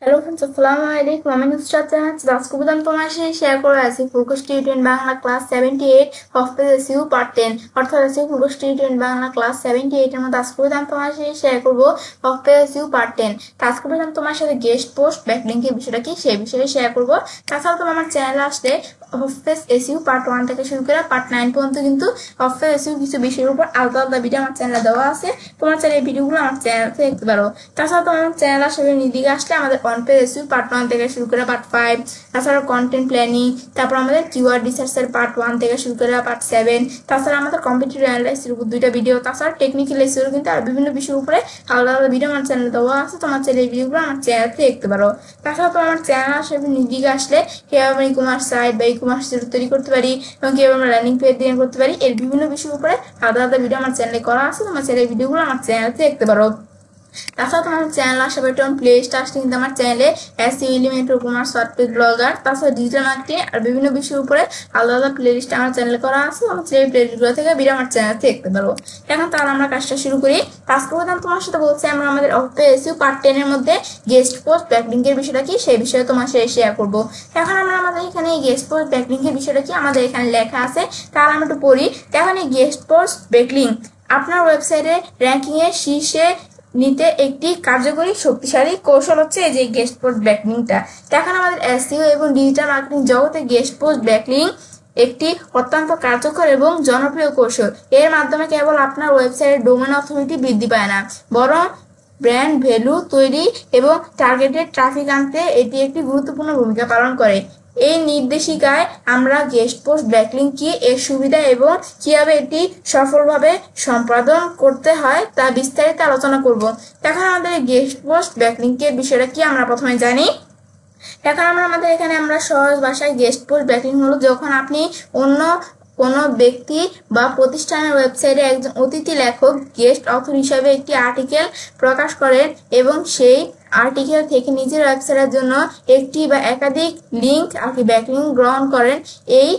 Hello friends, আসসালামু আলাইকুম। আমি নুসরাত জাহান আজকে প্রধান তোমার সাথে শেয়ার করে আছি focus tutorial Bangla class 78 of page SEO part 10 অর্থাৎ আছে ফোকাস টিউটোরিয়াল বাংলা ক্লাস 78 এর মধ্যে আজকে প্রধান তোমার সাথে শেয়ার করব অফ পেজ এসইউ পার্ট 10। আজকে প্রধান তোমার সাথে গেস্ট পোস্ট ব্যাকলিংকের বিষয়টা কি সেই বিষয়ে শেয়ার করব। তাছাড়া তোমার আমার চ্যানেলে আসলে অফ পেজ এসইউ পার্ট 1 থেকে শুরু করে পার্ট 9 পর্যন্ত কিন্তু অফ পেজ এসইউ কিছু বিষয়ের উপর আলাদা আলাদা ভিডিও আমার চ্যানেলে দেওয়া আছে। তোমার চ্যানেলে এই ভিডিওগুলো আমার চ্যানেলে দেখতে পারো। তাছাড়া তোমার চ্যানেল আসলে নিদিকে আসলে আমাদের অন পেজ এসইউ পার্ট 1 থেকে শুরু করে পার্ট 5, তাছাড়া কন্টেন্ট প্ল্যানিং, তারপর আমাদের কিওয়ার্ড রিসার্চের পার্ট 1 থেকে শুরু করে পার্ট 7, তাছাড়া আমাদের কম্পিটিটিভ অ্যানালাইসিসের উপর 2টা ভিডিও, তাছাড়া টেকনিক্যাল এসইও কিন্তু আর বিভিন্ন বিষয়ের উপরে আলাদা আলাদা ভিডিও আমার চ্যানেলে দেওয়া আছে। তোমার চ্যানেল এই ভিডিওগুলো আমার চ্যানেলে দেখতে পারো। তাছাড়া তো আমার চ্যানেল আসলে নিদিকে আসলে কিভাবে আমরা ই-কমার্স সাইট বা ই-কমার্স তৈরি করতে পারি এবং কিভাবে আমরা ল্যান্ডিং পেজ ডিজাইন করতে পারি এর বিভিন্ন বিষয়ের উপরে আলাদা আলাদা ভিডিও আমার চ্যানেলে করা আছে। তোমার চ্যানেলের ভিডিওগুলো আমার চ্যানেলে দেখতে পারো। তাছাড়া তোমার চ্যানেল আসবে প্লে লিস্ট আসলে কিন্তু আমার চ্যানেলে SEO Elementor commerce software blogger, তাছাড়া ডিজিটাল মার্কেটিং আর বিভিন্ন বিষয়ের উপরে আলাদা আলাদা প্লে লিস্ট আমার চ্যানেলে করা আছে। আমার সেই প্লে লিস্টগুলো থেকে ভিডিও আমার চ্যানেলে দেখতে পারো। এখন তাহলে আমরা কাজটা শুরু করি। আজকে প্রধান তোমার সাথে বলছি আমরা আমাদের এসইও পার্ট 10 এর মধ্যে গেস্ট পোস্ট ব্যাকলিংকের বিষয়টা কি সেই বিষয়ে তোমার সাথে শেয়ার করবো। এখন আমরা আমাদের এখানে এই গেস্ট পোস্ট ব্যাকলিংকের বিষয়টা কি আমাদের এখানে লেখা আছে, তাহলে আমরা একটু পড়ি। এখন এই গেস্ট পোস্ট ব্যাকলিং আপনার ওয়েবসাইটে র্যাঙ্কিং এর শীর্ষে নিতে একটি কার্যকরী শক্তিশালী কৌশল হচ্ছে এই যে গেস্ট পোস্ট ব্যাকলিংটা। এখন আমাদের এসইও এবং ডিজিটাল মার্কেটিং জগতে গেস্ট পোস্ট ব্যাকলিং একটি অত্যন্ত কার্যকর এবং জনপ্রিয় কৌশল। এর মাধ্যমে কেবল আপনার ওয়েবসাইটের ডোমেন অথরিটি বৃদ্ধি পায় না, বরং ব্র্যান্ড ভ্যালু তৈরি এবং টার্গেটেড ট্রাফিক আনতে এটি একটি গুরুত্বপূর্ণ ভূমিকা পালন করে। এই নির্দেশিকায় আমরা গেস্ট পোস্ট ব্যাকলিং কি, এর সুবিধা এবং কিভাবে এটি সফলভাবে সম্পাদন করতে হয় তা বিস্তারিত আলোচনা করব। এখন আমাদের গেস্ট পোস্ট ব্যাকলিংকের বিষয়টা কি আমরা প্রথমে জানি। এখন আমাদের এখানে আমরা সহজ ভাষায় গেস্ট পোস্ট ব্যাকলিং হলো যখন আপনি অন্য কোনো ব্যক্তি বা প্রতিষ্ঠানের ওয়েবসাইটে একজন অতিথি লেখক গেস্ট অথর হিসাবে একটি আর্টিকেল প্রকাশ করেন এবং সেই আর্টিকেল থেকে নিজের ওয়েবসাইটের জন্য একটি বা একাধিক লিঙ্ক আর কি ব্যাকলিং গ্রহণ করেন। এই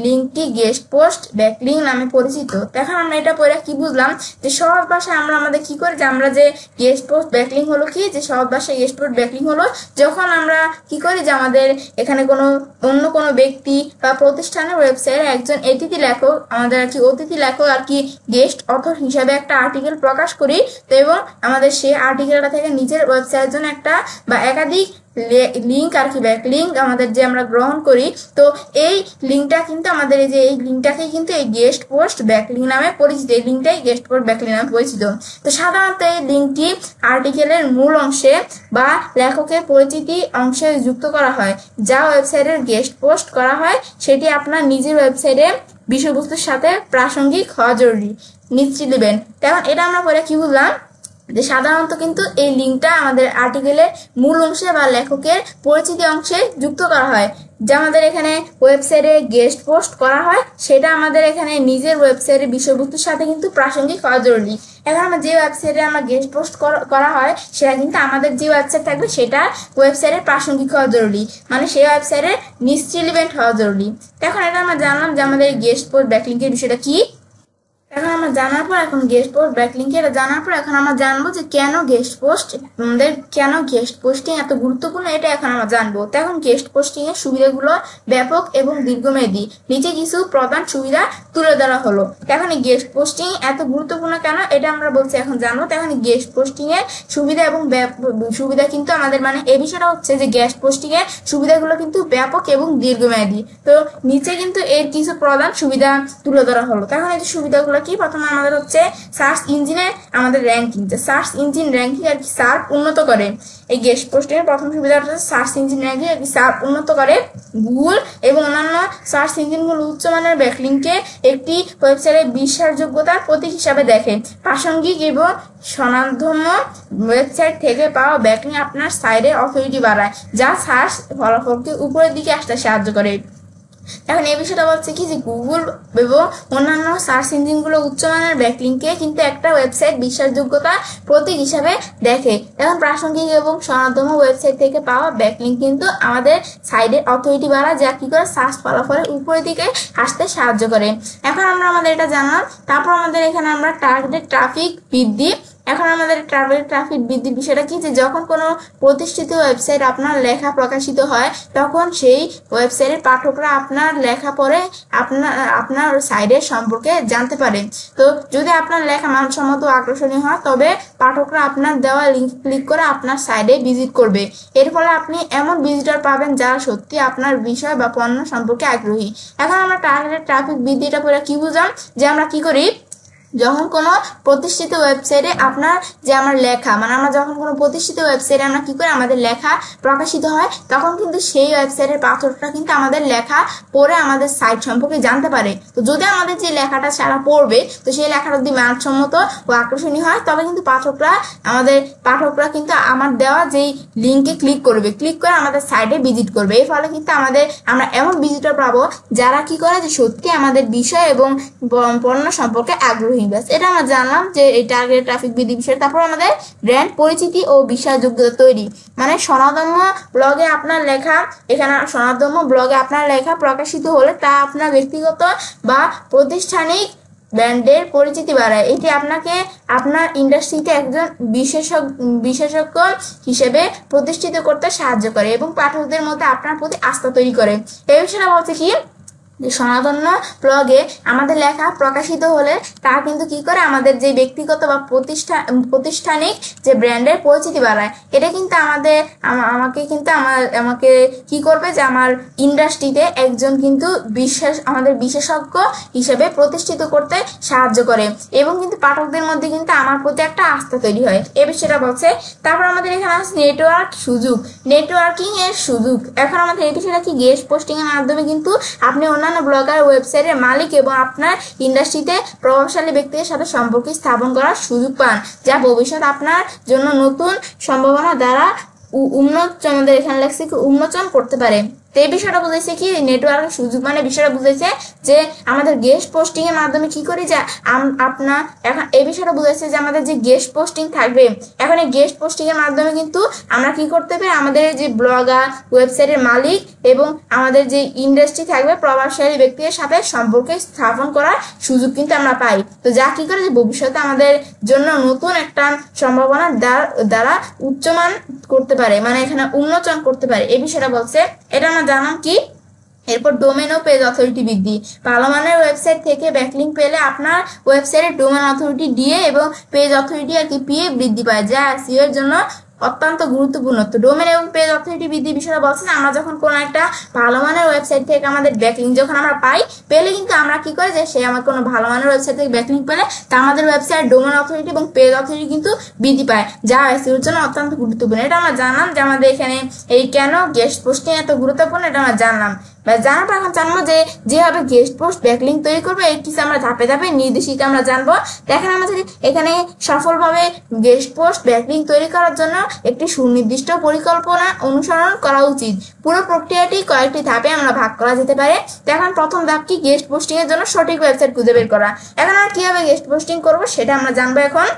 লিঙ্কটি গেস্ট পোস্ট ব্যাকলিং নামে পরিচিত। এখন আমরা এটা পড়ে কি বুঝলাম যে সহজ ভাষায় আমরা আমাদের কি করি যে আমরা যে গেস্ট পোস্ট ব্যাকলিং হলো কি, যে সহজ ভাষায় গেস্ট পোস্ট ব্যাকলিং হলো যখন আমরা কি করি যে আমাদের এখানে অন্য কোনো ব্যক্তি বা প্রতিষ্ঠানের ওয়েবসাইটে একজন অতিথি লেখক আমাদের আর কি অতিথি লেখক আর কি গেস্ট অথর হিসাবে একটা আর্টিকেল প্রকাশ করি, তো এবং আমাদের সেই আর্টিকেলটা থেকে নিজের ওয়েবসাইটের জন্য একটা বা একাধিক লিঙ্ক আর কি ব্যাকলিঙ্ক আমাদের যে আমরা গ্রহণ করি, তো এই লিঙ্কটা কিন্তু আমাদের এই যে এই লিঙ্কটাকে কিন্তু এই গেস্ট পোস্ট ব্যাকলিঙ্ক নামে পরিচিত। এই লিঙ্কটাই গেস্ট পোস্ট ব্যাকলিঙ্ক নামে পরিচিত। তো সাধারণত এই লিঙ্কটি আর্টিকেলের মূল অংশে বা লেখকের পরিচিতি অংশে যুক্ত করা হয়, যা ওয়েবসাইটের গেস্ট পোস্ট করা হয় সেটি আপনার নিজের ওয়েবসাইটে বিষয়বস্তুর সাথে প্রাসঙ্গিক হওয়া জরুরি, নিশ্চিত দিবেন। তেমন এটা আমরা পরে কি বুঝলাম যে সাধারণত কিন্তু এই লিঙ্কটা আমাদের আর্টিকেলের মূল অংশে বা লেখকের পরিচিতি অংশে যুক্ত করা হয়, যা আমাদের এখানে ওয়েবসাইটে গেস্ট পোস্ট করা হয় সেটা আমাদের এখানে নিজের ওয়েবসাইটের বিষয়বস্তুর সাথে কিন্তু প্রাসঙ্গিক হওয়া জরুরি। এখন আমরা যে ওয়েবসাইটে আমরা গেস্ট পোস্ট করা হয় সেটা কিন্তু আমাদের যে ওয়েবসাইট থাকবে সেটা ওয়েবসাইটের প্রাসঙ্গিক হওয়া জরুরি, মানে সেই ওয়েবসাইটের নিশ্চিত রিলেভেন্ট হওয়া জরুরি। এখন এটা আমরা জানলাম যে আমাদের গেস্ট পোস্ট ব্যাকলিংকের বিষয়টা কি। এখন আমরা জানার পর এখন গেস্ট পোস্ট ব্যাকলিংক এটা জানার পর এখন আমরা জানবো যে কেন গেস্ট পোস্টিং এত গুরুত্বপূর্ণ, এটা এখন আমরা জানবো। তো এখন গেস্ট পোস্টিং এর সুবিধাগুলো ব্যাপক এবং দীর্ঘমেয়াদী, নিচে কিছু প্রধান সুবিধা তুলে ধরা হলো। এখন এই গেস্ট পোস্টিং এত গুরুত্বপূর্ণ কেন এটা আমরা বলছি এখন জানবো। তো এখন গেস্ট পোস্টিং এর সুবিধা এবং সুবিধা কিন্তু আমাদের মানে এই বিষয়টা হচ্ছে যে গেস্ট পোস্টিং এর সুবিধাগুলো কিন্তু ব্যাপক এবং দীর্ঘমেয়াদী। তো নিচে কিন্তু এর কিছু প্রধান সুবিধা তুলে ধরা হলো। তখন এই সুবিধাগুলো কি, প্রথমে আমাদের হচ্ছে সার্চ ইঞ্জিনে আমাদের র্যাঙ্কিং, যে সার্চ ইঞ্জিন র্যাঙ্কিং আর কি সার্চ উন্নত করে। এই গেস্ট পোস্টিং এর প্রথম সুবিধাটা হচ্ছে সার্চ ইঞ্জিন র্যাঙ্কিং আর কি সার্চ উন্নত করে। গুগল এবং অন্যান্য সার্চ ইঞ্জিনগুলো উচ্চমানের ব্যাকলিংকে একটি ওয়েবসাইটের বিশ্বাসযোগ্যতার প্রতীক হিসাবে দেখে। প্রাসঙ্গিক এবং স্বনামধন্য ওয়েবসাইট থেকে পাওয়া ব্যাকলিং আপনার সাইটের অথরিটি বাড়ায়, যা সার্চ ফলাফলকে উপরের দিকে আসতে সাহায্য করে। এখন এই বিষয়টা বলছে কি যে গুগল এবং অন্যান্য সার্চ ইঞ্জিনগুলো উচ্চমানের ব্যাকলিংকে কিন্তু একটা ওয়েবসাইট বিশ্বাসযোগ্যতা প্রতীক হিসাবে দেখে। এখন প্রাসঙ্গিক এবং স্বনামধন্য ওয়েবসাইট থেকে পাওয়া ব্যাকলিং কিন্তু আমাদের সাইটের অথরিটি বাড়ায়, যা কি করে সার্চ ফলাফলের উপরের দিকে আসতে সাহায্য করে। এখন আমরা আমাদের এটা জানলাম। তারপর আমাদের এখানে আমরা টার্গেটেড ট্রাফিক বৃদ্ধি। এখন আমাদের টার্গেট ট্রাফিক বৃদ্ধির বিষয়টা কি, যে যখন কোনো প্রতিষ্ঠিত ওয়েবসাইট আপনার লেখা প্রকাশিত হয় তখন সেই ওয়েবসাইটের পাঠকরা আপনার লেখা পড়ে আপনার সাইটের সম্পর্কে জানতে পারে। তো যদি আপনার লেখা মানসম্মত আকর্ষণীয় হয় তবে পাঠকরা আপনার দেওয়া লিঙ্ক ক্লিক করে আপনার সাইটে ভিজিট করবে। এর ফলে আপনি এমন ভিজিটর পাবেন যারা সত্যি আপনার বিষয় বা পণ্য সম্পর্কে আগ্রহী। এখন আমরা টার্গেটেড ট্রাফিক বৃদ্ধিটা পরে কি বুঝলাম, যে আমরা কি করি, যখন কোনো প্রতিষ্ঠিত ওয়েবসাইটে আপনার যে আমার লেখা আমরা যখন কোনো প্রতিষ্ঠিত ওয়েবসাইটে আমরা কি করি, আমাদের লেখা প্রকাশিত হয় তখন কিন্তু সেই ওয়েবসাইটের পাঠকরা কিন্তু আমাদের লেখা পড়ে আমাদের সাইট সম্পর্কে জানতে পারে। তো যদি আমাদের যে লেখাটা সারা পড়বে তো সেই লেখাটা যদি মানসম্মত ও আকর্ষণীয় হয় তবে কিন্তু পাঠকরা কিন্তু আমার দেওয়া যেই লিঙ্কে ক্লিক করে আমাদের সাইটে ভিজিট করবে। এর ফলে কিন্তু আমরা এমন ভিজিটর পাবো যারা কি করে, যে সত্যি আমাদের বিষয় এবং পণ্য সম্পর্কে আগ্রহী। এটা আমরা জানলাম যে এই টার্গেট ট্রাফিক বৃদ্ধি বিষয়। তারপর আমাদের ব্র্যান্ড পরিচিতি ও বিশ্বাসযোগ্যতা তৈরি, স্বনামধন্য ব্লগে আপনার লেখা, এখানে স্বনামধন্য ব্লগে আপনার লেখা প্রকাশিত হলে তা আপনার ব্যক্তিগত বা প্রাতিষ্ঠানিক ব্র্যান্ডের পরিচিতি বাড়ায়। এটি আপনাকে আপনার ইন্ডাস্ট্রিতে একজন বিশেষজ্ঞ হিসেবে প্রতিষ্ঠিত করতে সাহায্য করে এবং পাঠকদের মধ্যে আপনার প্রতি আস্থা তৈরি করে। এই বিষয়টা বলছে কি, স্বনামধন্য ব্লগে আমাদের লেখা প্রকাশিত হলে তা কিন্তু কি করে, আমাদের যে ব্যক্তিগত বা প্রতিষ্ঠানিক যে ব্র্যান্ডের পরিচিতি বাড়ায়। এটা কিন্তু আমাকে কি করবে, যে আমার ইন্ডাস্ট্রিতে একজন কিন্তু আমাদের বিশেষজ্ঞ হিসেবে প্রতিষ্ঠিত করতে সাহায্য করে এবং কিন্তু পাঠকদের মধ্যে কিন্তু আমার প্রতি একটা আস্থা তৈরি হয়। এ বিষয়টা বলছে। তারপর আমাদের এখানে আছে নেটওয়ার্কিং এর সুযোগ। এখন আমাদের এই বিষয়টা কি, গেস্ট পোস্টিং এর মাধ্যমে কিন্তু আপনি ব্লগার, ওয়েবসাইটের মালিক এবং আপনার ইন্ডাস্ট্রিতে প্রভাবশালী ব্যক্তিদের সাথে সম্পর্ক স্থাপন করার সুযোগ পান, যা ভবিষ্যৎ আপনার জন্য নতুন সম্ভাবনা দ্বারা উন্মোচন করতে পারে। তো এই বিষয়টা বুঝেছে কি, নেটওয়ার্কের সুযোগ বিষয়টা বুঝেছে যে আমাদের গেস্ট পোস্টিং এর মাধ্যমে কি করি, যে আপনার এখন এই বিষয়টা বুঝেছে যে আমাদের যে গেস্ট পোস্টিং থাকবে, এখন এই গেস্ট পোস্টিং এর মাধ্যমে কিন্তু আমরা কি করতে পারি, আমাদের যে ব্লগার, ওয়েবসাইটের মালিক এবং আমাদের যে ইন্ডাস্ট্রি থাকবে প্রভাবশালী ব্যক্তিদের সাথে সম্পর্ক স্থাপন করার সুযোগ কিন্তু আমরা পাই। তো যা কি করে, যে ভবিষ্যতে আমাদের জন্য নতুন একটা সম্ভাবনা দ্বারা উচ্চমান করতে পারে, এখানে উন্মোচন করতে পারে। এই বিষয়টা বলছে। এটা আমরা জানলাম কি। এরপর ডোমেন ও পেজ অথরিটি বৃদ্ধি। ভালো মানের ওয়েবসাইট থেকে ব্যাকলিঙ্ক পেলে আপনার ওয়েবসাইটের ডোমেন অথরিটি ডিএ এবং পেজ অথরিটি পিএ বৃদ্ধি পায়, যা এসইও এর জন্য অত্যন্ত গুরুত্বপূর্ণ। তো ডোমেন এবং পেজ অথরিটি বৃদ্ধি বিষয়টা বলছেন, আমরা যখন কোনো একটা ভালো মানের ওয়েবসাইট থেকে আমাদের ব্যাকলিঙ্ক যখন আমরা পেলে কিন্তু আমরা কি করি, যে সে আমার কোনো ভালো মানের ওয়েবসাইট থেকে ব্যাকলিঙ্ক পেলে তা আমাদের ওয়েবসাইট ডোমেন অথরিটি এবং পেজ অথরিটি কিন্তু বৃদ্ধি পায়, যা এসইওর জন্য অত্যন্ত গুরুত্বপূর্ণ। এটা আমরা জানলাম যে আমাদের এখানে এই কেন গেস্ট পোস্টিং এত গুরুত্বপূর্ণ, এটা আমরা জানলাম। জানার পর এখন জানবো যে যেভাবে গেস্ট পোস্ট ব্যাকলিঙ্ক তৈরি করবো এই কিছু আমরা ধাপে ধাপে নির্দেশিকা আমরা জানবো। দেখেন আমাদের এখানে সফলভাবে গেস্ট পোস্ট ব্যাকলিঙ্ক তৈরি করার জন্য একটি সুনির্দিষ্ট পরিকল্পনা অনুসরণ করা উচিত। পুরো প্রক্রিয়াটি কয়েকটি ধাপে আমরা ভাগ করা যেতে পারে। এখন প্রথম ধাপ কি, গেস্ট পোস্টিং এর জন্য সঠিক ওয়েবসাইট খুঁজে বের করা। এখন আমরা কিভাবে গেস্ট পোস্টিং করবো সেটা আমরা জানবো। এখন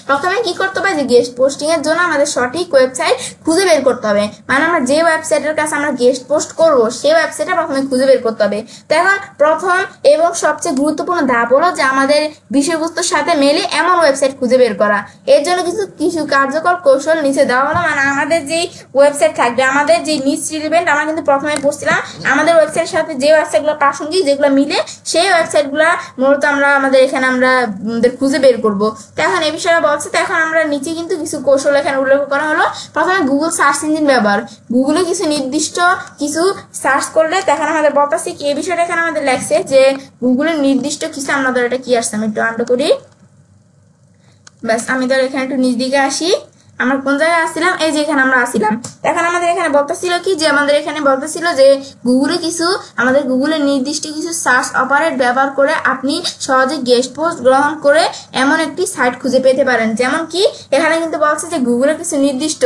প্রথমে কি করতে হবে, যে গেস্ট পোস্টিং এর জন্য আমাদের সঠিক ওয়েবসাইট খুঁজে বের করতে হবে। আমরা যে ওয়েবসাইটের কাছে আমরা গেস্ট পোস্ট করবো সেই ওয়েবসাইটটা প্রথমে খুঁজে বের করতে হবে। তো এখন প্রথম এবং সবচেয়ে গুরুত্বপূর্ণ ধাপ হলো যে আমাদের বিষয়বস্তুর সাথে মেলে এমন ওয়েবসাইট খুঁজে বের করা। এর জন্য কিছু কার্যকর কৌশল নিচে দেওয়া হলো। আমাদের যে ওয়েবসাইট থাকবে, আমাদের যে নিচ রিলেভেন্ট, আমরা কিন্তু প্রথমে পড়ছিলাম আমাদের ওয়েবসাইটের সাথে যে ওয়েবসাইটগুলো প্রাসঙ্গিক, যেগুলো মিলে সেই ওয়েবসাইটগুলো মূলত আমাদের এখানে আমরা খুঁজে বের করবো। তো এখন এই বিষয়ে বলছে। তো এখন আমরা নিচে কিন্তু কিছু কৌশল এখানে উল্লেখ করা হলো। প্রথমে গুগল সার্চ ইঞ্জিন ব্যবহার। গুগলে কিছু নির্দিষ্ট কিছু সার্চ করলে তখন আমাদের বলতেছে কি, এই বিষয়টা এখানে আমাদের লেখছে যে গুগলের নির্দিষ্ট কিছু, আমাদের এটা কি আসছে আমি একটু আন্ডার করি। ব্যাস, আমি ধর এখানে একটু নিচ দিকে আসি। আমরা কোন জায়গায় আসছিলাম, এই যে এখানে আমরা আসছিলাম। এখন আমাদের এখানে বলতেছিল কি, যে আমাদের এখানে বলতেছিল যে গুগলের নির্দিষ্ট কিছু সার্চ অপারেট ব্যবহার করে আপনি সহজে গেস্ট পোস্ট গ্রহণ করে এমন একটি সাইট খুঁজে পেতে পারেন। যেমন কি এখানে কিন্তু বলছে যে গুগলের কিছু নির্দিষ্ট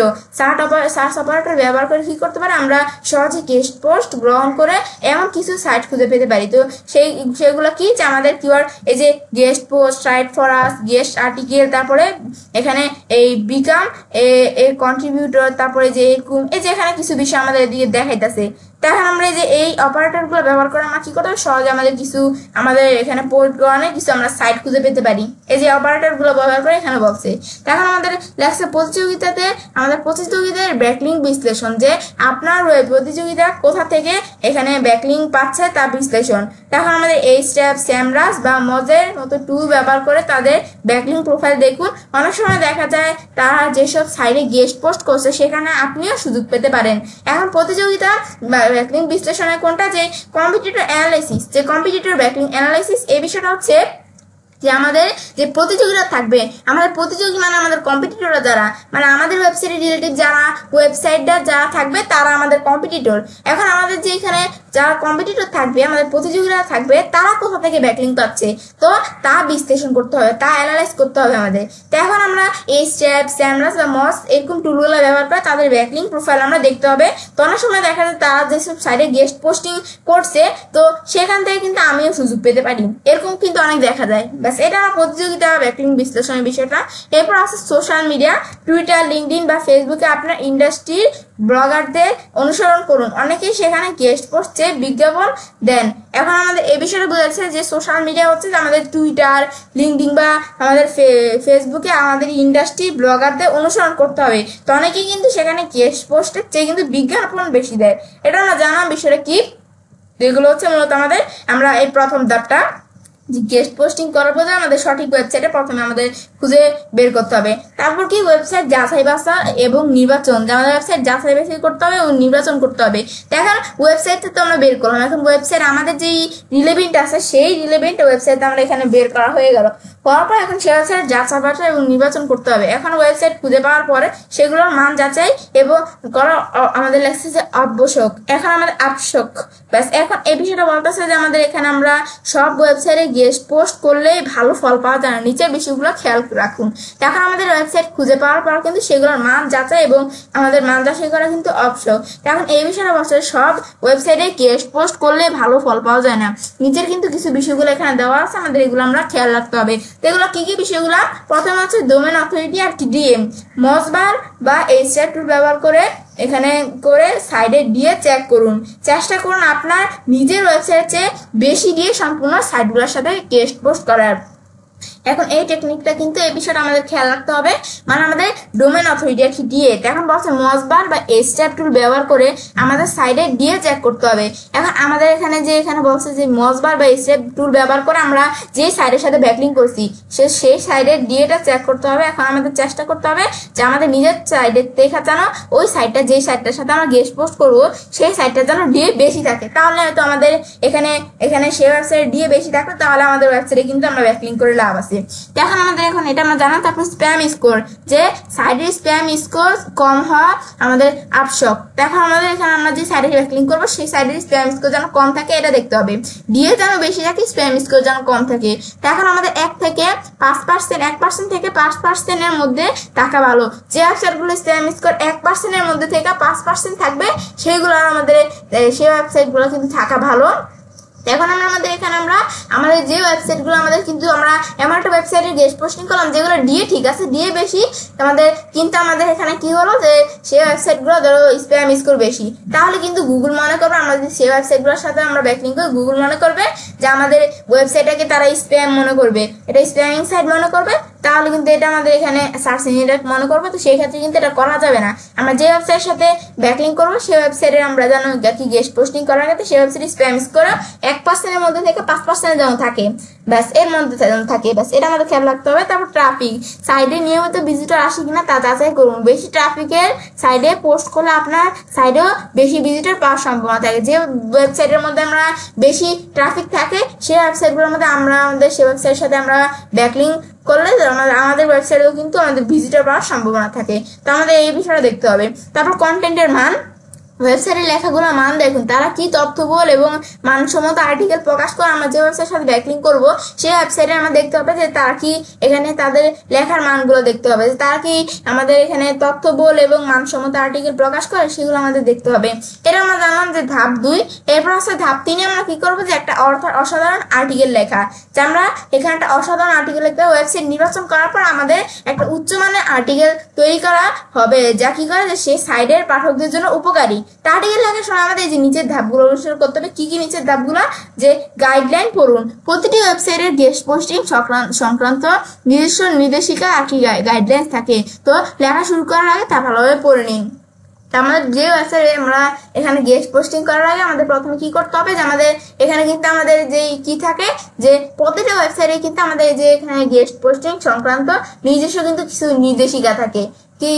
সার্চ অপারেটর ব্যবহার করে কি করতে পারে, আমরা সহজে গেস্ট পোস্ট গ্রহণ করে এমন কিছু সাইট খুঁজে পেতে পারি। তো সেগুলো কি, যে আমাদের কিওয়ার্ড, এই যে guest post, right for us, guest article, তারপরে এখানে এই বিকাম এর কন্ট্রিবিউটর, তারপরে যে এরকম এই যে এখানে কিছু বিষয় আমাদের এদিকে দেখাইতেছে। এখন আমরা যে এই অপারেটরগুলো ব্যবহার করে আমরা কি করতে হবে, সহজে আমাদের এখানে পোর্ট করানো কিছু আমরা সাইট খুঁজে পেতে পারি। এই যে অপারেটরগুলো ব্যবহার করে এখানে বলছে। এখন আমাদের লেখছে আমাদের প্রতিযোগিতার ব্যাকলিঙ্ক বিশ্লেষণ, যে আপনার প্রতিযোগিতা কোথা থেকে এখানে ব্যাকলিঙ্ক পাচ্ছে তা বিশ্লেষণ। এখন আমাদের Href, SEMrush বা মজের মতো টুল ব্যবহার করে তাদের ব্যাকলিঙ্ক প্রোফাইল দেখুন। অনেক সময় দেখা যায় তারা যেসব সাইটে গেস্ট পোস্ট করছে সেখানে আপনিও সুযোগ পেতে পারেন। এখন প্রতিযোগিতা ব্যাকলিঙ্ক বিশ্লেষণের কোনটা, যে কম্পিটিটর অ্যানালাইসিস, যে কম্পিটিটর ব্যাকলিঙ্ক অ্যানালাইসিস, এই বিষয়টা হচ্ছে যে আমাদের যে প্রতিযোগিতা থাকবে, আমাদের প্রতিযোগী মানে আমাদের কম্পিটিটররা যারা, মানে আমাদের ওয়েবসাইট রিলেটেড যারা ওয়েবসাইটটা যারা থাকবে তারা আমাদের কম্পিটিটর। এখন আমাদের যে এখানে যারা কম্পিটিটর থাকবে, আমাদের প্রতিযোগীরা থাকবে, তারা কোথা থেকে ব্যাকলিঙ্ক পাচ্ছে, তো তা বিশ্লেষণ করতে হবে, তা অ্যানালাইজ করতে হবে আমাদের। তো এখন আমরা Href, SEMrush বা মজ এরকম টুলগুলো ব্যবহার করে তাদের ব্যাকলিঙ্ক প্রোফাইল আমরা দেখতে হবে। তো অনেক সময় দেখা যায় তারা যেসব সাইটে গেস্ট পোস্টিং করছে, তো সেখান থেকে কিন্তু আমিও সুযোগ পেতে পারি, এরকম কিন্তু অনেক দেখা যায়। ব্যাস, এটা প্রতিযোগিতা ব্যাকলিঙ্ক বিশ্লেষণের বিষয়টা। এরপর আছে সোশ্যাল মিডিয়া, টুইটার, লিঙ্কডইন বা ফেসবুকে আপনার ইন্ডাস্ট্রির ব্লগারদের অনুসরণ করুন, অনেকেই সেখানে গেস্ট পোস্ট বিজ্ঞাপন দেন। এখন আমাদের এই বিষয়টা বোঝাচ্ছে যে সোশ্যাল মিডিয়া হচ্ছে যে আমাদের টুইটার, লিঙ্কডইন বা আমাদের ফেসবুকে আমাদের ইন্ডাস্ট্রি ব্লগারদের অনুসরণ করতে হবে। তো অনেকেই কিন্তু সেখানে গেস্ট পোস্টের চেয়ে কিন্তু বিজ্ঞাপন বেশি দেয়। এটা আমরা জানার বিষয়টা কি, এগুলো হচ্ছে মূলত আমরা এই প্রথম ধাপটা যে গেস্ট পোস্টিং করার পরে আমাদের সঠিক ওয়েবসাইটে প্রথমে আমাদের খুঁজে বের করতে হবে। তারপর কি ওয়েবসাইট যাচাই বাছা এবং নির্বাচন, যে আমাদের ওয়েবসাইট যাচাই বাছাই করতে হবে এবং নির্বাচন করতে হবে। এখন ওয়েবসাইটটা তো আমরা বের করলাম, এখন ওয়েবসাইট আমাদের যেই রিলেভেন্ট আছে সেই রিলেভেন্ট ওয়েবসাইট আমরা এখানে বের করা হয়ে গেল। হওয়ার পর এখন সেই ওয়েবসাইট যাচাই বাছাই এবং নির্বাচন করতে হবে। এখন ওয়েবসাইট খুঁজে পাওয়ার পরে সেগুলোর মান যাচাই এবং করা আমাদের লাগছে যে আবশ্যক, এখন আমাদের আবশ্যক। ব্যাস, এখন এই বিষয়টা বলতেছে যে আমাদের এখানে আমরা সব ওয়েবসাইটে গেস্ট পোস্ট করলেই ভালো ফল পাওয়া যায় না, নিচের বিষয়গুলো খেয়াল রাখুন। এখন আমাদের ওয়েবসাইট খুঁজে পাওয়ার পর কিন্তু সেগুলোর মান যাচাই এবং আমাদের মান যাচাই করা কিন্তু আবশ্যক। এখন এই বিষয়টা বলছে সব ওয়েবসাইটে গেস্ট পোস্ট করলে ভালো ফল পাওয়া যায় না, নিচের কিন্তু কিছু বিষয়গুলো এখানে দেওয়া আছে, আমাদের এগুলো আমরা খেয়াল রাখতে হবে। তো এগুলো কি কি বিষয়গুলো, প্রথম হচ্ছে ডোমেন অথরিটি আর DDM, মজবার বা Href টুল ব্যবহার করে এখানে করে সাইডে দিয়ে চেক করুন, চেষ্টা করুন আপনার নিজের ওয়েবসাইটের চেয়ে বেশি দিয়ে সম্পূর্ণ সাইটগুলোর সাথে গেস্ট পোস্ট করার। এখন এই টেকনিকটা কিন্তু এই বিষয়টা আমাদের খেয়াল রাখতে হবে, মানে আমাদের ডোমেন অথরিটি আর কি দিয়ে। এখন বলছে মজবার বা Href টুল ব্যবহার করে আমাদের সাইডে দিয়ে চেক করতে হবে। এখন আমাদের এখানে বলছে যে মজবার বা Href টুল ব্যবহার করে আমরা যে সাইডের সাথে ব্যাকলিঙ্ক করছি সেই সাইডের ডিএটা চেক করতে হবে। এখন আমাদের চেষ্টা করতে হবে যে আমাদের নিজের সাইডের থেকে যেন ওই সাইটটা, যেই সাইটটার সাথে আমরা গেস্ট পোস্ট করবো সেই সাইটটা যেন ডিএ বেশি থাকে, তাহলে হয়তো আমাদের এখানে সেই ওয়েবসাইটে ডিএ বেশি থাকবে, তাহলে আমাদের ওয়েবসাইটে কিন্তু আমরা ব্যাকলিঙ্ক করে লাভ আছে। এখন এটা আমরা জানা। তারপর স্প্যাম স্কোর, যে সাইডের স্প্যাম স্কোর কম হওয়া আমাদের আবশ্যক। এখন আমাদের এখানে আমরা যে সাইডে ব্যাকলিঙ্ক করবো সেই সাইডের স্প্যাম স্কোর যেন কম থাকে এটা দেখতে হবে, ডিএ যেন বেশি থাকে, স্প্যাম স্কোর যেন কম থাকে। এখন আমাদের 1 থেকে 5% থেকে 5% এর মধ্যে থাকা ভালো, যে ওয়েবসাইটগুলো স্প্যাম স্কোর 1% এর মধ্যে থেকে 5% থাকবে সেইগুলো সেই ওয়েবসাইটগুলো কিন্তু থাকা ভালো। এখন আমাদের যে ওয়েবসাইটগুলো কিন্তু আমরা এমন একটা ওয়েবসাইটে গেস্ট পোস্টিং করলাম যেগুলো ডিএ ঠিক আছে, ডিএ বেশি কিন্তু আমাদের এখানে কি হলো যে সেই ওয়েবসাইটগুলো ধরো স্প্যাম স্কোর বেশি, তাহলে কিন্তু গুগল মনে করবে, আমরা যদি সেই ওয়েবসাইটগুলোর সাথে আমরা ব্যাকলিঙ্ক করি, গুগল মনে করবে যে আমাদের ওয়েবসাইটটাকে তারা স্প্যাম মনে করবে, এটা স্প্যামিং সাইট মনে করবে, তাহলে কিন্তু এটা আমাদের এখানে সার্চ ইঞ্জিন মনে করবে। তো সেই ক্ষেত্রে কিন্তু এটা করা যাবে না। আমরা যে ওয়েবসাইটের সাথে ব্যাকলিঙ্ক করবো সেই ওয়েবসাইটে আমরা যেন কি গেস্ট পোস্টিং করার ক্ষেত্রে সেই ওয়েবসাইট স্প্যাম স্কোর 1% এর মধ্যে থেকে 5% যেন থাকে, ব্যাস এর মধ্যে যেন থাকে, ব্যাস এটা আমাদের খেয়াল রাখতে হবে। তারপর ট্রাফিক, সাইডে নিয়মিত ভিজিটর আসে কিনা তা যাচাই করুন, বেশি ট্রাফিকের সাইডে পোস্ট করলে আপনার সাইডেও বেশি ভিজিটর পাওয়ার সম্ভাবনা থাকে। যে ওয়েবসাইটের মধ্যে আমরা বেশি ট্রাফিক থাকে সেই ওয়েবসাইটগুলোর মধ্যে আমাদের সেই ওয়েবসাইটের সাথে আমরা ব্যাকলিঙ্ক করলে আমাদের ওয়েবসাইটেও কিন্তু আমাদের ভিজিটর পাওয়ার সম্ভাবনা থাকে। তো আমাদের এই বিষয়টা দেখতে হবে। তারপর কন্টেন্টের মান, ওয়েবসাইটের লেখাগুলোর মান দেখুন, তারা কি তথ্যবহুল এবং মানসম্মত আর্টিকেল প্রকাশ করে। আমরা যে ওয়েবসাইটের সাথে ব্যাকলিঙ্ক করব সেই ওয়েবসাইটে আমরা দেখতে হবে যে তারা কি এখানে তাদের লেখার মানগুলো দেখতে হবে, যে তারা কি আমাদের এখানে তথ্যবহুল এবং মানসম্মত আর্টিকেল প্রকাশ করে, সেগুলো আমাদের দেখতে হবে। এটা আমরা জানলাম যে ধাপ 2। এরপর হচ্ছে ধাপ 3 আমরা কি করবো, যে একটা অসাধারণ আর্টিকেল লেখা। যে আমরা এখানে একটা অসাধারণ আর্টিকেল লিখতে ওয়েবসাইট নির্বাচন করার পর আমাদের একটা উচ্চমানের আর্টিকেল তৈরি করা হবে, যা কি করে যে সেই সাইডের পাঠকদের জন্য উপকারী। আর্টিকেল লেখার সময় আমাদের যে নিচের ধাপগুলো অনুসরণ করতে হবে। কি কি নিচের ধাপগুলো, যে গাইডলাইন পড়ুন, প্রতিটি ওয়েবসাইটের গেস্ট পোস্টিং সংক্রান্ত নিজস্ব নির্দেশিকা আর কি গাইডলাইন থাকে। তো লেখা শুরু করার আগে তা ভালোভাবে পড়ে নিন। আমাদের যে ওয়েবসাইটে আমরা এখানে গেস্ট পোস্টিং করার আগে আমাদের প্রথমে কি করতে হবে, যে আমাদের এখানে কিন্তু আমাদের যে কি থাকে, যে প্রতিটা ওয়েবসাইটে কিন্তু আমাদের যে এখানে গেস্ট পোস্টিং সংক্রান্ত নিজস্ব কিন্তু কিছু নির্দেশিকা থাকে,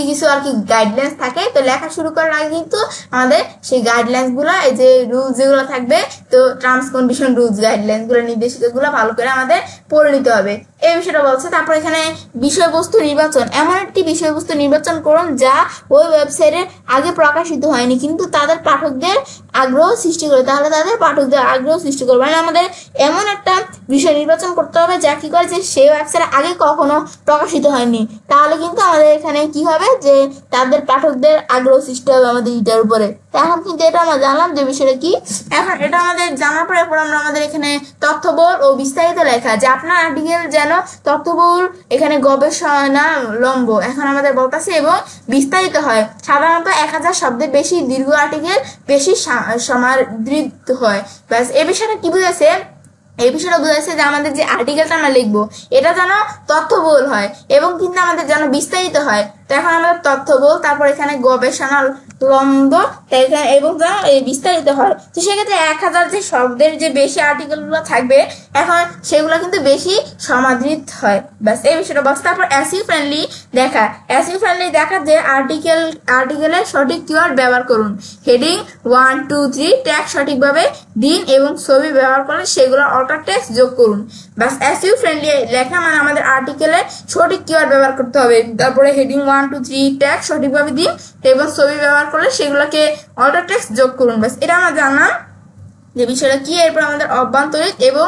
কিছু আর কি গাইডলাইন্স থাকে। তো লেখা শুরু করার আগে কিন্তু আমাদের সেই গাইডলাইন্স গুলো, এই যে রুলস যেগুলো থাকবে, তো টার্মস কন্ডিশন রুলস গাইডলাইন্স গুলো নির্দেশিকা গুলো ভালো করে আমাদের পড়ে নিতে হবে, এই বিষয়টা বলছে। তারপর এখানে বিষয়বস্তু নির্বাচন, এমন একটি বিষয়বস্তু নির্বাচন করুন যা ওই ওয়েবসাইটে আগে প্রকাশিত হয়নি কিন্তু তাদের পাঠকদের আগ্রহ সৃষ্টি করে, তাহলে তাদের পাঠকদের আগ্রহ সৃষ্টি করবে। মানে আমাদের এমন একটা বিষয় নির্বাচন করতে হবে যা কি করে, যে সেই ওয়েবসাইটে আগে কখনো প্রকাশিত হয়নি, তাহলে কিন্তু আমাদের এখানে কি হবে, যে তাদের পাঠকদের আগ্রহ সৃষ্টি হবে আমাদের এটার উপরে। এখন কিন্তু এটা আমরা জানলাম যে বিষয়টা কি। এখন এটা আমাদের জানার পরে আমরা আমাদের এখানে তথ্যবহুল ও বিস্তারিত লেখা, যে আপনার আর্টিকেল যেন তথ্যবহুল, এখানে গবেষণা লম্ব এখন আমাদের বলতেছে, এবং বিস্তারিত হয়। সাধারণত 1000 শব্দের বেশি দীর্ঘ আর্টিকেল বেশি সমাদৃত হয়। ব্যাস, এই বিষয়টা কি বুঝেছে, এই বিষয়টা বোঝাচ্ছে যে আমাদের যে আর্টিকেলটা আমরা লিখবো এটা যেন তথ্যবহুল হয় এবং কিন্তু আমাদের যেন বিস্তারিত হয়। তো এখন আমাদের তথ্যবহুল, তারপর এখানে গবেষণা লম্ব এবং যেন বিস্তারিত হয়। তো সেক্ষেত্রে 1000 যে শব্দের যে বেশি আর্টিকেল গুলো থাকবে, এখন সেগুলো কিন্তু বেশি সমাদৃত হয়। ব্যাস, এই বিষয়টা বলছে। তারপর এসইও ফ্রেন্ডলি দেখা, এসইও ফ্রেন্ডলি দেখা যে আর্টিকেলের সঠিক কিওয়ার্ড ব্যবহার করুন, হেডিং 1 2 3 ট্যাগ সঠিকভাবে দিন এবং ছবি ব্যবহার করলে সেগুলো অল্টার টেক্সট যোগ করুন। ব্যাস, এসইও ফ্রেন্ডলি লেখা মানে আমাদের আর্টিকেলের সঠিক কিওয়ার্ড ব্যবহার করতে হবে, তারপরে হেডিং 1 2 3 ট্যাগ সঠিকভাবে দিন এবং ছবি ব্যবহার করলে সেগুলোকে অল্টার টেক্সট যোগ করুন। ব্যাস, এটা আমরা জানলাম যে বিষয়টা কি। এরপর আমাদের অভ্যন্তরিক এবং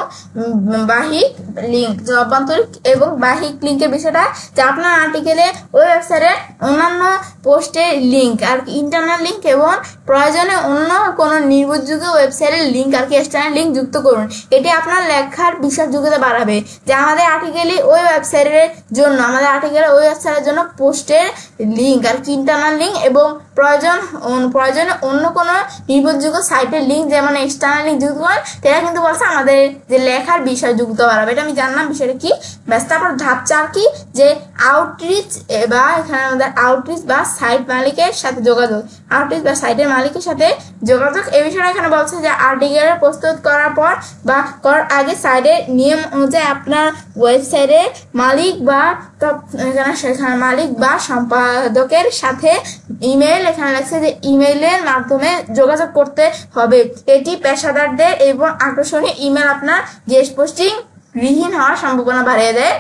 বাহ্যিক লিঙ্ক, যে অভ্যন্তরিক এবং বাহ্যিক লিঙ্কের বিষয়টা, যে আপনার আর্টিকেলে ওই ওয়েবসাইটে অন্যান্য পোস্টের লিঙ্ক আর ইন্টারনাল লিঙ্ক এবং প্রয়োজনে অন্য কোনো নির্ভরযোগ্য ওয়েবসাইটের লিঙ্ক আর কি এক্সটার্নাল লিঙ্ক যুক্ত করুন। এটি আপনার লেখার বিশ্বাসযোগ্যতা বাড়াবে। যে আমাদের আর্টিকেলে ওই ওয়েবসাইটের জন্য, আমাদের আর্টিকেলে ওই ওয়েবসাইটের জন্য পোস্টের লিঙ্ক আর কি ইন্টারনাল লিঙ্ক এবং প্রয়োজনে অন্য কোনো নির্ভরযোগ্য সাইটের লিঙ্ক যেমন এক্সটার্নাল লিঙ্ক যুক্ত করেন, তারা কিন্তু বলছে আমাদের যে লেখার বিষয়যোগ্যতা বাড়াবে। এটা আমি জানলাম বিষয়টা কি। ব্যাস, তারপর ধাপ 4 কি, যে আউটরিচ, বা এখানে আমাদের আউটরিচ বা সাইট মালিকের সাথে যোগাযোগ, আউটরিচ বা সাইটের মালিকের সাথে যোগাযোগ। এই বিষয়টা এখানে বলছে যে আর্টিকেল প্রস্তুত করার পর বা করার আগে সাইটের নিয়ম অনুযায়ী আপনার ওয়েবসাইটের মালিক বা সেখানে মালিক বা সম্পাদকের সাথে ইমেইল, এখানে লেখছে যে ইমেইলের মাধ্যমে যোগাযোগ করতে হবে। এটি পেশাদারদের এবং আকর্ষণীয় ইমেল আপনার গেস্ট পোস্টিং গৃহীন হওয়ার সম্ভাবনা বাড়িয়ে দেয়।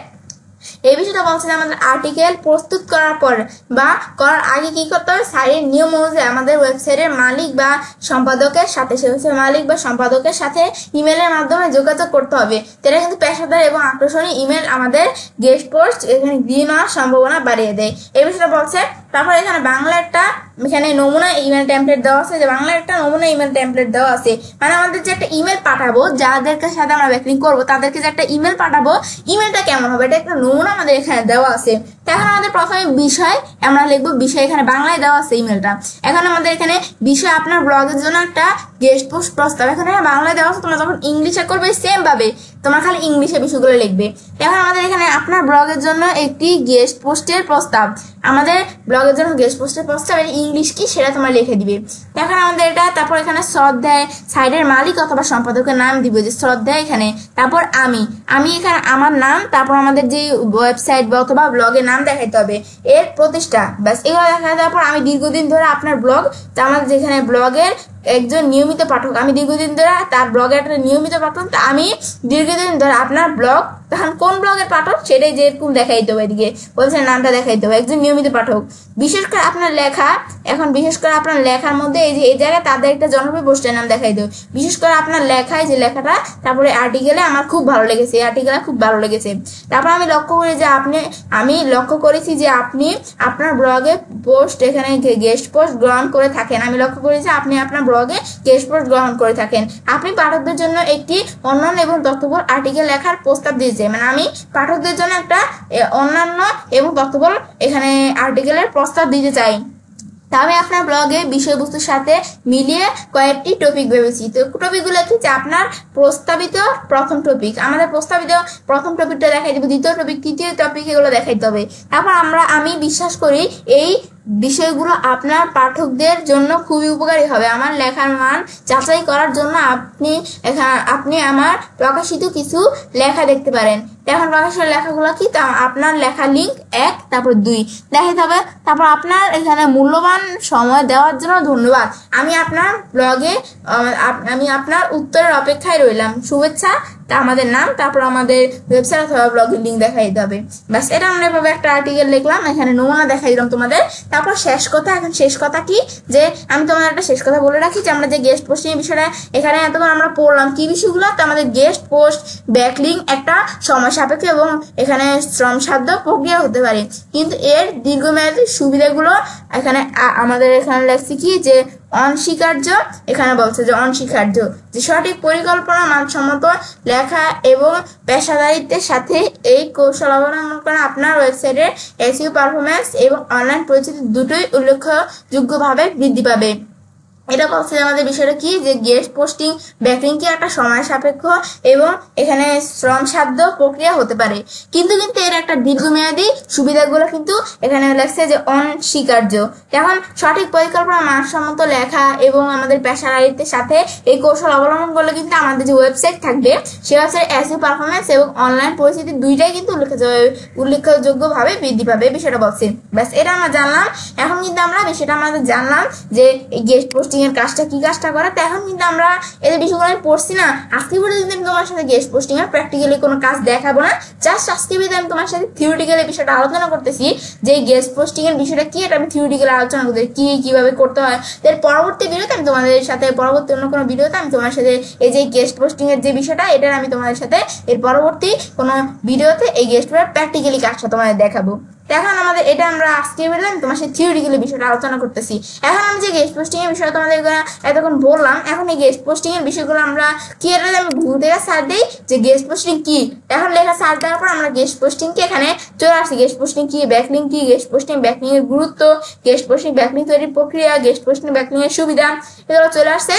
এই বিষয়টা বলছে যে আমাদের আর্টিকেল প্রস্তুত করার পর বা করার আগে কি করতে হবে, সাইটের নিয়ম অনুযায়ী আমাদের ওয়েবসাইটের মালিক বা সম্পাদকের সাথে, মালিক বা সম্পাদকের সাথে ইমেলের মাধ্যমে যোগাযোগ করতে হবে। তারা কিন্তু পেশাদার এবং আকর্ষণীয় ইমেল আমাদের গেস্ট পোস্ট এখানে গ্রিন হওয়ার সম্ভাবনা বাড়িয়ে দেয়। এই বিষয়টা বলছে। তারপর এখানে বাংলা একটা এখানে নমুনা ইমেল টেমপ্লেট দেওয়া আছে, যে বাংলা একটা নমুনা ইমেল টেমপ্লেট দেওয়া আছে, মানে আমাদের যে একটা ইমেল পাঠাবো, যাদেরকে সাথে আমরা ব্যাকলিঙ্ক করবো তাদেরকে যে একটা ইমেল পাঠাবো, ইমেলটা কেমন হবে এটা একটা নমুনা আমাদের এখানে দেওয়া আছে। এখন আমাদের প্রথমে বিষয় আমরা লিখবো, বিষয় এখানে বাংলায় দেওয়া আছে ইমেলটা। এখন আমাদের এখানে বিষয় আপনার ব্লগের জন্য একটা গেস্ট পোস্ট প্রস্তাব, এখানে বাংলায় দেওয়া আছে। তোমরা যখন ইংলিশে করবে সেম ভাবে তোমরা খালি ইংলিশে বিষয়গুলো লিখবে। এখন আমাদের এখানে আপনার ব্লগের জন্য একটি গেস্ট পোস্টের প্রস্তাব, আমাদের ব্লগের জন্য গেস্ট পোস্টের প্রস্তাব ইংলিশ কি সেটা তোমরা লিখে দিবে। এখন আমাদের এটা, তারপর এখানে শ্রদ্ধায় সাইটের মালিক অথবা সম্পাদকের নাম দিবে, যে শ্রদ্ধায় এখানে, তারপর আমি এখানে আমার নাম, তারপর আমাদের যে ওয়েবসাইট বা অথবা ব্লগের নাম দেখাইতে হবে, এর প্রতিষ্ঠা, ব্যাস এগুলো দেখা। তারপর আমি দীর্ঘদিন ধরে আপনার ব্লগ, তা আমাদের যেখানে ব্লগের একজন নিয়মিত পাঠক, আমি দীর্ঘদিন ধরে তার ব্লগের একটা নিয়মিত পাঠক, তা আমি দীর্ঘদিন ধরে আপনার ব্লগ তখন কোন ব্লগের পাঠক সেটাই যেরকম দেখাই দেবো, এদিকে ওয়েবসাইট নামটা দেখাই দেবো, একজন নিয়মিত পাঠক। বিশেষ করে আপনার লেখা, এখন বিশেষ করে আপনার লেখার মধ্যে এই যে এই জায়গায় তাদের একটা জনপ্রিয় পোস্টের নাম দেখাই দেবো। বিশেষ করে আপনার লেখায় যে লেখাটা, তারপরে আর্টিকেলে আমার খুব ভালো লেগেছে, এই আর্টিকেলে খুব ভালো লেগেছে। তারপর আমি লক্ষ্য করি যে আমি লক্ষ্য করেছি যে আপনি আপনার ব্লগে পোস্ট, এখানে গেস্ট পোস্ট গ্রহণ করে থাকেন। আমি লক্ষ্য করি যে আপনি আপনার ব্লগে গেস্ট পোস্ট গ্রহণ করে থাকেন। আপনি পাঠকদের জন্য একটি অন্যান্য এবং তথ্যবহুল আর্টিকেল লেখার প্রস্তাব দিয়েছে, মানে আমি পাঠকদের জন্য একটা অন্যান্য এবং তথ্যবহুল এখানে আর্টিকেলের প্রস্তাব দিতে চাই। তা আমি আপনার ব্লগে বিষয়বস্তুর সাথে মিলিয়ে কয়েকটি টপিক ভেবেছি। তো টপিকগুলো কি, যে আপনার প্রস্তাবিত প্রথম টপিক, আমাদের প্রস্তাবিত প্রথম টপিকটা দেখাই দেবো, দ্বিতীয় টপিক, তৃতীয় টপিক, এগুলো দেখাইতে হবে। তারপর আমি বিশ্বাস করি এই বিষয়গুলো আপনার পাঠকদের জন্য খুবই উপকারী হবে। আমার লেখার মান যাচাই করার জন্য আপনি আমার প্রকাশিত কিছু লেখা দেখতে পারেন। এখন প্রকাশিত লেখাগুলো কি, তা আপনার লেখা লিঙ্ক 1, তারপর 2 দেখাইতে হবে। তারপর আপনার এখানে মূল্যবান সময় দেওয়ার জন্য ধন্যবাদ। আমি আপনার ব্লগে আমি আপনার উত্তরের অপেক্ষায় রইলাম। শুভেচ্ছা, তা আমাদের নাম, তারপর আমাদের ওয়েবসাইট অথবা ব্লগের লিঙ্ক দেখাই দিতে হবে। ব্যাস, এটা আমরা এভাবে একটা আর্টিকেল লিখলাম, এখানে নমুনা দেখাই দিলাম তোমাদের। তারপর শেষ কথা, এখন শেষ কথা কি, যে আমি তোমাদের একটা শেষ কথা বলে রাখি যে আমরা যে গেস্ট পোস্টিং এর বিষয়টা এখানে এতক্ষণ আমরা পড়লাম কি বিষয়গুলো, তো আমাদের গেস্ট পোস্ট ব্যাকলিঙ্ক একটা সময় সাপেক্ষ এবং এখানে শ্রমসাধ্য প্রক্রিয়া হতে পারে, কিন্তু এর দীর্ঘমেয়াদী সুবিধাগুলো এখানে আমাদের এখানে লেখছি কি, যে অনস্বীকার্য। এখানে বলছে যে অনস্বীকার্য, যে সঠিক পরিকল্পনা, মানসম্মত লেখা এবং পেশাদারিত্বের সাথে এই কৌশল অবলম্বন করে আপনার ওয়েবসাইটের এসইও পারফরম্যান্স এবং অনলাইন পরিচিতি দুটোই উল্লেখযোগ্যভাবে বৃদ্ধি পাবে। এটা বলছে আমাদের বিষয়টা কি, যে গেস্ট পোস্টিং ব্যাকলিঙ্ক কি একটা সময় সাপেক্ষ এবং এখানে শ্রমসাধ্য প্রক্রিয়া হতে পারে, কিন্তু এর একটা দীর্ঘমেয়াদী সুবিধাগুলো কিন্তু এখানে লেখছে যে অনস্বীকার্য। এখন সঠিক পরিকল্পনা, মানসম্মত লেখা এবং আমাদের পেশাদারিত্বের সাথে এই কৌশল অবলম্বন করলে কিন্তু আমাদের যে ওয়েবসাইট থাকবে সেই ওয়েবসাইট এসইও পারফরম্যান্স এবং অনলাইন পরিস্থিতি দুইটাই কিন্তু উল্লেখযোগ্যভাবে বৃদ্ধি পাবে, বিষয়টা বলছে। ব্যাস, এটা আমরা জানলাম। এখন কিন্তু আমরা বিষয়টা আমাদের জানলাম যে এই গেস্ট পোস্টিং এর কাজটা কি কাজটা করে। তো এখন কিন্তু আমরা এই বিষয়গুলো আমি পড়ছি না, আজকে পর্যন্ত আমি তোমার সাথে গেস্ট পোস্টিং এর প্র্যাকটিক্যালি কোনো কাজ দেখাবো না, জাস্ট আজকে আমি তোমার সাথে থিওরিটিক্যালি বিষয়টা আলোচনা করতেছি যে গেস্ট পোস্টিং এর বিষয়টা কি, এটা আমি থিওরিটিক্যালি আলোচনা করতে কিভাবে করতে হয়। এর পরবর্তী ভিডিওতে আমি তোমাদের সাথে, পরবর্তী অন্য কোনো ভিডিওতে আমি তোমার সাথে এই যে গেস্ট পোস্টিং এর যে বিষয়টা, এটা আমি তোমাদের সাথে এর পরবর্তী কোনো ভিডিওতে এই গেস্ট পোস্টিং প্র্যাকটিক্যালি কাজটা তোমাদের দেখাবো। এখন আমাদের এটা আমরা আজকে বললাম তোমার সাথে থিওরিটিক্যালি বিষয়টা আলোচনা করতেছি। এখন আমি যে গেস্ট পোস্টিং এর বিষয় তোমাদের এতক্ষণ বললাম, এখন এই গেস্ট পোস্টিং এর বিষয়গুলো আমরা কি, এটা আমি গুগল থেকে সার্চ দিই যে গেস্ট পোস্টিং কি, এখন লেখা সার্চ দেওয়ার পর আমরা গেস্ট পোস্টিং কি এখানে চলে আসছি। গেস্ট পোস্টিং কি, ব্যাকলিঙ্ক কি, গেস্ট পোস্টিং ব্যাকলিঙ্ক এর গুরুত্ব, গেস্ট পোস্টিং ব্যাকলিঙ্ক তৈরির প্রক্রিয়া, গেস্ট পোস্টিং ব্যাকলিঙ্ক এর সুবিধা, এগুলো চলে আসছে।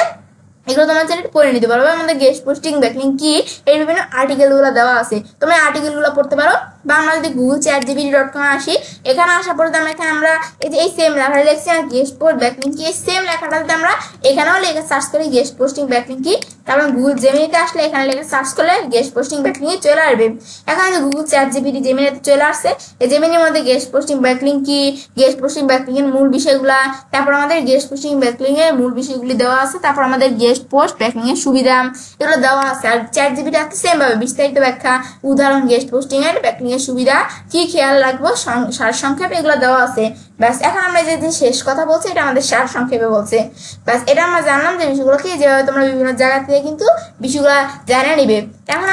এগুলো তোমার চ্যানেলে পড়ে নিতে পারো। আমাদের গেস্ট পোস্টিং ব্যাকলিঙ্ক কি, এই বিভিন্ন আর্টিকেল গুলো দেওয়া আছে, তোমরা আর্টিকেল গুলো পড়তে পারো। বা আমরা যদি গুগল ChatGPT.com আসি, এখানে আসার পরে আমরা এই যে এই সেম লেখাটা লিখছি না, গেস্ট পোস্ট ব্যাকলিঙ্ক কি, এই সেম লেখাটা যদি আমরা এখানেও লেখা সার্চ করি গেস্ট পোস্টিং ব্যাকলিঙ্ক কি, তারপর গুগল জেমিনিতে আসলে এখানে লেখা সার্চ করলে গেস্ট পোস্টিং ব্যাকলিঙ্ক চলে আসবে। এখানে গুগল ChatGPT জেমিনিতে চলে আসছে, এই জেমিনির মধ্যে গেস্ট পোস্টিং ব্যাকলিঙ্ক কি, গেস্ট পোস্টিং ব্যাকলিঙ্ক এর মূল বিষয়গুলা, তারপর আমাদের গেস্ট পোস্টিং ব্যাকলিঙ্ক এর মূল বিষয়গুলি দেওয়া আছে, তারপর আমাদের গেস্ট পোস্ট ব্যাকলিঙ্ক এর সুবিধা, এগুলো দেওয়া আছে। আর ChatGPT আছে সেম ভাবে বিস্তারিত ব্যাখ্যা, উদাহরণ, গেস্ট পোস্টিং এর ব্যাকলিঙ্ক এর সুবিধা কি খেয়াল রাখবো, সারসংক্ষেপ, এগুলো দেওয়া আছে। ব্যাস, এখন আমরা যে শেষ কথা বলছি এটা আমাদের সারসংক্ষেপে বলছে। ব্যাস, এটা আমরা জানলাম যে বিষয়গুলো কি, যেভাবে তোমরা বিভিন্ন জায়গা থেকে কিন্তু বিষয়গুলো জেনে নিবে। এখন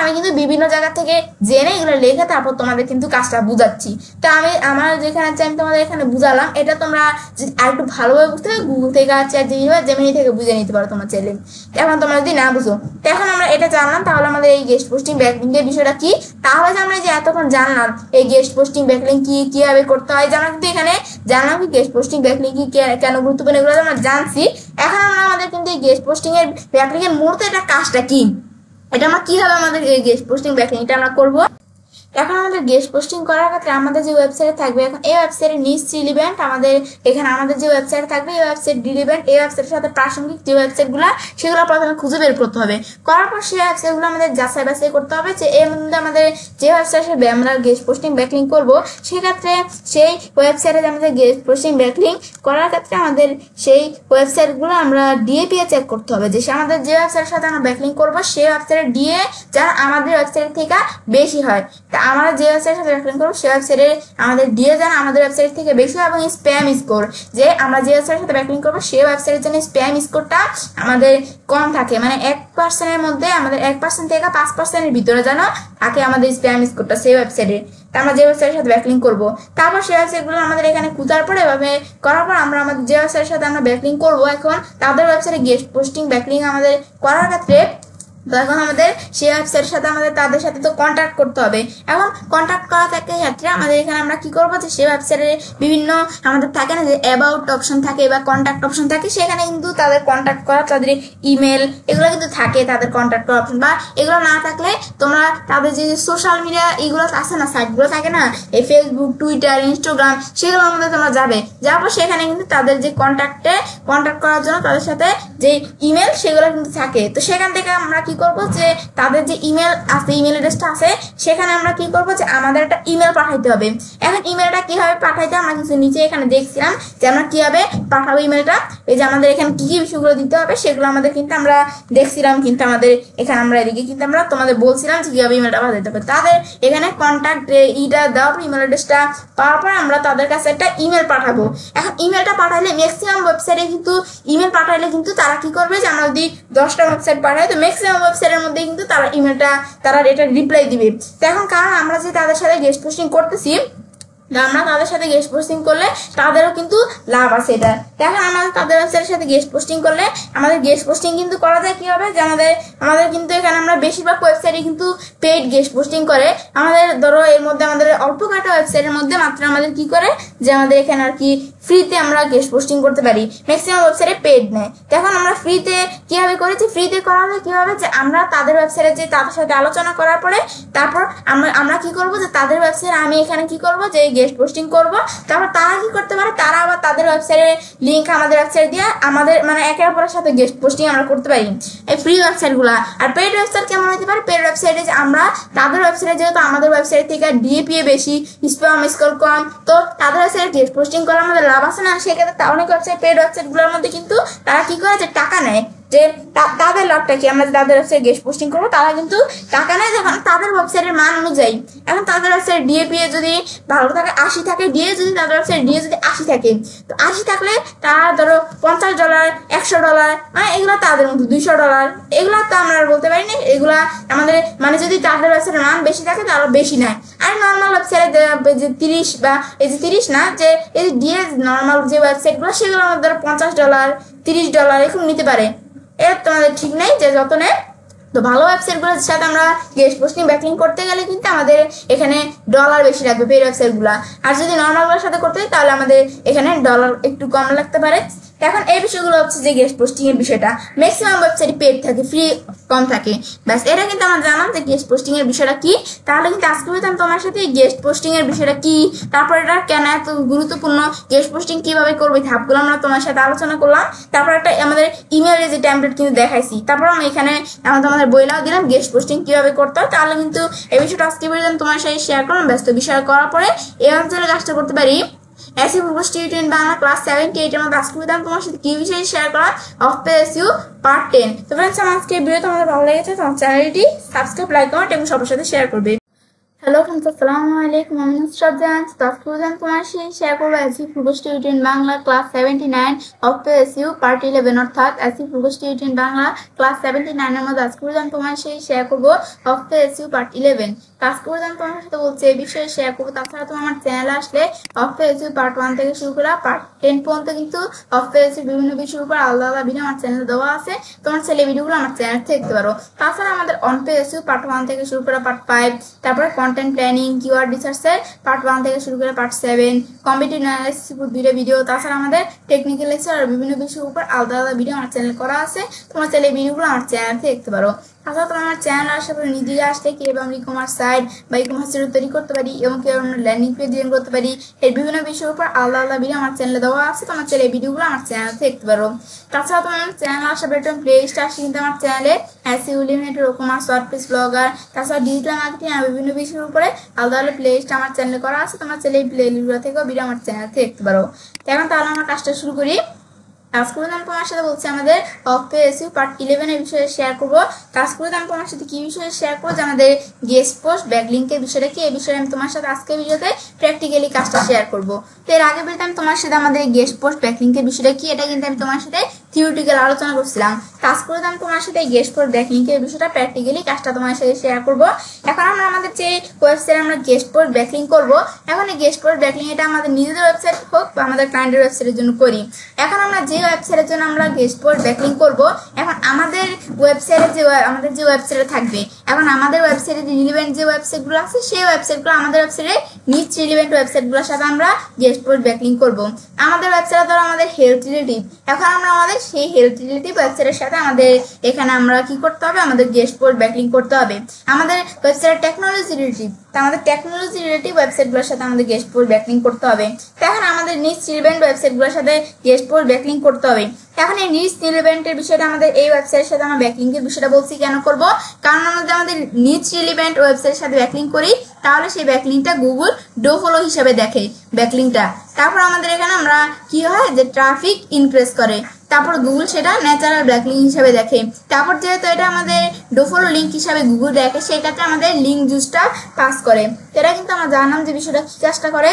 আমি কিন্তু বিভিন্ন জায়গা থেকে জেনে এগুলো লেখে তারপর তোমাদের কিন্তু কাজটা বুঝাচ্ছি। তো আমার যেখানে আমি তোমাদের এখানে বুঝালাম, এটা তোমরা আর একটু ভালোভাবে বুঝতে গুগল থেকে জেমিনি থেকে বুঝে নিতে পারো তোমার চ্যানেল। এখন তোমরা যদি না বুঝো, তো এখন আমরা এটা জানলাম, তাহলে আমাদের এই গেস্ট পোস্টিং ব্যাকলিঙ্ক এর বিষয়টা কি, তাহলে যে আমরা যে এতক্ষণ জানলাম এই গেস্ট পোস্টিং ব্যাকলিঙ্ক কি, কিভাবে করতে হয়, যে আমরা কিন্তু এখানে জানলাম কি গেস্ট পোস্টিং ব্যাকলিঙ্ক কি, কেন গুরুত্বপূর্ণ, এগুলো আমরা জানছি। এখন আমরা আমাদের কিন্তু এই গেস্ট পোস্টিং এর ব্যাকলিঙ্ক এর মূলত এটা কাজটা কি, এটা আমরা কিভাবে আমাদের এই গেস্ট পোস্টিং ব্যাকলিঙ্কটা আমরা করবো, এখন আমাদের গেস্ট পোস্টিং করার ক্ষেত্রে আমাদের যে ওয়েবসাইটে থাকবে, এখন এই ওয়েবসাইটের নিচ রিলিভেন্ট আমাদের এখানে আমাদের যে ওয়েবসাইট থাকবে এই ওয়েবসাইট রিলিভেন্ট এই ওয়েবসাইটের সাথে প্রাসঙ্গিক যে ওয়েবসাইটগুলো সেগুলো প্রথমে খুঁজে বের করতে হবে। করার পর সেই ওয়েবসাইটগুলো আমাদের যাচাই বাছাই করতে হবে যে এর মধ্যে আমাদের যে ওয়েবসাইটে আমরা গেস্ট পোস্টিং ব্যাকলিং করব সেক্ষেত্রে সেই ওয়েবসাইটে আমাদের গেস্ট পোস্টিং ব্যাকলিং করার ক্ষেত্রে আমাদের সেই ওয়েবসাইটগুলো আমরা ডিএপিএ চেক করতে হবে যে আমাদের যে ওয়েবসাইটের সাথে আমরা ব্যাকলিং করব সেই ওয়েবসাইটের ডিএ যারা আমাদের ওয়েবসাইট থেকে বেশি হয়। তা আমরা যে ওয়েবসাইটের সাথে ব্যাকলিং করব সেই ওয়েবসাইটে আমাদের ডিএ যেন আমাদের ওয়েবসাইট থেকে বেশি হয় এবং স্প্যাম স্কোর যে আমরা যে ওয়েবসাইটের সাথে ব্যাকলিং করব সেই ওয়েবসাইটের জন্য স্প্যাম স্কোরটা আমাদের কম থাকে, মানে 1% মধ্যে আমাদের 1% থেকে 5%-এর ভিতরে যেন থাকে আমাদের স্প্যাম স্কোরটা সেই ওয়েবসাইটে। আমরা যে ওয়েবসাইটের সাথে ব্যাকলিং করব তারপর সেই ওয়েবসাইটগুলো আমাদের এখানে খুঁজার পরে এভাবে করার পর আমরা আমাদের যে ওয়েবসাইটের সাথে আমরা ব্যাকলিং করব এখন তাদের ওয়েবসাইটে গেস্ট পোস্টিং ব্যাকলিং আমাদের করার ক্ষেত্রে তখন আমাদের সেই ওয়েবসাইটের সাথে আমাদের তাদের সাথে তো কন্ট্যাক্ট করতে হবে। এখন কন্ট্যাক্ট করার ক্ষেত্রে আমাদের এখানে আমরা কি করবো যে সেই ওয়েবসাইটে বিভিন্ন আমাদের থাকে না যে অ্যাবাউট অপশন থাকে বা কন্ট্যাক্ট অপশন থাকে, সেখানে কিন্তু তাদের কন্ট্যাক্ট করা তাদের ইমেল এগুলো কিন্তু থাকে তাদের কন্ট্যাক্ট করা অপশন, বা এগুলো না থাকলে তোমরা তাদের যে সোশ্যাল মিডিয়া এগুলো আছে না সাইটগুলো থাকে না এই ফেসবুক টুইটার ইনস্টাগ্রাম সেগুলোর মধ্যে তোমরা যাওয়ার পর সেখানে কিন্তু তাদের যে কন্ট্যাক্ট করার জন্য তাদের সাথে যে ইমেল সেগুলো কিন্তু থাকে। তো সেখান থেকে আমরা কি করব যে তাদের যে ইমেল আছে ইমেল অ্যাড্রেসটা আছে সেখানে আমরা কি করব যে আমাদের একটা ইমেল পাঠাইতে হবে। এখন ইমেলটা কিভাবে পাঠাইতে আমরা কিছু নিচে এখানে দেখছিলাম যে আমরা কিভাবে পাঠাবো ইমেলটা, এই যে আমাদের এখানে কি কি বিষয়গুলো দিতে হবে সেগুলো আমাদের কিন্তু আমরা দেখছিলাম, কিন্তু আমাদের এখানে আমরা এদিকে কিন্তু আমরা তোমাদের বলছিলাম যে কিভাবে ইমেলটা পাঠাইতে হবে। তাদের এখানে কন্ট্যাক্ট ইটা দেওয়ার পর ইমেল অ্যাড্রেসটা পাওয়ার পর আমরা তাদের কাছে একটা ইমেল পাঠাবো। এখন ইমেলটা পাঠাইলে ম্যাক্সিমাম ওয়েবসাইটে কিন্তু ইমেল পাঠাইলে কিন্তু তারা কি করবে যে আমরা যদি 10টা ওয়েবসাইট পাঠাই তো ম্যাক্সিমাম ওয়েবসাইটের মধ্যে কিন্তু তারা ইমেলটা তারা এটা রিপ্লাই দিবে। তো এখন কারণ আমরা যে তাদের সাথে গেস্ট পোস্টিং করতেছি আমরা তাদের সাথে গেস্ট পোস্টিং করলে তাদেরও কিন্তু লাভ আছে এটা। এখন আমাদের তাদের ওয়েবসাইটের সাথে গেস্ট পোস্টিং করলে আমাদের গেস্ট পোস্টিং কিন্তু করা যায় কি হবে যে আমাদের কিন্তু এখানে আমরা বেশিরভাগ ওয়েবসাইটে কিন্তু পেইড গেস্ট পোস্টিং করে। আমাদের ধরো এর মধ্যে আমাদের অল্প কয়েকটা ওয়েবসাইটের মধ্যে মাত্র আমাদের কি করে যে আমাদের এখানে আর কি ফ্রিতে আমরা গেস্ট পোস্টিং করতে পারি, ম্যাক্সিমাম ওয়েবসাইটে পেইড নেয়। এখন আমরা ফ্রিতে কিভাবে করেছি, ফ্রিতে করা হবে কিভাবে যে আমরা তাদের ওয়েবসাইটে যে তাদের সাথে আলোচনা করার পরে তারপর আমরা কি করব যে তাদের ওয়েবসাইটে আমি এখানে কি করব যে গেস্ট পোস্টিং করব, তারপর তারা কি করতে পারে তারা আবার তাদের ওয়েবসাইটের লিঙ্ক আমাদের ওয়েবসাইট দিয়ে আমাদের মানে একে অপরের সাথে গেস্ট পোস্টিং আমরা করতে পারি এই ফ্রি ওয়েবসাইটগুলো। আর পেইড ওয়েবসাইট কেমন হতে পারে, পেইড ওয়েবসাইটে যে আমরা তাদের ওয়েবসাইটে যেহেতু আমাদের ওয়েবসাইট থেকে ডিএপিএ বেশি স্প্যাম স্কোর কম, তো তাদের ওয়েবসাইটে গেস্ট পোস্টিং করা আমাদের লাভ আছে না, সেক্ষেত্রে অনেক ওয়েবসাইট পেইড ওয়েবসাইটগুলোর মধ্যে কিন্তু তারা কি করে যে টাকা নেয়, যে তাদের লাভটা কি আমরা তাদের ওয়েবসাইটে গেস্ট পোস্টিং করবো তারা কিন্তু টাকা নেয় যখন তাদের ওয়েবসাইটের মান অনুযায়ী। এখন তাদের ওয়েবসাইট ডিএপিএ যদি ভালো থাকে 80 থাকে ডিএ যদি তাদের ওয়েবসাইট ডিএ যদি 80 থাকে তো 80 থাকলে তারা ধরো $50 $100 মানে এগুলো তাদের মধ্যে $200 এগুলো তো আমরা বলতে পারি না, এগুলা আমাদের মানে যদি তাদের ওয়েবসাইটের মান বেশি থাকে তারা বেশি নেয়। আর নর্মাল ওয়েবসাইটে যে 30 বা এই যে 30 না যে এই ডিএ নর্মাল যে ওয়েবসাইটগুলো সেগুলোর মধ্যে $50 $30 এরকম নিতে পারে, এর তোমাদের ঠিক নেই যে যত নেয়। তো ভালো ওয়েবসাইটগুলোর সাথে আমরা গেস্ট পোস্টিং ব্যাকলিং করতে গেলে কিন্তু আমাদের এখানে ডলার বেশি লাগবে পেইড ওয়েবসাইটগুলো, আর যদি নর্মালগুলোর সাথে করতে হয় তাহলে আমাদের এখানে ডলার একটু কম লাগতে পারে। এখন এই বিষয়গুলো হচ্ছে যে গেস্ট পোস্টিং এর বিষয়টা, ম্যাক্সিমাম ওয়েবসাইট পেড থাকে ফ্রি কম থাকে, ব্যাস এটা কিন্তু আমরা জানলাম যে গেস্ট পোস্টিং এর বিষয়টা কি। তাহলে কিন্তু আজকে বলতাম তোমার সাথে গেস্ট পোস্টিং এর বিষয়টা কি, তারপর এটা কেন এত গুরুত্বপূর্ণ, গেস্ট পোস্টিং কিভাবে করবে ধাপগুলো আমরা তোমার সাথে আলোচনা করলাম, তারপর একটা আমাদের ইমেলের যে টেমপ্লেট কিন্তু দেখাইছি, তারপর আমরা এখানে আমাদের বইলাও দিলাম গেস্ট পোস্টিং কিভাবে করতে হয়। তাহলে কিন্তু এই বিষয়টা আজকে পর্যন্ত তোমার সাথে শেয়ার করলাম। ব্যস্ত বিষয় করার পরে এই অঞ্চলে কাজটা করতে পারি SU full course tutorial Bangla class 78 এর মধ্যে আজকে তোমার সাথে কি বিষয়ে শেয়ার করা অফ পেজ এসইউ পার্ট 10। তো फ्रेंड्स আমার আজকে ভিডিও তোমাদের ভালো লেগেছে তোমার চ্যানেলটি সাবস্ক্রাইব লাইক কমেন্ট এবং সবার সাথে শেয়ার করবে। হ্যালো फ्रेंड्स আসসালামু আলাইকুম, আমি নুসরাত জাহান। তো আজকে তোমার সাথে শেয়ার করব SEO full course tutorial Bangla class 79 off page SEO part 11 অর্থাৎ SEO full course tutorial Bangla class 79 এর মধ্যে আজকে তোমার সাথে শেয়ার করব অফ পেজ এসইউ পার্ট 11। আজকে তোমার সাথে বলছি এই বিষয়ে শেয়ার করবো। তাছাড়া তোমার আমার চ্যানেলে আসলে অফ পেজ এসইউ পার্ট 1 থেকে শুরু করা পার্ট 10 পর্যন্ত কিন্তু অফ পেজ এসইউ বিভিন্ন বিষয়ের উপর আলাদা আলাদা ভিডিও আমার চ্যানেলে দেওয়া আছে, তোমার ছেলে ভিডিওগুলো আমার চ্যানেল থেকে দেখতে পারো। তাছাড়া আমাদের অন পেজ এসইউ পার্ট 1 থেকে শুরু করা পার্ট 5, তারপরে কন্টেন্ট প্ল্যানিং কিওয়ার্ড রিসার্চের পার্ট 1 থেকে শুরু করে পার্ট 7, কম্পিটিটিভ অ্যানালাইসিস উপর 2টা ভিডিও, তাছাড়া আমাদের টেকনিক্যাল লেকচার আর বিভিন্ন বিষয়ের উপর আলাদা আলাদা ভিডিও আমার চ্যানেলে করা আছে, তোমার ছেলে ভিডিওগুলো আমার চ্যানেল থেকে দেখতে পারো। তাছাড়া তোমরা আমার চ্যানেল আসার পরে নিজেকে আসলে কিভাবে আমরা ই-কমার্স সাইট বা ই-কমার্স তৈরি করতে পারি এবং কিভাবে আমরা ল্যান্ডিং পেজ ডিজাইন করতে পারি এর বিভিন্ন বিষয়ের উপর আলাদা আলাদা ভিডিও আমার চ্যানেলে দেওয়া আছে। তোমার চ্যানেলে এই ভিডিওগুলো আমার চ্যানেলে দেখতে পারো। তাছাড়া তোমার চ্যানেল আসার পরে একটা প্লে লিস্ট আসছে কিন্তু আমার চ্যানেলে SEO limited, e-commerce, WordPress, blogger, তাছাড়া ডিজিটাল মার্কেটিং আর বিভিন্ন বিষয়ের উপরে আলাদা আলাদা প্লে লিস্ট আমার চ্যানেলে করা আছে। তোমার চ্যানেলে এই প্লে লিস্টগুলো থেকেও ভিডিও আমার চ্যানেলে দেখতে পারো। এখন তাহলে আমরা কাজটা শুরু করি। আজকে আমি তোমার সাথে বলছি আমাদের এসইও পার্ট 11 এর বিষয়ে শেয়ার করবো। আজকে আমি তোমার সাথে কি বিষয়ে শেয়ার করবো যে আমাদের গেস্ট পোস্ট ব্যাকলিংকের বিষয়টা কি, এই বিষয়ে আমি তোমার সাথে আজকে ভিডিওতে প্র্যাকটিক্যালি কাজটা শেয়ার করবো। তো এর আগে বলতে আমি তোমার সাথে আমাদের গেস্ট পোস্ট ব্যাকলিংকের বিষয়টা কি এটা কিন্তু আমি তোমার সাথে থিওরিটিক্যাল আলোচনা করছিলাম। কাজ করে আমি তোমার সাথে গেস্ট পোস্ট ব্যাকলিংকের বিষয়টা প্র্যাকটিক্যালি কাজটা তোমার সাথে শেয়ার করবো। এখন আমরা আমাদের যে ওয়েবসাইটে আমরা গেস্ট পোস্ট ব্যাকলিং করবো, এখন এই গেস্ট পোস্ট ব্যাকলিং এটা আমাদের নিজেদের ওয়েবসাইট হোক বা আমাদের ক্লায়েন্টের ওয়েবসাইটের জন্য করি। এখন আমরা যে ওয়েবসাইটের জন্য আমরা গেস্ট পোস্ট ব্যাকলিং করবো, এখন আমাদের ওয়েবসাইটে যে ওয়েবসাইটে থাকবে, এখন আমাদের ওয়েবসাইটে যে রিলেভেন্ট যে ওয়েবসাইটগুলো আছে সেই ওয়েবসাইটগুলো আমাদের ওয়েবসাইটে নিচ রিলেভেন্ট ওয়েবসাইটগুলোর সাথে আমরা গেস্ট পোস্ট ব্যাকলিং করবো। আমাদের ওয়েবসাইটে ধরো আমাদের হেলথ রিলেটিভ, এখন আমরা আমাদের সেই হেলথ রিলেটিভ ওয়েবসাইটের সাথে আমাদের এখানে আমরা কি করতে হবে, আমাদের গেস্ট পোস্ট ব্যাকলিং করতে হবে। আমাদের ওয়েবসাইটে টেকনোলজি রিলেটিভ, তো আমাদের টেকনোলজি রিলেটিভ ওয়েবসাইটগুলোর সাথে আমাদের গেস্ট পোস্ট ব্যাকলিং করতে হবে। তো এখন আমাদের নিচ রিলেভেন্ট ওয়েবসাইটগুলোর সাথে গেস্ট পোস্ট ব্যাকলিং করতে হবে। এখন এই নিচ রিলেভেন্টের বিষয়টা আমাদের এই ওয়েবসাইটের সাথে আমরা ব্যাকলিংকের বিষয়টা বলছি কেন করব, কারণ আমাদের নিচ রিলেভেন্ট ওয়েবসাইটের সাথে ব্যাকলিং করি তাহলে সেই ব্যাকলিংটা গুগল ডো ফলো হিসেবে দেখে ব্যাকলিংটা। তারপর আমাদের এখানে আমরা কি হয় যে ট্রাফিক ইনক্রিজ করে, তারপর গুগল সেটা ন্যাচারাল ব্যাকলিং হিসেবে দেখে। তারপর যেহেতু এটা আমাদের ডো ফলো লিঙ্ক হিসাবে গুগল দেখে, সেই ক্ষেত্রে আমাদের লিঙ্ক জুসটা পাস করে। এটা কিন্তু আমরা জানলাম যে বিষয়টা কি কাজটা করে,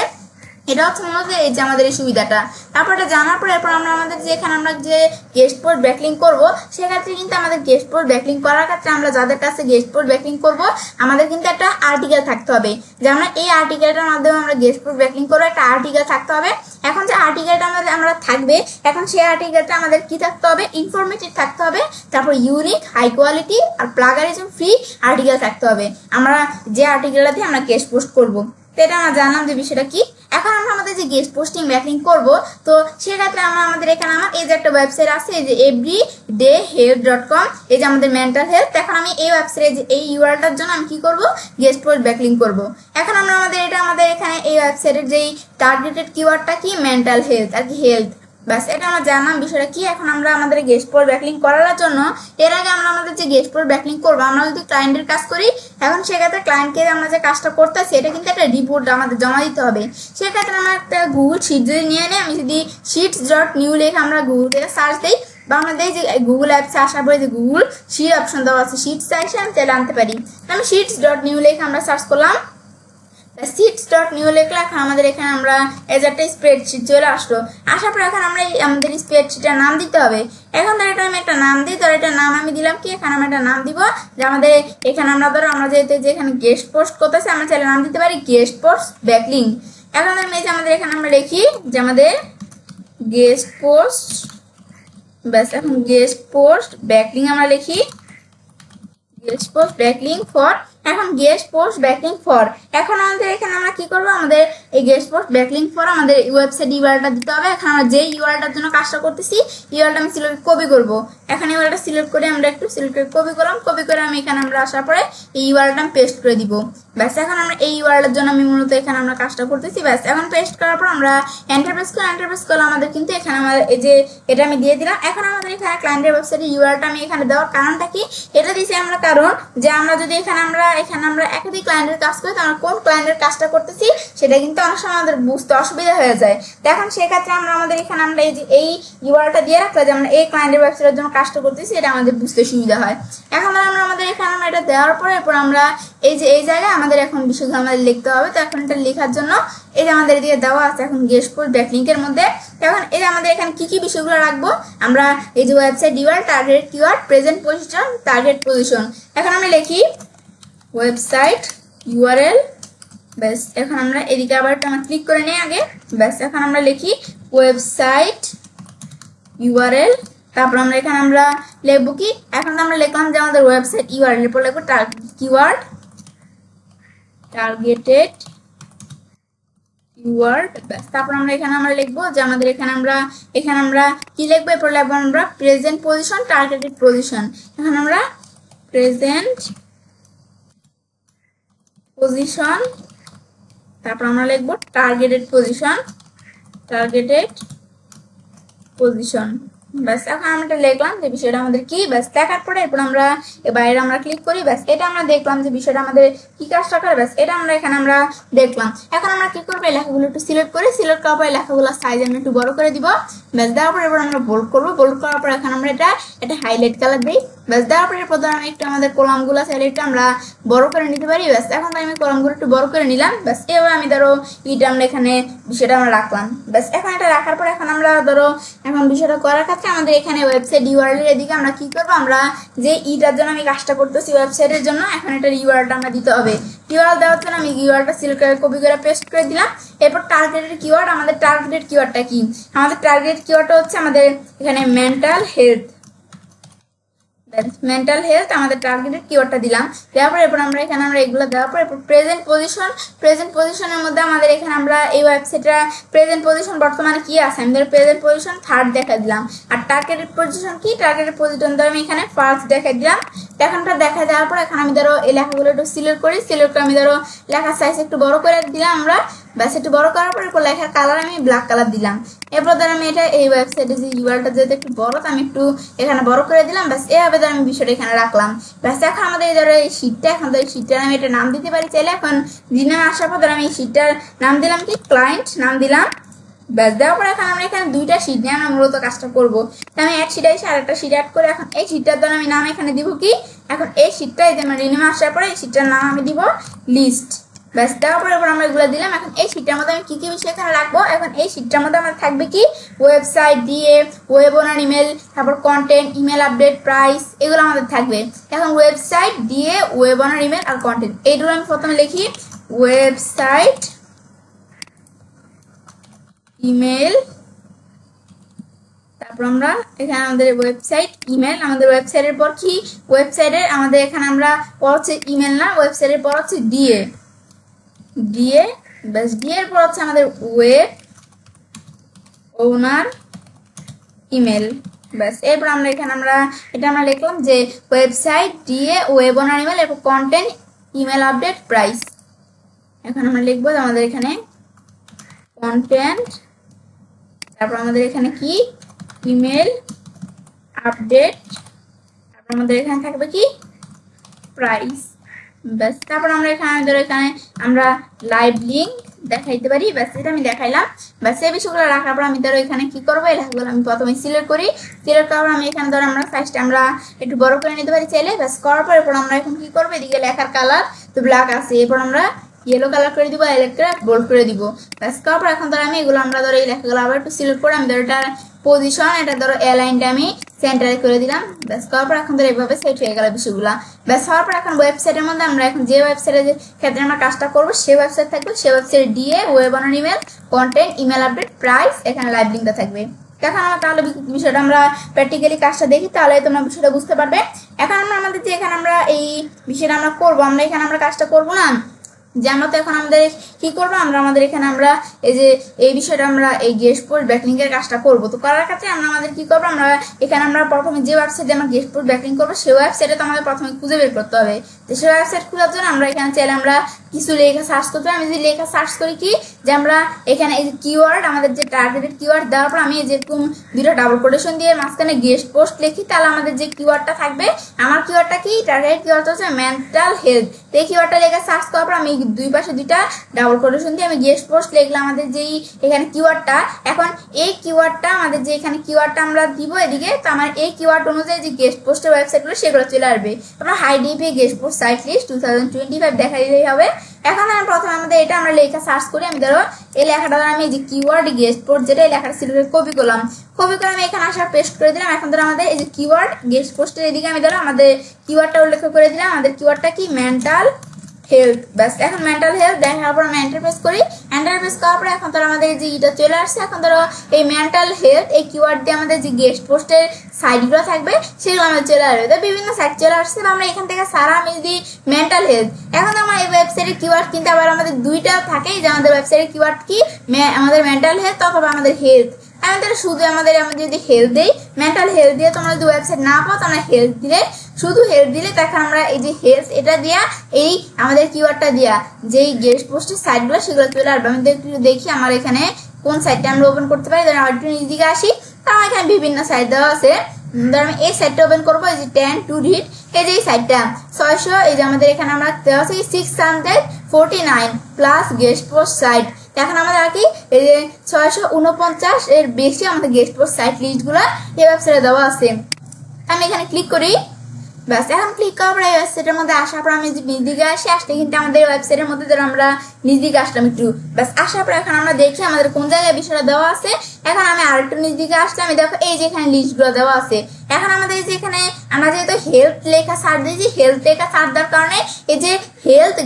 এটা হচ্ছে মূলত এই যে আমাদের এই সুবিধাটা। তারপর এটা জানার পরে এরপর আমরা আমাদের যে এখানে আমরা যে গেস্ট পোস্ট ব্যাকলিং করবো সেক্ষেত্রে কিন্তু আমাদের গেস্ট পোস্ট ব্যাকলিং করার ক্ষেত্রে আমরা যাদের কাছে গেস্ট পোস্ট ব্যাকলিং করবো আমাদের কিন্তু একটা আর্টিকেল থাকতে হবে, যে আমরা এই আর্টিকেলটার মাধ্যমে আমরা গেস্ট পোস্ট ব্যাকলিং করবো, একটা আর্টিকেল থাকতে হবে। এখন যে আর্টিকেলটা আমরা থাকবে, এখন সেই আর্টিকেলটা আমাদের কি থাকতে হবে, ইনফরমেটিভ থাকতে হবে, তারপর ইউনিক, হাই কোয়ালিটি আর প্লাগারিজম ফ্রি আর্টিকেল থাকতে হবে আমরা যে আর্টিকেলটা দিয়ে আমরা গেস্ট পোস্ট করবো। তো এটা আমরা জানলাম যে বিষয়টা কি। এখন আমরা আমাদের যে গেস্ট পোস্টিং ব্যাকলিং করবো, তো সেক্ষেত্রে আমরা আমাদের এখানে আমার এই যে একটা ওয়েবসাইট আছে এই যে everydayhealth.com, এই যে আমাদের মেন্টাল হেলথ। এখন আমি এই ওয়েবসাইটে যে এই ইউআরএলটার জন্য আমি কি করব, গেস্ট পোস্ট ব্যাকলিং করব। এখন আমরা আমাদের এখানে এই ওয়েবসাইটের যেই টার্গেটেড কিওয়ার্ডটা কি, মেন্টাল হেলথ আর কি হেলথ, বাস এটা আমরা জানলাম বিষয়টা কি। এখন আমরা আমাদের গেস্ট পোস্ট ব্যাকলিং করার জন্য এর আগে আমরা আমাদের যে গেস্ট পোস্ট ব্যাকলিং করবো, আমরা যদি ক্লায়েন্টের কাজ করি, এখন সেক্ষেত্রে ক্লায়েন্টকে আমরা যে কাজটা করতেছি এটা কিন্তু একটা রিপোর্ট আমাদের জমা দিতে হবে। সেক্ষেত্রে আমরা একটা গুগল শিট যদি নিয়ে নিই, আমি যদি sheets.new লিখে আমরা গুগল থেকে সার্চ দিই বা আমাদের যে গুগল অ্যাপসে আসার পরে যে গুগল শিট অপশন দেওয়া আছে, শিট চাইছে আমি চাইলে আনতে পারি। আমি sheets.new লিখে আমরা সার্চ করলাম, sheets.new লিখলে এখন আমাদের এখানে আমরা এই যে একটা স্প্রেডশিট চলে আসলো। আসার পর এখন আমরা আমাদের স্প্রেডশিটের নাম দিতে হবে। এখন ধর এটা আমি একটা নাম দিই, ধর এটা নাম আমি দিলাম কি, এখানে আমরা একটা নাম দিব যে আমাদের এখানে আমরা ধরো আমরা যেহেতু যেখানে গেস্ট পোস্ট করতেছি আমরা চাইলে নাম দিতে পারি গেস্ট পোস্ট ব্যাকলিং। এখন আমি এই যে আমাদের এখানে আমরা লিখি যে আমাদের গেস্ট পোস্ট, ব্যাস এখন গেস্ট পোস্ট ব্যাকলিং আমরা লিখি গেস্ট পোস্ট ব্যাকলিং ফর। এখন গেস্ট পোস্ট ব্যাকলিং ফর, এখন আমাদের এখানে আমরা কি করবো, আমাদের এই গেস্ট পোস্ট ব্যাকলিং ফর আমাদের ওয়েবসাইট ইউআরএলটা দিতে হবে। এখন আমরা যে ইউআরএলটার জন্য কাজটা করতেছি ইউআরএলটা আমি সিলেক্ট কপি করবো। এখন ইউআরএলটা সিলেক্ট করে আমরা একটু সিলেক্ট করে কপি করলাম, কপি করে আমি এখানে আমরা আসার পরে এই ইউআরএলটা আমি পেস্ট করে দিব। ব্যাস এখন আমরা এই ইউআরএলের জন্য আমি মূলত এখানে আমরা কাজটা করতেছি। ব্যাস এখন পেস্ট করার পর আমরা এন্টার প্রেস করলে আমাদের কিন্তু এখানে আমাদের এই যে এটা আমি দিয়ে দিলাম। এখন আমাদের এখানে ক্লায়েন্টের ওয়েবসাইটে ইউআরএলটা আমি এখানে দেওয়ার কারণটা কি, এটা দিয়েছি আমরা কারণ যে আমরা যদি এখানে আমরা একাধিক ক্লায়েন্টের কাজ করি, তো আমরা কোন ক্লায়েন্টের কাজটা করতেছি সেটা কিন্তু অনেক সময় আমাদের বুঝতে অসুবিধা হয়ে যায়। তো এখন সেক্ষেত্রে আমরা আমাদের এখানে আমরা এই যে এই ইউআরএলটা দিয়ে রাখলে যে আমরা এই ক্লায়েন্টের ওয়েবসাইটের জন্য কাজটা করতেছি এটা আমাদের বুঝতে সুবিধা হয়। এখন আমরা আমাদের এখানে আমরা এটা দেওয়ার পরে এরপর আমরা এই যে এই জায়গায় আমাদের এখন বিষয়গুলো আমাদের লিখতে হবে। তো এখন এটা লেখার জন্য এই যে আমাদের এদিকে দেওয়া আছে এখন গেস্ট পোস্ট ব্যাকলিংকের মধ্যে। এখন এই যে আমাদের এখানে কি কি বিষয়গুলো রাখবো, আমরা এই যে website URL, target keyword, present position, target position. এখন আমি লিখি ওয়েবসাইট ইউআরএল, ব্যাস এখন আমরা এদিকে আবার আমরা ক্লিক করে নিই আগে। ব্যাস এখন আমরা লিখি ওয়েবসাইট ইউআরএল, তারপর আমরা এখানে আমরা লিখবো কি, এখন আমরা লিখলাম যে আমাদের ওয়েবসাইট ইউআরএল, এরপর লিখবো কিওয়ার্ড, টার্গেটেড কিওয়ার্ড। ব্যাস তারপর আমরা এখানে আমরা লিখবো যে আমাদের এখানে আমরা কি লিখবো, এরপর লিখবো আমরা প্রেজেন্ট পজিশন, টার্গেটেড পজিশন। এখন আমরা প্রেজেন্ট পজিশন, তারপর আমরা লিখবো টার্গেটেড পজিশন। ব্যাস এখন আমরা এটা লিখলাম যে বিষয়টা আমাদের কি, ব্যাস লেখার পরে এরপর আমরা বাইরে আমরা ক্লিক করি। ব্যাস এটা আমরা দেখলাম যে বিষয়টা আমাদের কি কাজটা করে, ব্যাস এটা আমরা এখানে আমরা দেখলাম। এখন আমরা কি করবো, এই লেখাগুলো একটু সিলেক্ট করি, সিলেক্ট করার পরে লেখাগুলো সাইজ আমরা একটু বড় করে দিব। ব্যাস দেওয়ার পরে এবার আমরা বোল্ড করবো, বোল্ড করার পর এখন আমরা এটা হাইলাইট কালার দিই। ব্যাস দেওয়ার পরে এরপর আমি একটু আমাদের কলামগুলো চাইলে একটু আমরা বড় করে নিতে পারি। ব্যাস এখন আমি কলামগুলো একটু বড় করে নিলাম। ব্যাস এবার আমি ধরো এটা আমরা এখানে বিষয়টা আমরা রাখলাম। ব্যাস এখন এটা রাখার পর এখন আমরা ধরো এখন বিষয়টা করার ক্ষেত্রে আমাদের এখানে ওয়েবসাইট ইউআরএল এর এদিকে আমরা কি করবো, আমরা যে ইটার জন্য আমি কাজটা করতেছি ওয়েবসাইটের জন্য, এখন এটা ইউআরএলটা আমরা দিতে হবে। ইউআরএল দেওয়ার জন্য আমি ইউআরএলটা সিলেক্ট করে কপি করে পেস্ট করে দিলাম। এরপর টার্গেটেড কিওয়ার্ড, আমাদের টার্গেটেড কিওয়ার্ডটা কি, আমাদের টার্গেটেড কিওয়ার্ডটা হচ্ছে আমাদের এখানে মেন্টাল হেলথ আমাদের টার্গেটেড কিওয়ার্ডটা দিলাম। দেওয়ার পর এরপর আমরা এখানে আমরা এগুলো দেওয়ার পর এরপর প্রেজেন্ট পজিশনের মধ্যে আমাদের এখানে আমরা এই ওয়েবসাইটটা প্রেজেন্ট পজিশন বর্তমানে কি আছে, আমি ধরো প্রেজেন্ট পজিশন 3rd দেখা দিলাম। আর টার্গেটেড পজিশন কি, টার্গেটেড পজিশন ধরো আমি এখানে 1st দেখা দিলাম। এখানটা দেখা দেওয়ার পর এখন আমি ধরো এই লেখাগুলো একটু সিলেক্ট করি, সিলেক্ট করে আমি ধরো লেখার সাইজ একটু বড় করে দিলাম আমরা। ব্যাস একটু বড় করার পর এরপর লেখার কালার আমি ব্ল্যাক কালার দিলাম। এরপর ধর আমি এটা এই ওয়েবসাইটে যে ইউআরএলটা যেহেতু একটু বড়, তো আমি একটু এখানে বড় করে দিলাম। ব্যাস এভাবে ধর আমি বিষয়টা এখানে রাখলাম। ব্যাস এখন আমাদের এই ধরো এই শীটটা, এখন ধর এই শীটটার আমি এটা নাম দিতে পারি চাইলে। এখন দিনে আসার পর ধর আমি এই শীটটার নাম দিলাম কি, ক্লায়েন্ট নাম দিলাম। ব্যাস দেওয়ার পর এখন আমরা এখানে 2টা শীট নিয়ে আমরা মূলত কাজটা করবো। আমি এক শীট এসে আরেকটা শীট অ্যাড করে এখন এই শীটটার দ্বারা আমি নাম এখানে দিব কি, এখন এই শীটটা এই যে আমার রিনিউম আসার পরে এই শীটটার নাম আমি দিব লিস্ট। ব্যাস দেওয়ার পর এবার আমরা এগুলো দিলাম। এখন এই শীটটার মধ্যে আমি কি কি বিষয় এখানে রাখবো, এখন এই শীটটার মধ্যে আমার থাকবে কি, ওয়েবসাইট দিয়ে, ওয়েব ওনার ইমেল, তারপর কন্টেন্ট, ইমেল আপডেট, প্রাইস, এগুলো আমাদের থাকবে। এখন ওয়েবসাইট দিয়ে, ওয়েব ওনার ইমেল আর কন্টেন্ট, এইগুলো আমি প্রথমে লিখি ওয়েবসাইট ইমেল, তারপর আমরা এখানে আমাদের ওয়েবসাইট ইমেল, আমাদের ওয়েবসাইটের পর কি, ওয়েবসাইটের আমাদের এখানে আমরা পর হচ্ছে ইমেল না, ওয়েবসাইটের পর হচ্ছে ডিএ, ব্যাস ডি এর পর হচ্ছে আমাদের ওয়েব ওনার ইমেল। ব্যাস এরপর আমরা এখানে আমরা এটা আমরা লিখলাম যে website DA web owner email, এরপর কন্টেন্ট, ইমেল আপডেট, প্রাইস। এখন আমরা লিখবো আমাদের এখানে কন্টেন্ট, তারপর আমাদের এখানে কি, ইমেল আপডেট, তারপর আমাদের এখানে থাকবে কি, প্রাইস। ব্যাস তারপর আমরা এখানে ধরো এখানে আমরা লাইভ লিঙ্ক দেখাইতে পারি। ব্যাস এটা আমি দেখাইলাম। ব্যাস এই বিষয়গুলো রাখার পর আমি ধরো এখানে কি করবো, এই লেখাগুলো আমি প্রথমে সিলেক্ট করি, সিলেক্ট করার পর আমি এখানে ধরো আমরা সাইজটা আমরা একটু বড় করে নিতে পারি চাইলে। ব্যাস করার পর এরপর আমরা এখন কি করবো, এদিকে লেখার কালার তো ব্ল্যাক আছে, এরপর আমরা ইয়েলো কালার করে দিব, ইলেকট্রা বোল্ড করে দিব। ব্যাস করার পর এখন ধরো আমি এগুলো আমরা ধরো এই লেখাগুলো আবার একটু সিলেক্ট করে আমি ধরো এটা পজিশন, এটা ধরো অ্যালাইনটা আমি সেন্টারে করে দিলাম। ব্যাস করার পর এখন ধরো এইভাবে সেট হয়ে গেল বিষয়গুলো। ব্যাস হওয়ার পর এখন ওয়েবসাইটের মধ্যে আমরা এখন যে ওয়েবসাইটে যে ক্ষেত্রে আমরা কাজটা করবো সেই ওয়েবসাইট থাকবে, সেই website DA web owner email, content, email update, price, এখানে লাইভ লিঙ্কটা থাকবে। এখন আমরা তাহলে বিষয়টা আমরা প্র্যাকটিক্যালি কাজটা দেখি, তাহলে তোমরা বিষয়টা বুঝতে পারবে। এখন আমরা আমাদের যে এখানে আমরা এই বিষয়টা আমরা করবো, আমরা এখানে আমরা কাজটা করবো না যে আমরা তো এখন আমাদের কি করবো, আমরা আমাদের এখানে আমরা এই যে এই বিষয়টা আমরা এই গেস্ট পোস্ট ব্যাকলিংকের কাজটা করবো। তো করার ক্ষেত্রে আমরা আমাদের কি করবো, আমরা এখানে আমরা প্রথমে যে ওয়েবসাইটে আমরা গেস্ট পোস্ট ব্যাকলিং করবো সেই ওয়েবসাইটে তো আমাদের প্রথমে খুঁজে বের করতে হবে। তো সেই ওয়েবসাইট খোঁজার জন্য আমরা এখানে চাইলে আমরা কিছু লেখা সার্চ করতে হবে। আমি যদি লেখা সার্চ করি কি, যে আমরা এখানে এই যে কিওয়ার্ড, আমাদের যে টার্গেটেড কিওয়ার্ড দেওয়ার পর আমি যেরকম দুটো ডাবল কোটেশন দিয়ে মাঝখানে গেস্ট পোস্ট লিখি, তাহলে আমাদের যে কিওয়ার্ডটা থাকবে, আমার কিওয়ার্ডটা কি, টার্গেটেড কিওয়ার্ডটা হচ্ছে মেন্টাল হেলথ। তো এই কিওয়ার্ডটা লেখা সার্চ করার পর আমি দুই পাশে দুইটা ডাবল কোটেশন দিয়ে আমি গেস্ট পোস্ট লিখলাম আমাদের যেই এখানে কিওয়ার্ডটা। এখন এই কিওয়ার্ডটা আমাদের যে এখানে কিওয়ার্ডটা আমরা দিব এদিকে, তো আমার এই কিওয়ার্ড অনুযায়ী যে গেস্ট পোস্টের ওয়েবসাইটগুলো সেগুলো চলে আসবে। আমরা হাইডিপি গেস্ট পোস্ট সাইট লিস্ট 2025 দেখা দিলেই হবে। এখন আমি প্রথমে আমাদের এটা আমরা লেখা সার্চ করি, আমি ধরো এই লেখাটা আমি যে কিওয়ার্ড গেস্ট পোস্ট যেটা এই লেখাটা সিলেক্ট কপি করলাম, কপি করে আমি এখানে আসার পেস্ট করে দিলাম। এখন ধরো আমাদের এই যে কিওয়ার্ড গেস্ট পোস্টের এদিকে আমি ধরো আমাদের কিওয়ার্ডটা উল্লেখ করে দিলাম, আমাদের কিওয়ার্ডটা কি, মেন্টাল হেলথ। ব্যাস এখন মেন্টাল হেলথ দেখার পর আমি এন্টারপ্রেস করি, এন্টারপ্রেস করার পরে এখন ধরো আমাদের যে এটা চলে আসছে। এখন ধরো এই মেন্টাল হেলথ এই কিওয়ার্ড দিয়ে আমাদের যে গেস্ট পোস্টের সাইটগুলো থাকবে সেগুলো আমাদের চলে আসবে। তো বিভিন্ন সাইট চলে আসছে, আমরা এখান থেকে সারা আমি যদি মেন্টাল হেলথ, এখন আমার এই ওয়েবসাইটের কিওয়ার্ড কিন্তু আবার আমাদের দুইটা থাকে, যে আমাদের ওয়েবসাইটের কিওয়ার্ড কি, আমাদের মেন্টাল হেলথ অথবা আমাদের হেলথ। আমাদের শুধু আমাদের যদি হেলথ দেই, মেন্টাল হেলথ দিয়ে তোমরা যদি ওয়েবসাইট না পাও তোমরা হেলথ দিলে শুধু হেলথ দিলে তাকে আমরা এই যে হেলথ এটা দিয়া এই আমাদের কিওয়ার্ডটা দিয়া যেই গেস্ট পোস্টের সাইটগুলো সেগুলো চলে আসবে। আমি দেখি আমার এখানে কোন সাইটটা আমরা ওপেন করতে পারি। ধরুন আরেকটু নিচ দিকে আসি, তার এখানে বিভিন্ন সাইট দেওয়া আছে। ধর আমি এই সাইটটা ওপেন করবো, এই যে 10 to read, এই যে এই সাইটটা 600, এই যে আমাদের এখানে আমরা দেওয়া আছে 649 প্লাস গেস্ট পোস্ট সাইট। এখন আমাদের আর কি এই যে 649 এর বেশি আমাদের গেস্ট পোস্ট সাইট লিস্টগুলো এই ওয়েবসাইটে দেওয়া আছে। আমি এখানে ক্লিক করি, ব্যাস এখন ক্লিক করার পর এই ওয়েবসাইটের মধ্যে আসার পর আমি যে নিজ দিকে আসলে কিন্তু আমাদের ওয়েবসাইটের মধ্যে ধরো আমরা নিজ দিকে আসলাম একটু, ব্যাস আসার পর এখন আমরা দেখি আমাদের কোন জায়গায় বিষয়টা দেওয়া আছে। এখন আমি আরেকটু নিজ দিকে আসলাম, দেখো এই যে এখানে লিস্টগুলো দেওয়া আছে। এখন আমাদের যে এখানে আমরা যেহেতু হেলথ লেখা সার্চ দিয়েছি, হেলথ লেখা সার্চ দেওয়ার কারণে এই যে হেলথ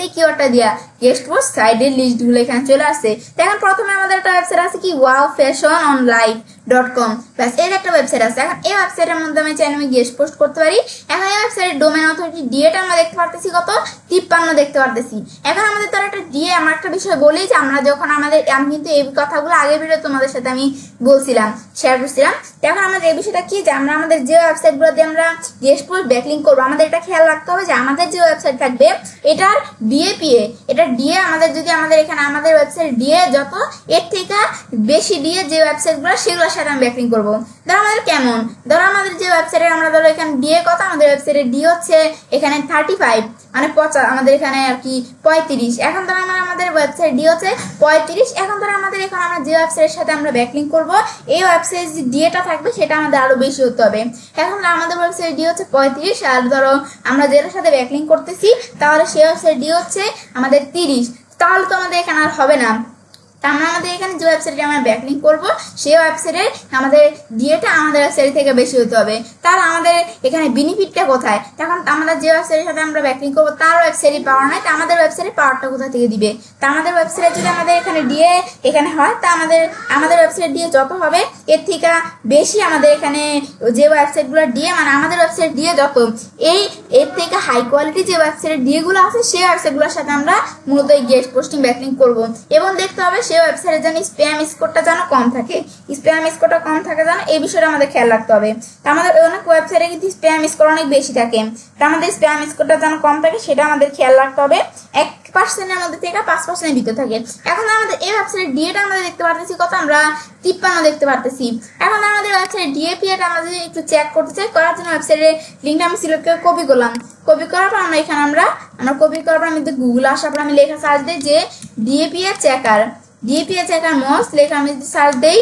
এই কিওয়ার্ডটা দিয়া গেস্ট পোস্ট সাইডের লিস্টগুলো এখানে চলে আসছে। এখন প্রথমে আমাদের একটা ওয়েবসাইট আছে কি wowfashiononline.com, ব্যাস এর একটা ওয়েবসাইট আছে। এখন এই ওয়েবসাইটের মধ্যে আমি চাইলে আমি গেস্ট পোস্ট করতে পারি। এখন এই ওয়েবসাইটের ডোমেন অথরিটি ডিএটা আমরা দেখতে পারতেছি কত 53 দেখতে পারতেছি। এখন আমাদের তার একটা ডিএ, আমার একটা বিষয় বলি যে আমরা যখন আমি কিন্তু এই কথাগুলো আগের ভিডিও তোমাদের সাথে আমি বলছিলাম, শেয়ার করছিলাম। এখন আমাদের এই বিষয়টা কি যে আমরা আমাদের যে ওয়েবসাইটগুলোতে আমরা গেস্ট পোস্ট ব্যাকলিংক করবো, আমাদের এটা খেয়াল রাখতে হবে যে আমাদের যে ওয়েবসাইট থাকবে এটার ডিএপিএ, এটা ডিএ আমাদের যদি আমাদের এখানে আমাদের ওয়েবসাইট ডিএ যত এর থেকে বেশি ডিএ যে ওয়েবসাইটগুলো সেগুলোর সাথে আমি ব্যাকলিংক করবো। ধরো আমাদের কেমন, ধরো আমাদের যে ওয়েবসাইটে আমরা ধরো এখানে ডিএ কত, আমাদের ওয়েবসাইটের ডি হচ্ছে এখানে 35 মানে 50, আমাদের এখানে আর কি 35। এখন ধরো আমাদের ওয়েবসাইট ডি হচ্ছে 35। এখন ধরো আমাদের এখানে আমরা যে ওয়েবসাইটের সাথে আমরা ব্যাকলিংক করবো এই ওয়েবসাইট যে ডিএটা থাকবে সেটা আমাদের আরো বেশি হতে হবে। এখন আমাদের ওয়েবসাইট ডি হচ্ছে 35, আর ধরো আমরা যেটার সাথে ব্যাকলিংক করতেছি তাহলে সেই ওয়েবসাইট ডি হচ্ছে আমাদের 30, তাহলে তো আমাদের এখানে আর হবে না। আমরা আমাদের এখানে যে ওয়েবসাইটে আমরা ব্যাকলিংক করব সেই ওয়েবসাইটে আমাদের ডিএটা আমাদের ওয়েবসাইট থেকে বেশি হতে হবে। তাহলে আমাদের এখানে বেনিফিটটা কোথায়? তখন আমরা যে ওয়েবসাইটের সাথে আমরা ব্যাকলিংক করবো তার ওয়েবসাইটে পাওয়ার নাই, তা আমাদের ওয়েবসাইটে পাওয়ারটা কোথা থেকে দিবে? তা আমাদের ওয়েবসাইটে যদি আমাদের এখানে ডিএ এখানে হয়, তা আমাদের ওয়েবসাইট ডিএ যত হবে এর থেকে বেশি আমাদের এখানে যে ওয়েবসাইটগুলো ডিএ মানে আমাদের ওয়েবসাইট ডিএ যত এর থেকে হাই কোয়ালিটি যে ওয়েবসাইটের ডিএগুলো আছে সেই ওয়েবসাইটগুলোর সাথে আমরা মূলত এই গেস্ট পোস্টিং ব্যাকলিংক করবো। এবং দেখতে হবে সেই ওয়েবসাইটে যেন স্প্যাম স্কোরটা যেন কম থাকে, স্প্যাম স্কোরটা কম থাকে যেন এই বিষয়টা আমাদের খেয়াল রাখতে হবে। তা আমাদের অনেক ওয়েবসাইটে কিন্তু স্প্যাম স্কোর অনেক বেশি থাকে, তা আমাদের স্প্যাম স্কোরটা যেন কম থাকে সেটা আমাদের খেয়াল রাখতে হবে। 1% মধ্যে থেকে 5% ভিতরে থাকে। এখন আমাদের এই ওয়েবসাইটের ডিএটা আমরা দেখতে পারতেছি কত, আমরা 53 দেখতে পারতেছি। এখন আমাদের ওয়েবসাইট ডিএপিএটা আমরা যদি একটু চেক করতে চাই, করার জন্য ওয়েবসাইটের লিঙ্কটা আমি সিলেক্ট করে কপি করলাম। কপি করার পর আমরা এখানে আমরা কপি করার পর আমি গুগল আসার পর আমি লেখা সার্চ দিই যে ডিএপিএ চেকার মস লেখা আমি যদি সার্চ দেই,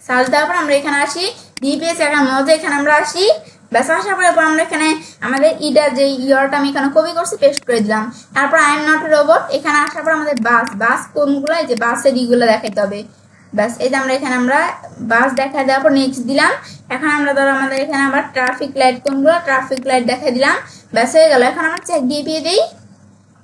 সার্চ দেওয়ার পর আমরা এখানে আসি ডিএপিএ চেকার মস, এখানে আমরা আসি। ব্যাস আসার পরে আমরা এখানে আমাদের ইডার যে ইয়ারটা আমি এখানে কপি করছি পেস্ট করে দিলাম। তারপর I am not a robot, এখানে আসার পর আমাদের বাস কোনগুলো, এই যে বাসের ইগুলো দেখাইতে হবে। ব্যাস এই যে আমরা এখানে আমরা বাস দেখা দেওয়ার পর নেক্সট দিলাম। এখন আমরা ধরো আমাদের এখানে আমরা ট্রাফিক লাইট কোনগুলো, ট্রাফিক লাইট দেখাই দিলাম। ব্যাস হয়ে গেল। এখন আমরা চেক ডিএপিএ দিই,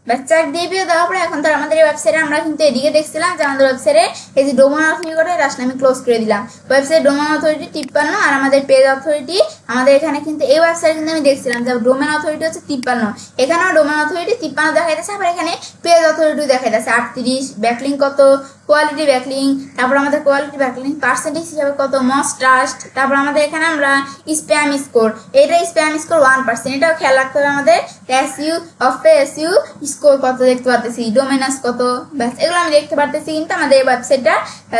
ব্যাস চেক ডিএপিএ দেওয়ার পরে এখন ধর আমাদের এই ওয়েবসাইটে আমরা কিন্তু এদিকে দেখছিলাম যে আমাদের ওয়েবসাইটে এই যে ডোমেন অথরিটি করে আসলে আমি ক্লোজ করে দিলাম। ওয়েবসাইট ডোমেন অথরিটি 53 আর আমাদের পেজ অথরিটি আমাদের এখানে কিন্তু এই ওয়েবসাইটে কিন্তু আমি দেখছিলাম যে ডোমেন অথরিটি হচ্ছে 53, এখানেও ডোমেন অথরিটি 53 দেখাইতেছে। আবার এখানে পেজ অথরিটি দেখাইতেছে 38, ব্যাকলিংক কত, কোয়ালিটি ব্যাকলিংক, তারপর আমাদের কোয়ালিটি ব্যাকলিংক পার্সেন্টেজ হিসাবে কত, মোস্ট ট্রাস্ট, তারপর আমাদের এখানে আমরা স্প্যাম স্কোর, এটা স্প্যাম স্কোর 1%, এটাও খেয়াল রাখতে হবে আমাদের। এসইউ এসইউ স্কোর কত দেখতে পারতেছি, ডোমেনাস কত, ব্যাস এগুলো আমি দেখতে পারতেছি কিন্তু আমাদের এই ওয়েবসাইটটা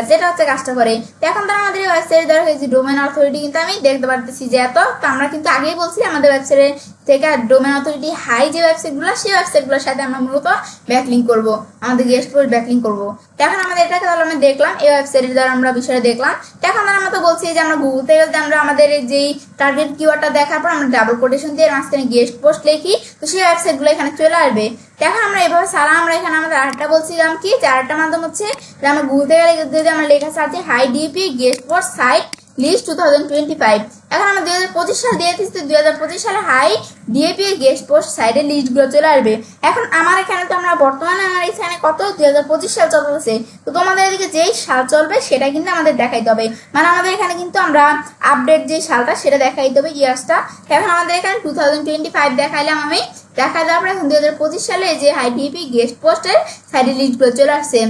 যেটা হচ্ছে কাজটা করে। এখন তো আমাদের এই ওয়েবসাইট দ্বারা হয়েছে ডোমেন অথরিটি কিন্তু আমি দেখতে পারতেছি যে এত, তো আমরা কিন্তু আগেই বলছি আমাদের ওয়েবসাইটে থেকে ডোমেন অথরিটি হাই যে ওয়েবসাইটগুলো সেই ওয়েবসাইটগুলোর সাথে আমরা মূলত ব্যাকলিংক করবো, আমাদের গেস্ট পোস্ট ব্যাকলিংক করবো। এখন আমাদের এটাকে তাহলে আমি দেখলাম এই ওয়েবসাইটের দ্বারা আমরা বিষয়টা দেখলাম। এখন আমরা তো বলছি যে আমরা গুগল থেকে আমরা আমাদের যেই টার্গেট কিওয়ার্ডটা দেখার পর আমরা ডাবল কোটেশন দিয়ে মাঝখানে গেস্ট পোস্ট লিখি, তো সেই ওয়েবসাইটগুলো এখানে চলে আসবে। এখন আমরা এভাবে সারা আমরা এখানে আমাদের আরেকটা বলছিলাম কি যে আরেকটা মাধ্যম হচ্ছে যে আমরা গুগল থেকে যদি আমরা লেখা সার্চে high DP guest post site list 2025, এখন আমরা 2025 সাল দিয়ে দিচ্ছি, 2025 সালে হাই ডিএপি গেস্ট পোস্ট সাইডের লিস্টগুলো চলে আসবে। এখন আমার এখানে তো আমরা বর্তমানে আমার এখানে কত 2025 সাল চলতেছে, তো তোমাদের এদিকে যেই সাল চলবে সেটা কিন্তু আমাদের দেখাইতে হবে, মানে আমাদের এখানে কিন্তু আমরা আপডেট যে সালটা সেটা দেখাইতে হবে ইয়ার্সটা। এখন আমাদের এখানে 2025 দেখাইলাম আমি, দেখা যাওয়ার পর এখন 2025 সালে যে হাই ডিপি গেস্ট পোস্টের সাইডের লিস্টগুলো চলে আসছে।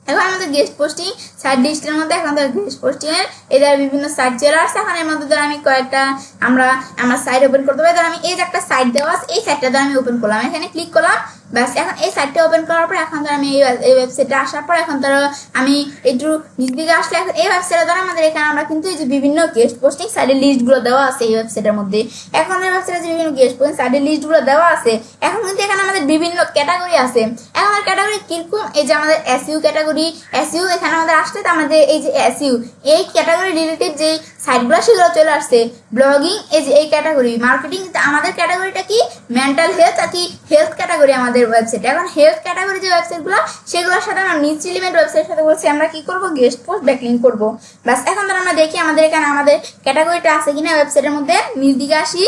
এখন আমাদের গেস্ট পোস্টিং সাইট লিস্টের মধ্যে এখন ধর গেস্ট পোস্টিং এর এদের বিভিন্ন সাইট চলে আসছে। এখন এর মধ্যে ধর আমি কয়েকটা আমরা সাইট ওপেন করতে পারি। ধর আমি এই যে একটা সাইট দেওয়া আছে, এই সাইটটা ধর আমি ওপেন করলাম, এখানে ক্লিক করলাম, ব্যাস এখন এই সাইটটা ওপেন করার পর এখন ধর আমি এই ওয়েবসাইটে আসার পর এখন ধরো আমি একটু নিচ দিকে আসলে এখন এই ওয়েবসাইটে ধর আমাদের এখানে আমরা কিন্তু এই যে বিভিন্ন গেস্ট পোস্টিং সাইটের লিস্টগুলো দেওয়া আছে এই ওয়েবসাইটের মধ্যে। এখন এই ওয়েবসাইটে যে বিভিন্ন গেস্ট পোস্টিং সাইটের লিস্টগুলো দেওয়া আছে, এখন কিন্তু এখানে আমাদের বিভিন্ন ক্যাটাগরি আছে। এখন আমার ক্যাটাগরি কিরকম, এই যে আমাদের এসইউ ক্যাটাগরি, এসইউ এখানে আমাদের আসলে তো আমাদের এই যে এসইউ এই ক্যাটাগরি রিলেটেড যে সাইটগুলো সেগুলো চলে আসছে। ব্লগিং এই যে এই ক্যাটাগরি, মার্কেটিং আমাদের ক্যাটাগরিটা কি মেন্টাল হেলথ আর কি হেলথ ক্যাটাগরি আমাদের ওয়েবসাইটে। এখন হেলথ ক্যাটাগরি যে ওয়েবসাইটগুলো সেগুলোর সাথে আমরা নিচ এলিমেন্ট ওয়েবসাইটের সাথে বলছি আমরা কি করব গেস্ট পোস্ট ব্যাকলিংক করব। বাস এখন ধর আমরা দেখি আমাদের এখানে আমাদের ক্যাটাগরিটা আছে কিনা ওয়েবসাইটের মধ্যে। নিচ দিকে আসি,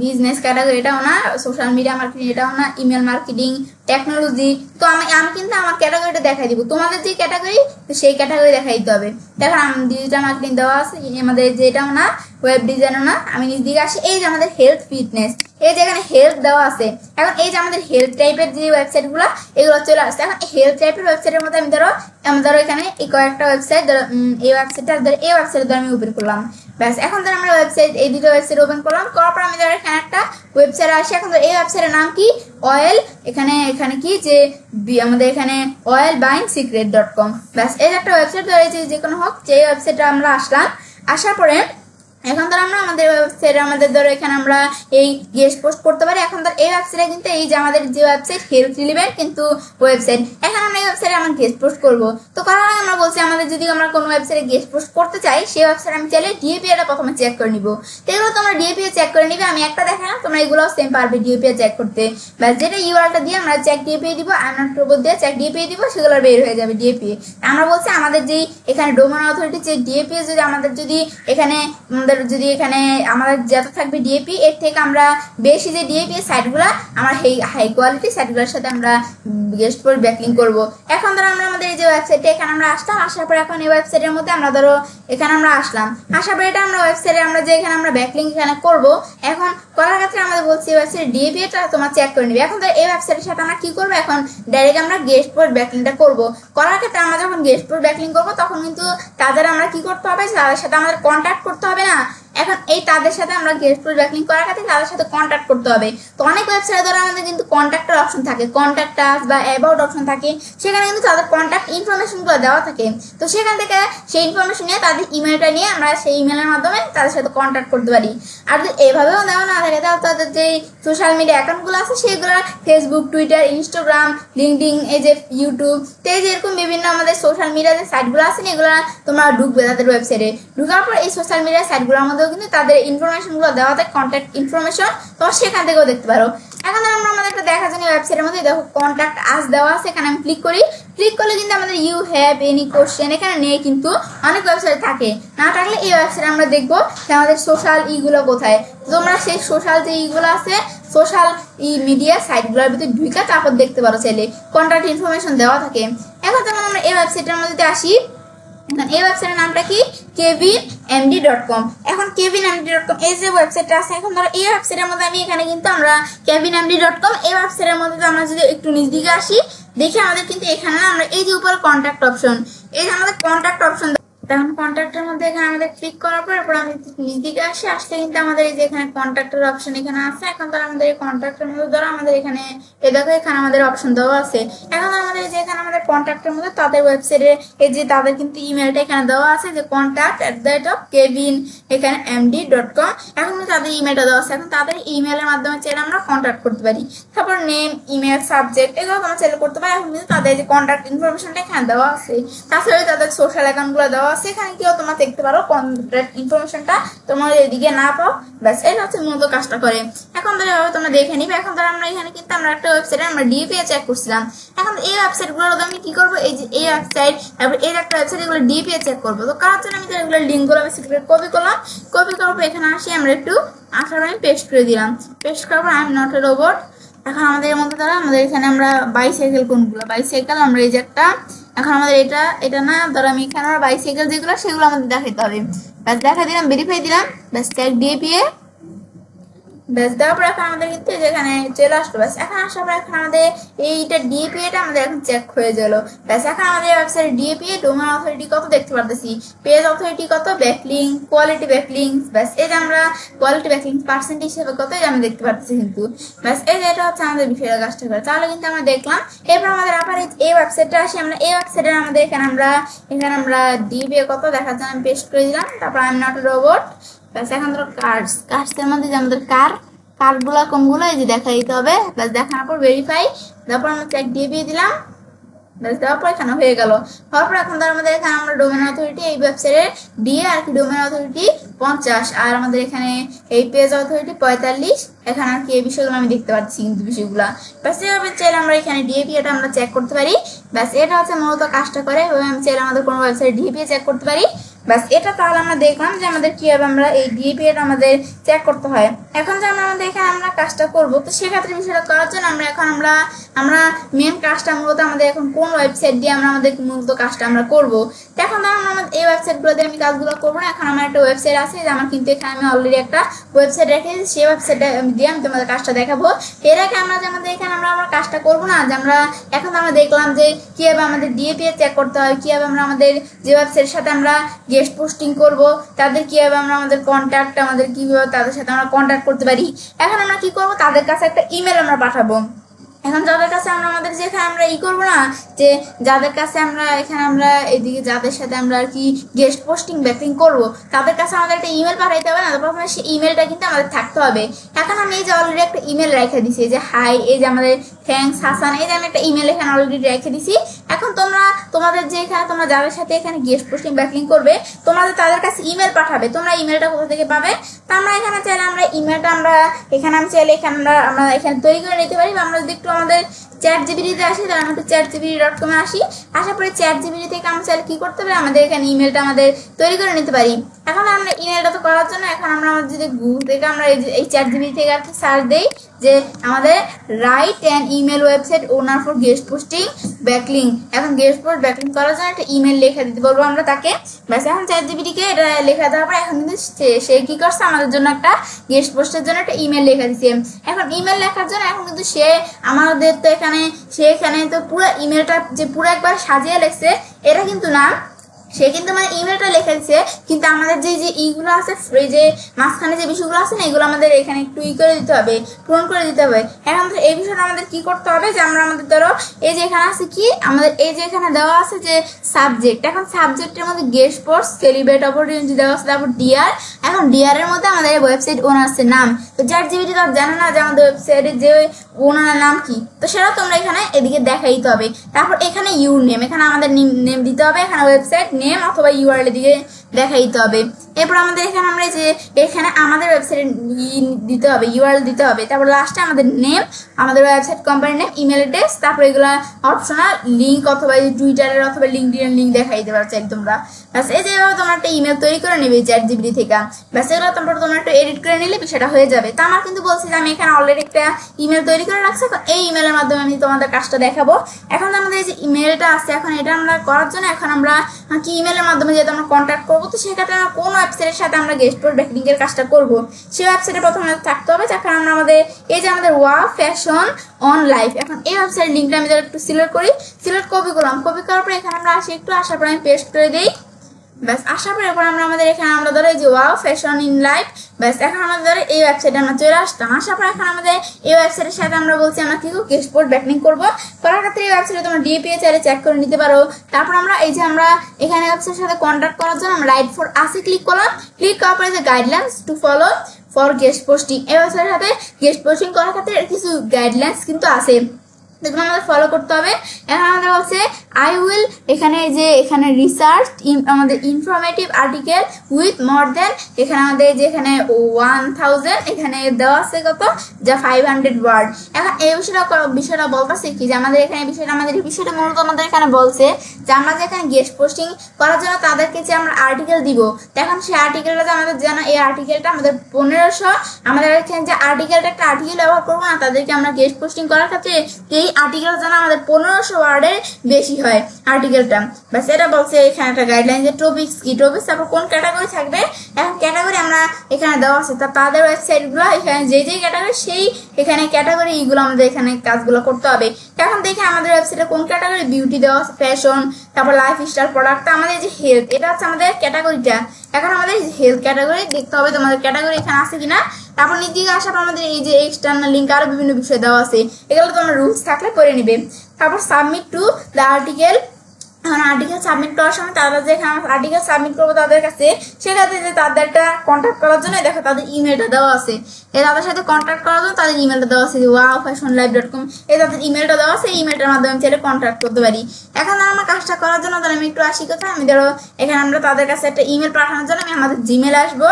বিজনেস ক্যাটাগরি এটাও না, সোশ্যাল মিডিয়া মার্কেটিং এটাও না, ইমেল মার্কেটিং, টেকনোলজি। তো আমি কিন্তু আমার ক্যাটাগরিটা দেখাই দিব, তোমাদের যে ক্যাটাগরি সেই ক্যাটাগরি দেখাই দিতে হবে। দেখো ডিজিটাল মার্কেটিং দেওয়া আছে, আমাদের যেটাও না, ওয়েব ডিজাইনও না। আমি নিজ দিকে আসি, এই যে আমাদের হেলথ ফিটনেস, এই যে এখানে হেলথ দেওয়া আছে। এখন এই যে আমাদের হেলথ টাইপের যে ওয়েবসাইটগুলো এগুলো চলে আসছে। এখন হেলথ টাইপের ওয়েবসাইটের মধ্যে আমি ধরো এখানে এই কয়েকটা ওয়েবসাইট ধরো এই ওয়েবসাইটটা ধরো এই ওয়েবসাইটে ধরো আমি ওপেন করলাম। ব্যাস এখন ধরো আমরা ওয়েবসাইট এই দুটো ওয়েবসাইট ওপেন করলাম, করার পর আমি ধরো এখানে একটা ওয়েবসাইট আসি। এখন ধরো এই ওয়েবসাইটের নাম কি অয়েল, এখানে কি যে আমাদের এখানে oilbuyingSecret.com। ব্যাস এই একটা ওয়েবসাইট ধরো যে কোনো হোক, যে ওয়েবসাইটে আমরা আসলাম। আসার পরে এখন ধর আমরা আমাদের ওয়েবসাইটে আমাদের ধরো এখানে আমরা এই গেস্ট পোস্ট করতে পারি। এখন ধর এই ওয়েবসাইটে কিন্তু এই যে আমাদের যে ওয়েবসাইট হেলথ রিলেভেন্ট কিন্তু ওয়েবসাইট, এখন আমরা এই ওয়েবসাইটে আমরা গেস্ট পোস্ট করবো। তো কারণ আমরা বলছি আমাদের যদি আমরা কোনো ওয়েবসাইটে গেস্ট পোস্ট করতে চাই সেই ওয়েবসাইট আমি চাইলে ডিএপিএটা প্রথমে চেক করে নিব। তো এগুলো তোমরা ডিএপিএ চেক করে নিবে, আমি একটা দেখালাম, তোমরা এগুলো সেম পারবে ডিএপিএ চেক করতে। ব্যাস যেটা ইউআরটা দিয়ে আমরা চেক ডিএপিএ দিব, আইনট রোবট দিয়ে চেক ডিএপিএ দিব, সেগুলো বের হয়ে যাবে ডিএপিএ। আমরা বলছি আমাদের যেই এখানে ডোমেন অথরিটি যে ডিএপিএ যদি আমাদের যদি এখানে আমাদের যত থাকবে ডিএপি এর থেকে আমরা বেশি যে ডিএপি সাইটগুলো আমার হাই কোয়ালিটি সাইটগুলোর সাথে আমরা গেস্ট পোস্ট ব্যাকলিংক করব। এখন ধরো আমরা আমাদের এই যে ওয়েবসাইটে এখানে আমরা আসলাম, আসার পর এখন এই ওয়েবসাইটের মধ্যে আমরা ধরো এখানে আমরা আসলাম, আসার পর এটা আমরা ওয়েবসাইটে আমরা যে এখানে আমরা ব্যাকলিংক এখানে করব। এখন করার ক্ষেত্রে আমাদের বলছি ওয়েবসাইট ডিএপিটা তোমার চেক করে নিবে। এখন ধরো এই ওয়েবসাইটের সাথে আমরা কি করবো, এখন ডাইরেক্ট আমরা গেস্ট পোস্ট ব্যাকলিংকটা করব। করার ক্ষেত্রে আমরা যখন গেস্ট পোস্ট ব্যাকলিংক করবো তখন কিন্তু তাদের আমরা কি করতে হবে, তাদের সাথে আমাদের কন্ট্যাক্ট করতে হবে না। এখন এই তাদের সাথে আমরা গেস্ট পোস্ট ব্যাকলিংক করার ক্ষেত্রে তাদের সাথে কন্ট্যাক্ট করতে হবে। তো অনেক ওয়েবসাইটে ধরো আমাদের কিন্তু কন্ট্যাক্টের অপশন থাকে, কন্ট্যাক্ট আস বা অ্যাবাউট অপশন থাকে, সেখানে কিন্তু তাদের কন্ট্যাক্ট ইনফরমেশনগুলো দেওয়া থাকে। তো সেখান থেকে সেই ইনফরমেশন নিয়ে তাদের ইমেলটা নিয়ে আমরা সেই ইমেলের মাধ্যমে তাদের সাথে কন্ট্যাক্ট করতে পারি। আর যদি এভাবেও দেওয়া না থাকে তাহলে তাদের যে সোশ্যাল মিডিয়া অ্যাকাউন্টগুলো আছে সেগুলো ফেসবুক, টুইটার, ইনস্টাগ্রাম, লিঙ্কডইন, এই যে ইউটিউব, তো এই যে এরকম বিভিন্ন আমাদের সোশ্যাল মিডিয়া যে সাইটগুলো আছে এগুলো তোমরা ঢুকবে তাদের ওয়েবসাইটে। ঢুকার পর এই সোশ্যাল মিডিয়া সাইটগুলোর মধ্যেও কিন্তু তাদের ইনফরমেশনগুলো দেওয়া থাকে, কন্ট্যাক্ট ইনফরমেশন, তোমরা সেখান থেকেও দেখতে পারো। এখন আমরা আমাদের একটা দেখার জন্য ওয়েবসাইটের মধ্যে দেখো কন্ট্যাক্ট আস দেওয়া আছে, এখানে আমি ক্লিক করি। ক্লিক করলে কিন্তু আমাদের ইউ হ্যাভ এনি কোশ্চেন এখানে নেই, কিন্তু অনেক ওয়েবসাইট থাকে। না থাকলে এই ওয়েবসাইটে আমরা দেখবো যে আমাদের সোশ্যাল ইগুলো কোথায়। তোমরা সেই সোশ্যাল যে ইগুলো আছে সোশ্যাল মিডিয়া সাইটগুলোর ভিতরে ঢুকে তারপর দেখতে পারো, চাইলে কন্ট্যাক্ট ইনফরমেশন দেওয়া থাকে। এখন যেমন আমরা এই ওয়েবসাইটের মধ্যে আসি, এই ওয়েবসাইটের নামটা কি kevinmd.com। এখন kevinmd.com এই যে ওয়েবসাইটটা আছে, এখন ধরো এই ওয়েবসাইটের মধ্যে আমি এখানে কিন্তু আমরা kevinmd.com এই ওয়েবসাইটের মধ্যে আমরা যদি একটু নিচ দিকে আসি দেখি আমাদের কিন্তু এখানে আমরা এই যে উপরে কন্ট্যাক্ট অপশন, এই যে আমাদের কন্ট্যাক্ট অপশন, তখন কন্ট্যাক্টের মধ্যে এখানে আমাদের ক্লিক করার পর এরপর আমি নিচ দিকে আসলে কিন্তু আমাদের এই যে এখানে কন্ট্যাক্টের অপশন এখানে আছে। এখন ধরো আমাদের এই কন্ট্যাক্টের মধ্যে ধরো আমাদের এখানে এই দেখো এখানে আমাদের অপশন দেওয়া আছে। এখন আমাদের যে এখানে আমাদের কন্ট্যাক্টের মধ্যে তাদের ওয়েবসাইটে এই যে তাদের কিন্তু ইমেলটা এখানে দেওয়া আছে যে contact@kevin এখানে md.com। এখন তাদের ইমেলটা দেওয়া আছে, এখন তাদের ইমেলের মাধ্যমে চাইলে আমরা কন্ট্যাক্ট করতে পারি। তারপর নেম, ইমেল, সাবজেক্ট এগুলো তোমরা চাইলে করতে পারি। এখন কিন্তু তাদের যে কন্ট্যাক্ট ইনফরমেশনটা এখানে দেওয়া আছে, তাছাড়া তাদের সোশ্যাল অ্যাকাউন্টগুলো দেওয়া সেখানে কেউ তোমরা দেখতে পারো কন্ট্যাক্ট ইনফরমেশনটা তোমার এদিকে না পাও। ব্যাস এটা হচ্ছে মূলত কাজটা করে। এখন ধরো এভাবে তোমরা দেখে নিবে। এখন ধরো আমরা এখানে কিন্তু আমরা একটা ওয়েবসাইটে আমরা ডিপিএ চেক করছিলাম। এখন এই ওয়েবসাইটগুলোর আমি কি করবো, এই যে এই ওয়েবসাইট তারপর এই একটা ওয়েবসাইট এগুলো ডিপিএ চেক করবো। তো কার জন্য আমি এগুলো লিঙ্কগুলো আমি সিক্রেট কপি করলাম, কপি করার পর এখানে আসি আমরা একটু আসার আমি পেস্ট করে দিলাম। পেস্ট করার পর I am not a robot. এখন আমাদের মধ্যে ধরো আমাদের এখানে আমরা বাইসাইকেল কোনগুলো, বাইসাইকেল আমরা এই যে একটা, এখন আমাদের এটা না ধরো আমি এখানে আমরা বাইসাইকেল যেগুলো সেগুলো আমাদের দেখাইতে হবে। ব্যাস দেখা দিলাম, ভেরিফাই দিলাম, ব্যাস ট্যাগ ডিএপিএ ব্যাস দেওয়ার পর এখন আমাদের কিন্তু যেখানে চলে আসলো। ব্যাস এখন আসার পর এখন আমাদের এইটা ডিএপি এটা আমাদের এখন চেক হয়ে গেল। ব্যাস এখন আমাদের ওয়েবসাইট ডিএপি ডোমেন অথরিটি কত দেখতে পারতেছি, পেজ অথরিটি কত, ব্যাকলিং, কোয়ালিটি ব্যাকলিং, ব্যাস এই যে আমরা কোয়ালিটি ব্যাকলিং পার্সেন্টেজ হিসেবে কত এটা আমরা দেখতে পারতেছি কিন্তু। ব্যাস এই যে এটা হচ্ছে আমাদের বিষয়ের কাজটা করে, তাহলে কিন্তু আমরা দেখলাম। এরপর আমাদের আবার এই ওয়েবসাইটটা আসি, আমরা এই ওয়েবসাইটে আমাদের এখানে আমরা ডিএপি কত দেখার জন্য আমি পেস্ট করে দিলাম। তারপর I am not a robot. ব্যাস এখন ধরো কার্ডসের মধ্যে যে আমাদের কার্ডগুলো কোনগুলো এই যে দেখা দিতে হবে। ব্যাস দেখানোর পর ভেরিফাই, তারপর আমরা চেক দিয়ে দিলাম। ব্যাস দেওয়ার পর এখানে হয়ে গেল। হওয়ার পর এখন ধর আমাদের এখানে আমরা ডোমেন অথরিটি এই ওয়েবসাইটের ডিএ আর কি ডোমেন অথরিটি 50 আর আমাদের এখানে এই পেজ অথরিটি 45। এখানে আর কি এই বিষয়গুলো আমি দেখতে পাচ্ছি কিন্তু বিষয়গুলো। ব্যাস এইভাবে চাইলে আমরা এখানে ডিএপি এটা আমরা চেক করতে পারি। ব্যাস এটা হচ্ছে মূলত কাজটা করে, আমি চাইলে আমাদের কোনো ওয়েবসাইট ডিএপি চেক করতে পারি। ব্যাস এটা তাহলে আমরা দেখলাম যে আমাদের কিভাবে আমরা এই ডিএপি এটা আমাদের চেক করতে হয়। এখন যে আমাদের এখানে আমরা কাজটা করব, তো সেক্ষেত্রে বিষয়টা করার জন্য আমরা মেন কাজটা মূলত আমাদের এখন কোন ওয়েবসাইট দিয়ে আমরা আমাদের মূলত কাজটা আমরা করব। তো এখন আমরা এই ওয়েবসাইটগুলো দিয়ে আমি কাজগুলো করবো না। এখন আমার একটা ওয়েবসাইট আছে যে আমার কিন্তু এখানে আমি অলরেডি একটা ওয়েবসাইট রেখেছি, সেই ওয়েবসাইটে দিয়ে আমি তোমাদের কাজটা দেখাবো। এর আগে আমরা যে আমাদের এখানে আমরা কাজটা করবো না, যে এখন আমরা দেখলাম যে কিভাবে আমাদের ডিএপি চেক করতে হয়, কিভাবে আমরা আমাদের যে ওয়েবসাইটের সাথে আমরা গেস্ট পোস্টিং করব তাদের কিভাবে আমরা আমাদের কন্ট্যাক্ট কিভাবে তাদের সাথে আমরা কন্ট্যাক্ট করতে পারি। এখন আমরা কি করব, তাদের কাছে একটা ইমেল আমরা পাঠাবো। এখন যাদের কাছে আমরা আমাদের যেখানে আমরা করবো না, যে যাদের কাছে আমরা এদিকে যাদের সাথে আমরা আর কি গেস্ট পোস্টিং ব্যাকিং করবো তাদের কাছে আমাদের একটা ইমেল পাঠাইতে হবে না, প্রথমে সেই ইমেলটা কিন্তু আমাদের থাকতে হবে। এখন আমি এই যে অলরেডি একটা ইমেল রেখে দিছি, যে হাই, এই যে আমাদের থ্যাংকস হাসান, এই যে আমি একটা ইমেল এখানে অলরেডি রেখে দিছি। এখন তোমাদের যে এখানে তোমরা যাদের সাথে এখানে গেস্ট পোস্টিং ব্যাকিং করবে তাদের কাছে ইমেল পাঠাবে। তোমরা ইমেলটা কোথা থেকে পাবে, তো আমরা এখানে চাইলে আমরা ইমেলটা আমি চাইলে আমরা এখানে তৈরি করে নিতে পারি। বা আমরা যদি একটু আমাদের চ্যাটজিপিটিতে আসি, তাহলে আমরা একটু chatgpt.com এ আসি। আসার পরে চ্যাটজিপিটি থেকে আমরা চাইলে কি করতে পারি, আমাদের এখানে ইমেলটা আমাদের তৈরি করে নিতে পারি। এখন আমরা ইমেলটা তো করার জন্য এখন আমরা যদি গুগল থেকে আমরা এই চ্যাটজিপিটি থেকে আর কি সার্চ দেই যে আমাদের write an email website owner for guest posting backlink. এখন গেস্ট পোস্ট ব্যাকলিং করার জন্য একটা ইমেল লেখা দিতে বলবো আমরা তাকে। ব্যাস এখন চ্যাটজিপিটিকে এটা লেখা দেওয়ার পর এখন কিন্তু সে কি করছে, আমাদের জন্য একটা গেস্ট পোস্টের জন্য একটা ইমেল লেখা দিচ্ছে। এখন ইমেল লেখার জন্য এখন কিন্তু আমাদের তো এখানে তো পুরো ইমেলটা যে পুরো একবার সাজিয়ে লেখছে এটা কিন্তু না, সে কিন্তু মানে ইমেলটা লিখে দিচ্ছে, কিন্তু আমাদের যে ইগুলো আছে, এই যে মাঝখানে যে বিষয়গুলো আছে না, এগুলো আমাদের এখানে একটু করে দিতে হবে, পূরণ করে দিতে হবে। এখন এই বিষয়টা আমাদের কি করতে হবে, যে আমাদের ধরো এই যে এখানে আছে কি, আমাদের এই যে এখানে দেওয়া আছে যে সাবজেক্ট, এখন সাবজেক্টের মধ্যে গেস্ট পোস্ট সেলিব্রেট অপরচুনিটি দেওয়া আছে, তারপর ডিআর। এখন ডিআর এর মধ্যে আমাদের ওয়েবসাইট ওনারের নাম, তো চ্যাটজিপিটি তো জানে না যে আমাদের ওয়েবসাইটের যে ওনারের নাম কি, তো সেটা তোমরা এখানে এদিকে দেখাই দিতে হবে। তারপর এখানে ইউর নেম, এখানে আমাদের নেম দিতে হবে, এখানে ওয়েবসাইট নেম অথবা ইউআরএল দিকে দেখা দিতে হবে। এরপর আমাদের এখানে আমরা যে এখানে আমাদের ওয়েবসাইট দিতে হবে, ইউআরএল দিতে হবে। তারপর লাস্টে আমাদের নেম, আমাদের website company name, email address, তারপর এগুলো অপশনাল লিঙ্ক অথবা টুইটারের অথবা লিঙ্কডিনের লিঙ্ক দেখা দিতে পারছো তোমরা। ব্যাস এই যেভাবে তোমরা একটা ইমেল তৈরি করে নেবে চ্যাটজিপিটি থেকে। ব্যাস এগুলো তোমরা একটু এডিট করে নিলে সেটা হয়ে যাবে। তা আমার কিন্তু বলছি যে আমি এখানে অলরেডি একটা ইমেল তৈরি করে রাখছি, এই ইমেলের মাধ্যমে আমি তোমাদের কাজটা দেখাবো। এখন আমাদের এই যে ইমেলটা আছে, এখন এটা আমরা করার জন্য এখন আমরা কি ইমেলের মাধ্যমে যেহেতু আমরা কন্ট্যাক্ট করবো, তো সেক্ষেত্রে আমরা কোন ওয়েবসাইটের সাথে আমরা গেস্ট পোস্ট ব্যাকলিং এর কাজটা করবো সেই ওয়েবসাইটে প্রথমে থাকতে হবে। এখন আমরা আমাদের এই যে আমাদের ওয়াও ফ্যাশন অন লাইফ, এখন এই ওয়েবসাইট লিঙ্কটা আমি একটু সিলেক্ট কপি করলাম। কপি করার পর এখানে আমরা আসি, একটু আসার পর আমি পেস্ট করে দিই। ব্যাস আসার পর এখন আমাদের এখানে আমরা ধরো এই যে ওয়াও ফ্যাশন ইন লাইফ, ব্যাস এখন আমাদের ধরো এই ওয়েবসাইটে আমরা চলে আসতাম। আসার পর এখন আমাদের এই ওয়েবসাইটের সাথে আমরা বলছি আমরা কি গেস্ট পোস্ট ব্যাকলিং করবো। করার ক্ষেত্রে এই ওয়েবসাইটে তোমরা ডিএপি চাইলে চেক করে নিতে পারো। তারপর আমরা এই যে আমরা এখানে ওয়েবসাইটের সাথে কন্ট্যাক্ট করার জন্য আমরা রাইট ফর আসে ক্লিক করলাম। ক্লিক করার পরে যে guidelines to follow for guest posting, এই ওয়েবসাইটের সাথে গেস্ট পোস্টিং করার ক্ষেত্রে কিছু গাইডলাইন্স কিন্তু আছে, যেগুলো আমাদের ফলো করতে হবে। এখন আমাদের বলছে আই উইল, এখানে রিসার্চ আমাদের ইনফরমেটিভ আর্টিকেল উইথ মোর দেন, এখানে আমাদের যে এখানে 1000 এখানে দেওয়া আছে কত, যা 500 ওয়ার্ড। এখন এই বিষয়টা বলতেছে কি, যে আমাদের এখানে বিষয়টা মূলত আমাদের এখানে বলছে যে আমরা যে এখানে গেস্ট পোস্টিং করার জন্য তাদেরকে যে আমরা আর্টিকেল দিব, এখন সেই আর্টিকেলটা আমাদের যেন এই আর্টিকেলটা আমাদের 1500, আমাদের এখানে যে একটা আর্টিকেল ব্যবহার করবো না, তাদেরকে আমরা গেস্ট পোস্টিং করার ক্ষেত্রে এই আর্টিকেল যেন আমাদের 1500 ওয়ার্ডের বেশি হয় আর্টিকেলটা। ব্যাস এটা বলছে এখানে একটা গাইডলাইন যে টপিক্স কি, টপিক্স তারপর কোন ক্যাটাগরি থাকবে। এখন ক্যাটাগরি আমরা এখানে দেওয়া আছে, তাদের ওয়েবসাইটগুলো এখানে যে ক্যাটাগরি সেই এখানে ক্যাটাগরি এইগুলো আমাদের এখানে কাজগুলো করতে হবে। এখন দেখি আমাদের ওয়েবসাইটে কোন ক্যাটাগরি, বিউটি দেওয়া আছে, ফ্যাশন, তারপর লাইফস্টাইল প্রোডাক্ট, আমাদের যে হেলথ এটা হচ্ছে আমাদের ক্যাটাগরিটা। এখন আমাদের হেলথ ক্যাটাগরি দেখতে হবে তোমাদের ক্যাটাগরি এখানে আছে কিনা। তারপর নিচে আসার পর আমাদের এই যে এক্সটার্নাল লিঙ্ক আরো বিভিন্ন বিষয় দেওয়া আছে, এগুলো তোমরা রুলস থাকলে পড়ে নিবে। তারপর সাবমিট টু দ্য আর্টিকেল, এখন আর্টিকেল সাবমিট করার সময় তারা যে আর্টিকেল সাবমিট করবো তাদের কাছে, সেক্ষেত্রে যে তাদেরটা কন্ট্যাক্ট করার জন্য দেখো তাদের ইমেলটা দেওয়া আছে, এই তাদের সাথে কন্ট্যাক্ট করার জন্য তাদের ইমেলটা দেওয়া আছে wowfashionlife.com, এই তাদের ইমেলটা দেওয়া আছে, এই ইমেলটার মাধ্যমে আমি চাইলে কন্ট্যাক্ট করতে পারি। এখন আমার কাজটা করার জন্য তাহলে আমি একটু আসি কোথায়, আমি ধরো এখানে আমরা তাদের কাছে একটা ইমেল পাঠানোর জন্য আমি আমাদের জিমেল আসবো।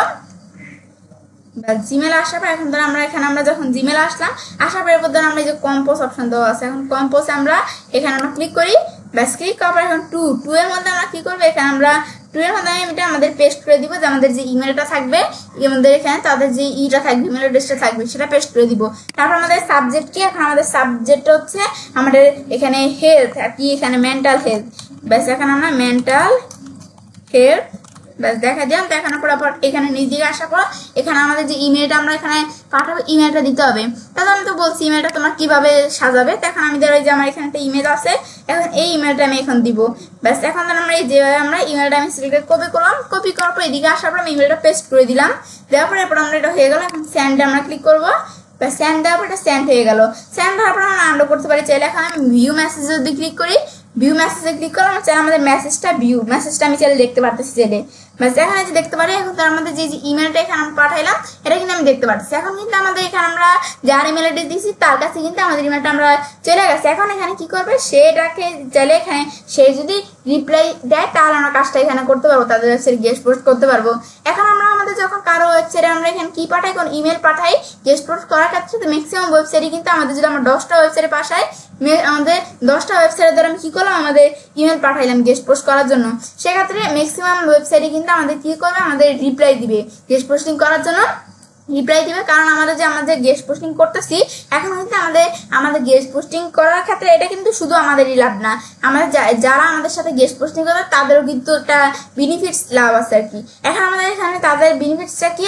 জিমেল আসার পর এখন ধরো আমরা এখানে আমরা যখন জিমেল আসলাম, আসার পর এরপর ধরো আমরা এই যে কম্পোজ অপশন দেওয়া আছে, এখন কম্পোজ আমরা এখানে আমরা ক্লিক করি, ব্যাস ক্লিক করার পর এখন টু এর মধ্যে আমরা কি করবো, এখানে আমরা টু এর মধ্যে এটা আমাদের পেস্ট করে দিব, যে আমাদের যে ইমেলটা থাকবে আমাদের এখানে তাদের যে ইটা থাকবে ইমেল অ্যাড্রেসটা থাকবে সেটা পেস্ট করে দিব। তারপর আমাদের সাবজেক্ট কি, এখন আমাদের সাবজেক্ট হচ্ছে আমাদের এখানে হেলথ আর কি, এখানে মেন্টাল হেলথ, ব্যাস এখানে আমরা মেন্টাল হেলথ ব্যাস দেখা দিলাম। দেখানোর পর আবার এখানে নিজ দিকে আসার পর এখানে আমাদের যে ইমেলটা আমরা এখানে পাঠাবো ইমেলটা দিতে হবে। তাহলে আমি তো বলছি ইমেলটা তোমার কিভাবে সাজাবে, এখন আমি ধরো যে আমার এখানে একটা ইমেল আছে, এখন এই ইমেলটা আমি এখন দিব। ব্যাস এখন আমরা এই যেভাবে আমরা ইমেলটা আমি সিলেক্ট কপি করলাম, কপি করার পর এদিকে আসার পর আমি ইমেলটা পেস্ট করে দিলাম, দেওয়ার পর এরপর আমরা এটা হয়ে গেল। এখন সেন্ডে আমরা ক্লিক করবো, সেন্ড দেওয়ার পর এটা সেন্ড হয়ে গেল। সেন্ড হওয়ার পর আমরা আনডো করতে পারি চাইলে। এখন আমি ভিউ মেসেজ যদি ক্লিক করি, ভিউ মেসেজে ক্লিক করলাম, চাই আমাদের মেসেজটা আমি চাইলে দেখতে পারতেছি চাইলে, ব্যাস এখানে যে দেখতে পারি। এখন তার আমাদের যে ইমেলটা এখানে আমরা পাঠাইলাম এটা কিন্তু আমি দেখতে পাচ্ছি। এখন কিন্তু আমাদের এখানে আমরা যার ইমেল অ্যাড্রেস দিয়েছি তার কাছে কিন্তু আমাদের ইমেলটা আমরা চলে গেছে। এখন এখানে কি করবে, সেটাকে চাইলে এখানে সে যদি রিপ্লাই দেয় তাহলে আমরা কাজটা এখানে করতে পারবো, তাদের ওয়েবসাইটে গেস্ট পোস্ট করতে পারবো। এখন আমরা আমাদের যখন কারো ওয়েবসাইটে আমরা এখানে কি পাঠাই, কোন ইমেল পাঠাই গেস্ট পোস্ট করার ক্ষেত্রে, তো ম্যাক্সিমাম ওয়েবসাইটে কিন্তু আমাদের যদি আমরা 10টা ওয়েবসাইটে পাঠাই, আমাদের 10টা ওয়েবসাইটের দ্বারা আমি কি করলাম, আমাদের ইমেল পাঠাইলাম গেস্ট পোস্ট করার জন্য, সেক্ষেত্রে ম্যাক্সিমাম ওয়েবসাইটে কিন্তু আমাদের কি করবে, আমাদের রিপ্লাই দিবে গেস্ট পোস্টিং করার জন্য রিপ্লাই দিবে। কারণ আমাদের গেস্ট পোস্টিং করতেছি এখন কিন্তু আমাদের গেস্ট পোস্টিং করার ক্ষেত্রে এটা কিন্তু শুধু আমাদেরই লাভ না, আমাদের যারা আমাদের সাথে গেস্ট পোস্টিং করে তাদেরও কিন্তু একটা বেনিফিটস লাভ আছে আর কি। এখন আমাদের এখানে তাদের বেনিফিটসটা কি,